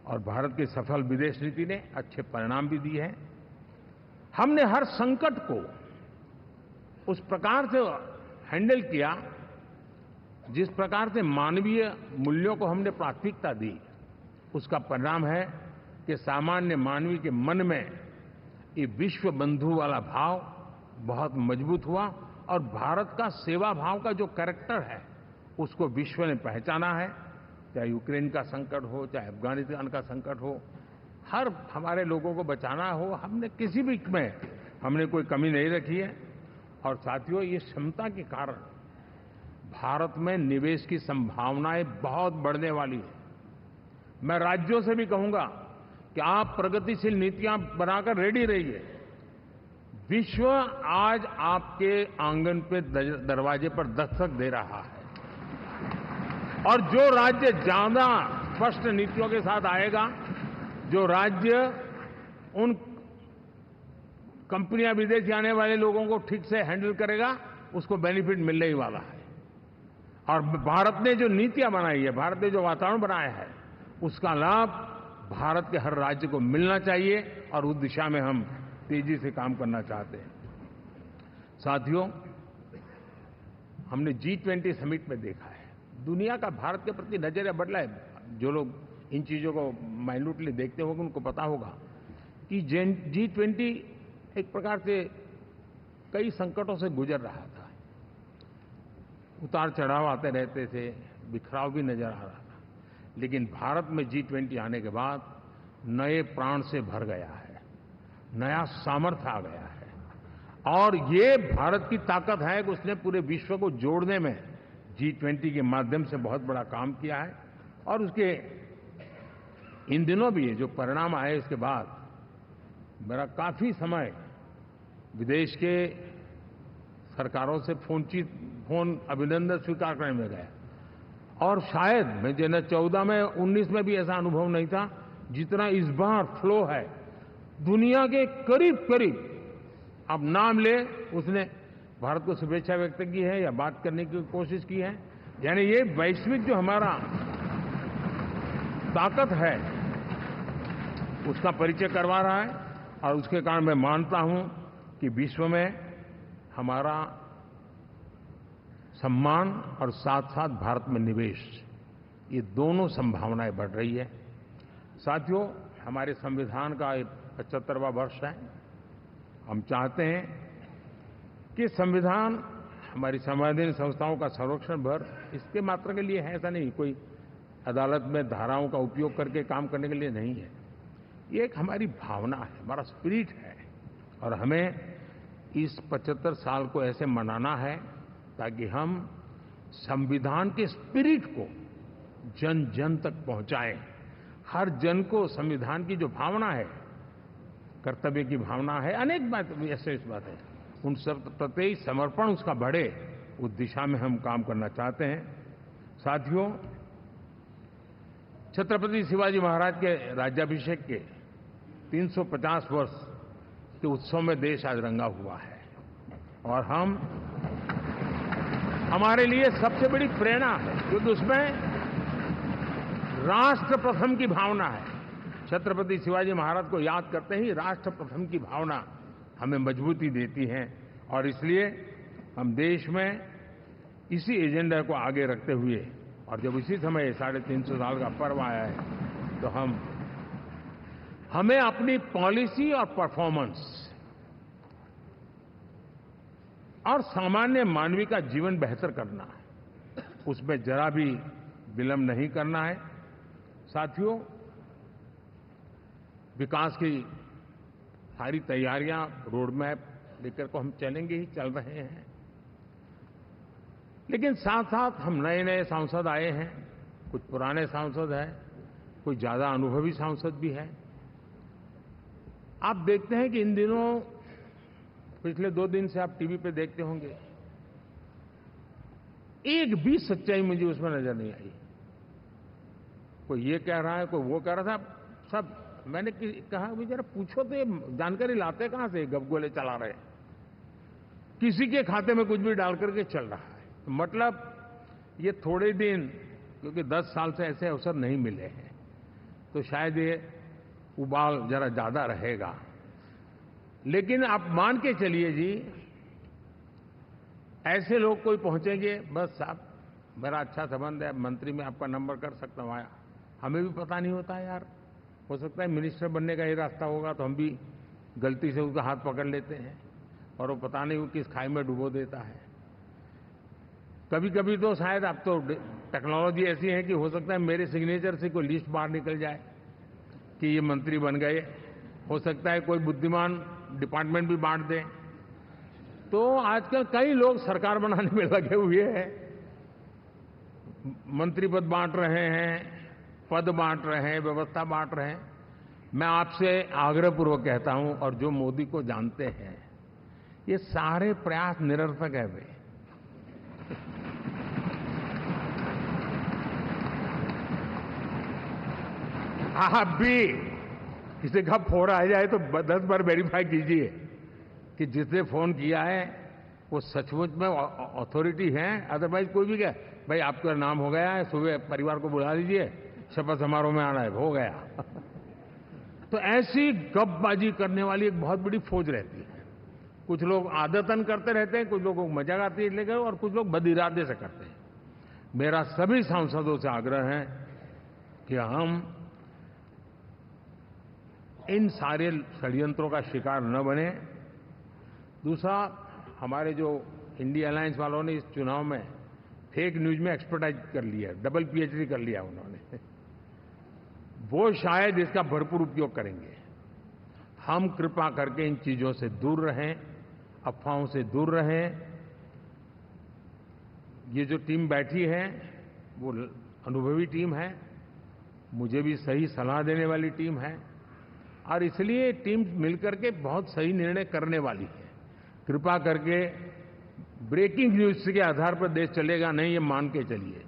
और भारत की सफल विदेश नीति ने अच्छे परिणाम भी दिए हैं। हमने हर संकट को उस प्रकार से हैंडल किया जिस प्रकार से मानवीय मूल्यों को हमने प्राथमिकता दी, उसका परिणाम है कि सामान्य मानवी के मन में ये विश्व बंधु वाला भाव बहुत मजबूत हुआ, और भारत का सेवा भाव का जो कैरेक्टर है उसको विश्व ने पहचाना है। चाहे यूक्रेन का संकट हो, चाहे अफगानिस्तान का संकट हो, हर हमारे लोगों को बचाना हो, हमने किसी भी में हमने कोई कमी नहीं रखी है। और साथियों, ये क्षमता के कारण भारत में निवेश की संभावनाएं बहुत बढ़ने वाली है। मैं राज्यों से भी कहूंगा कि आप प्रगतिशील नीतियां बनाकर रेडी रहिए। विश्व आज आपके आंगन पे दरवाजे पर दस्तक दे रहा है, और जो राज्य ज्यादा स्पष्ट नीतियों के साथ आएगा, जो राज्य उन कंपनियां विदेश जाने वाले लोगों को ठीक से हैंडल करेगा, उसको बेनिफिट मिलने ही वाला है। और भारत ने जो नीतियां बनाई है, भारत ने जो वातावरण बनाया है, उसका लाभ भारत के हर राज्य को मिलना चाहिए, और उस दिशा में हम तेजी से काम करना चाहते हैं। साथियों, हमने G20 समिट में देखा है, दुनिया का भारत के प्रति नजरिया बदला है। जो लोग इन चीजों को माइन्यूटली देखते होंगे उनको पता होगा कि G20 एक प्रकार से कई संकटों से गुजर रहा था। उतार चढ़ाव आते रहते थे, बिखराव भी नजर आ रहा था, लेकिन भारत में G20 आने के बाद नए प्राण से भर गया है, नया सामर्थ्य आ गया है। और ये भारत की ताकत है कि उसने पूरे विश्व को जोड़ने में G20 के माध्यम से बहुत बड़ा काम किया है। और उसके इन दिनों भी जो परिणाम आए, इसके बाद मेरा काफी समय विदेश के सरकारों से फोन अभिनंदन स्वीकार करने में गया, और शायद मैं 14 में 19 में भी ऐसा अनुभव नहीं था जितना इस बार फ्लो है। दुनिया के करीब करीब अब नाम ले, उसने भारत को शुभेच्छा व्यक्त की है या बात करने की कोशिश की है। यानी ये वैश्विक जो हमारा ताकत है उसका परिचय करवा रहा है, और उसके कारण मैं मानता हूं कि विश्व में हमारा सम्मान और साथ साथ भारत में निवेश, ये दोनों संभावनाएं बढ़ रही है। साथियों, हमारे संविधान का 75वां वर्ष है, हम चाहते हैं कि संविधान हमारी संवैधानिक संस्थाओं का संरक्षण भर इसके मात्र के लिए है, ऐसा नहीं, कोई अदालत में धाराओं का उपयोग करके काम करने के लिए नहीं है। ये एक हमारी भावना है, हमारा स्पिरिट है, और हमें इस 75 साल को ऐसे मनाना है ताकि हम संविधान के स्पिरिट को जन जन तक पहुंचाएं। हर जन को संविधान की जो भावना है, कर्तव्य की भावना है, अनेक बात ऐसे इस बात है, उन सब प्रति समर्पण उसका बढ़े, उस दिशा में हम काम करना चाहते हैं। साथियों, छत्रपति शिवाजी महाराज के राज्याभिषेक के 350 वर्ष के उत्सव में देश आज रंगा हुआ है, और हमारे लिए सबसे बड़ी प्रेरणा है, क्योंकि उसमें राष्ट्र प्रथम की भावना है। छत्रपति शिवाजी महाराज को याद करते ही राष्ट्र प्रथम की भावना हमें मजबूती देती है, और इसलिए हम देश में इसी एजेंडा को आगे रखते हुए, और जब इसी समय 350 साल का पर्व आया है, तो हमें अपनी पॉलिसी और परफॉर्मेंस और सामान्य मानवीय का जीवन बेहतर करना है, उसमें जरा भी विलंब नहीं करना है। साथियों, विकास की सारी तैयारियां, रोड मैप लेकर को हम चलेंगे ही, चल रहे हैं, लेकिन साथ साथ हम नए नए सांसद आए हैं, कुछ पुराने सांसद हैं, कुछ ज्यादा अनुभवी सांसद भी हैं। आप देखते हैं कि इन दिनों, पिछले 2 दिन से आप टीवी पे देखते होंगे, एक भी सच्चाई मुझे उसमें नजर नहीं आई। कोई ये कह रहा है, कोई वो कह रहा था, सब मैंने कहा भी जरा पूछो तो ये जानकारी लाते कहां से, गपगोले चला रहे, किसी के खाते में कुछ भी डाल करके चल रहा है। मतलब ये थोड़े दिन, क्योंकि 10 साल से ऐसे अवसर नहीं मिले हैं, तो शायद ये उबाल जरा ज्यादा रहेगा। लेकिन आप मान के चलिए जी, ऐसे लोग कोई पहुंचेंगे, बस साहब मेरा अच्छा संबंध है, मंत्री में आपका नंबर कर सकता हूं, आया, हमें भी पता नहीं होता यार, हो सकता है मिनिस्टर बनने का ही रास्ता होगा, तो हम भी गलती से उसका हाथ पकड़ लेते हैं, और वो पता नहीं वो किस खाई में डुबो देता है। कभी कभी तो शायद अब तो टेक्नोलॉजी ऐसी है कि हो सकता है मेरे सिग्नेचर से कोई लिस्ट बाहर निकल जाए कि ये मंत्री बन गए, हो सकता है कोई बुद्धिमान डिपार्टमेंट भी बांट दे। तो आजकल कई लोग सरकार बनाने में लगे हुए हैं, मंत्री पद बांट रहे हैं, पद बांट रहे हैं, व्यवस्था बांट रहे हैं। मैं आपसे आग्रहपूर्वक कहता हूं, और जो मोदी को जानते हैं, ये सारे प्रयास निरर्थक है वे। आप भी किसी का फोन आ जाए तो 10 बार वेरीफाई कीजिए कि जिसने फोन किया है वो सचमुच में अथॉरिटी है। अदरवाइज कोई भी कहे भाई आपका नाम हो गया है, सुबह परिवार को बुला लीजिए, शपथ समारोह में आना है, हो गया। तो ऐसी गपबाजी करने वाली एक बहुत बड़ी फौज रहती है। कुछ लोग आदतन करते रहते हैं, कुछ लोगों को मजाक आती है लेकर, और कुछ लोग बदइरादे से करते हैं। मेरा सभी सांसदों से आग्रह है कि हम इन सारे षड्यंत्रों का शिकार न बने। दूसरा, हमारे जो इंडिया अलायंस वालों ने इस चुनाव में फेक न्यूज में एक्सपर्टाइज कर लिया, डबल पीएचडी कर लिया उन्होंने, वो शायद इसका भरपूर उपयोग करेंगे। हम कृपा करके इन चीजों से दूर रहें, अफवाहों से दूर रहें। ये जो टीम बैठी है वो अनुभवी टीम है, मुझे भी सही सलाह देने वाली टीम है, और इसलिए टीम मिलकर के बहुत सही निर्णय करने वाली है। कृपा करके ब्रेकिंग न्यूज के आधार पर देश चलेगा नहीं, ये मान के चलिए।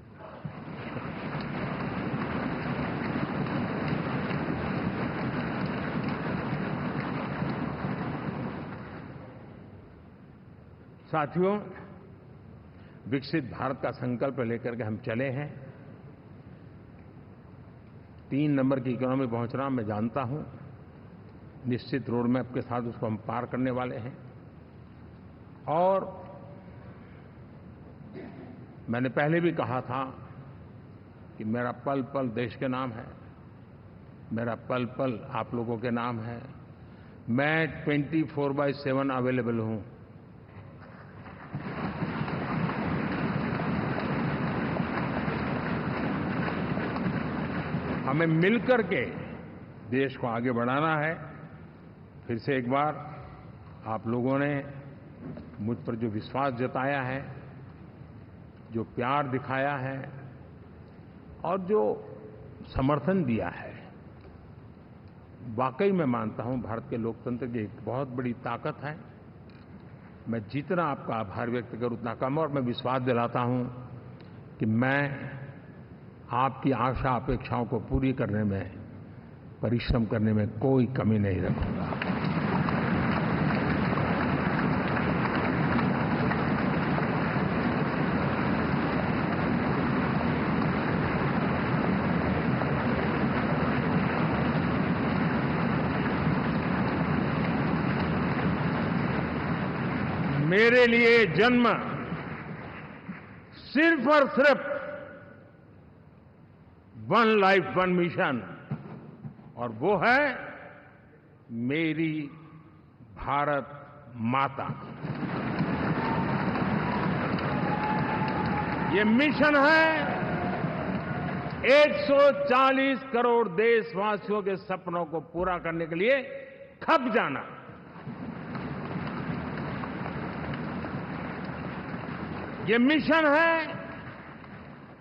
साथियों, विकसित भारत का संकल्प लेकर के हम चले हैं। 3 नंबर की इकोनॉमी पहुंचना मैं जानता हूं, निश्चित रोड मैप के साथ उसको हम पार करने वाले हैं। और मैंने पहले भी कहा था कि मेरा पल पल देश के नाम है, मेरा पल पल आप लोगों के नाम है, मैं 24/7 अवेलेबल हूं। हमें मिलकर के देश को आगे बढ़ाना है। फिर से एक बार आप लोगों ने मुझ पर जो विश्वास जताया है, जो प्यार दिखाया है और जो समर्थन दिया है, वाकई मैं मानता हूं भारत के लोकतंत्र की एक बहुत बड़ी ताकत है। मैं जितना आपका आभार व्यक्त करूं उतना कम, और मैं विश्वास दिलाता हूं कि मैं आपकी आशा अपेक्षाओं को पूरी करने में, परिश्रम करने में कोई कमी नहीं रखूंगा। मेरे लिए जन्म सिर्फ और सिर्फ वन लाइफ वन मिशन, और वो है मेरी भारत माता। ये मिशन है 140 करोड़ देशवासियों के सपनों को पूरा करने के लिए खप जाना। ये मिशन है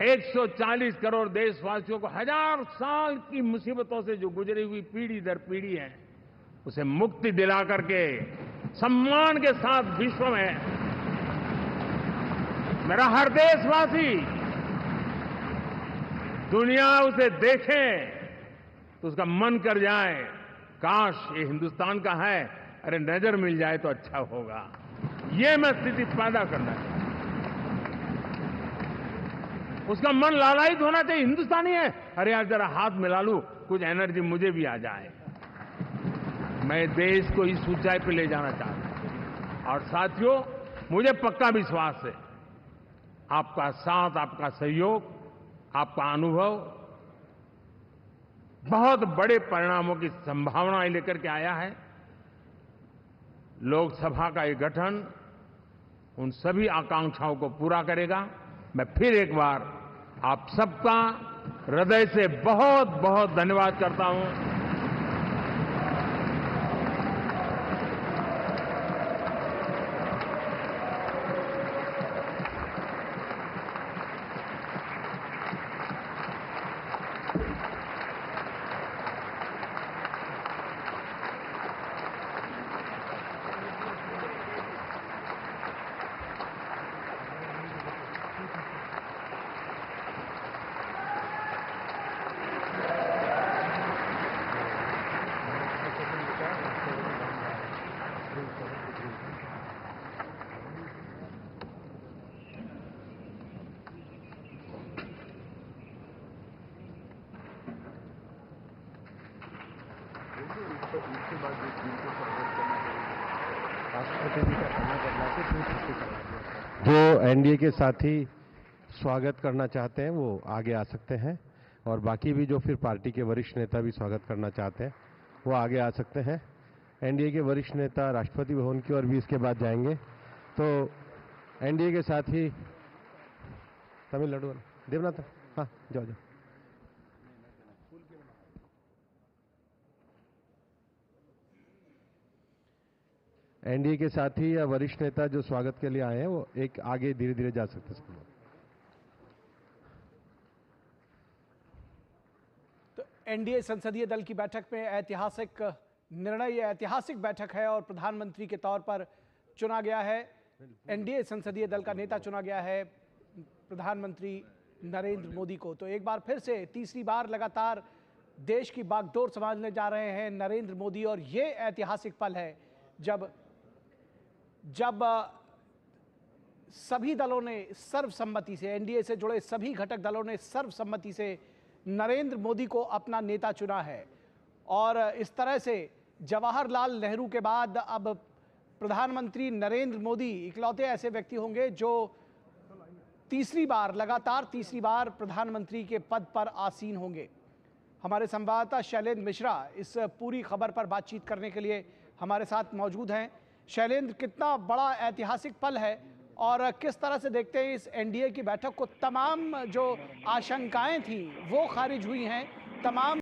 140 करोड़ देशवासियों को 1000 साल की मुसीबतों से जो गुजरी हुई पीढ़ी दर पीढ़ी है, उसे मुक्ति दिला करके सम्मान के साथ विश्व में मेरा हर देशवासी दुनिया उसे देखे तो उसका मन कर जाए, काश ये हिंदुस्तान का है, अरे नजर मिल जाए तो अच्छा होगा। ये मैं स्थिति पैदा करना चाहता हूं। उसका मन लालायित होना चाहिए, हिंदुस्तानी है, अरे यार जरा हाथ मिला लूं, कुछ एनर्जी मुझे भी आ जाए। मैं देश को इस ऊंचाई पे ले जाना चाहता हूं। और साथियों, मुझे पक्का विश्वास है आपका साथ, आपका सहयोग, आपका अनुभव बहुत बड़े परिणामों की संभावनाएं लेकर के आया है। लोकसभा का ये गठन उन सभी आकांक्षाओं को पूरा करेगा। मैं फिर एक बार आप सबका हृदय से बहुत बहुत धन्यवाद करता हूं। जो एनडीए के साथी स्वागत करना चाहते हैं वो आगे आ सकते हैं, और बाकी भी जो फिर पार्टी के वरिष्ठ नेता भी स्वागत करना चाहते हैं वो आगे आ सकते हैं। एनडीए के वरिष्ठ नेता राष्ट्रपति भवन की ओर भी इसके बाद जाएंगे। तो एनडीए के साथी तमिलनाडु देवनाथ, हाँ जाओ जाओ। एनडीए के साथी या वरिष्ठ नेता जो स्वागत के लिए आए हैं वो एक आगे धीरे धीरे जा सकते हैं। तो एनडीए संसदीय दल की बैठक में ऐतिहासिक निर्णय, ये ऐतिहासिक बैठक है और प्रधानमंत्री के तौर पर चुना गया है। एनडीए संसदीय दल का नेता चुना गया है प्रधानमंत्री नरेंद्र मोदी को। तो एक बार फिर से तीसरी बार लगातार देश की बागडोर संभालने जा रहे हैं नरेंद्र मोदी, और ये ऐतिहासिक पल है जब सभी दलों ने सर्वसम्मति से, एनडीए से जुड़े सभी घटक दलों ने सर्वसम्मति से नरेंद्र मोदी को अपना नेता चुना है। और इस तरह से जवाहरलाल नेहरू के बाद अब प्रधानमंत्री नरेंद्र मोदी इकलौते ऐसे व्यक्ति होंगे जो लगातार तीसरी बार प्रधानमंत्री के पद पर आसीन होंगे। हमारे संवाददाता शैलेंद्र मिश्रा इस पूरी खबर पर बातचीत करने के लिए हमारे साथ मौजूद हैं। शैलेंद्र, कितना बड़ा ऐतिहासिक पल है और किस तरह से देखते हैं इस एनडीए की बैठक को? तमाम जो आशंकाएं थी वो खारिज हुई हैं, तमाम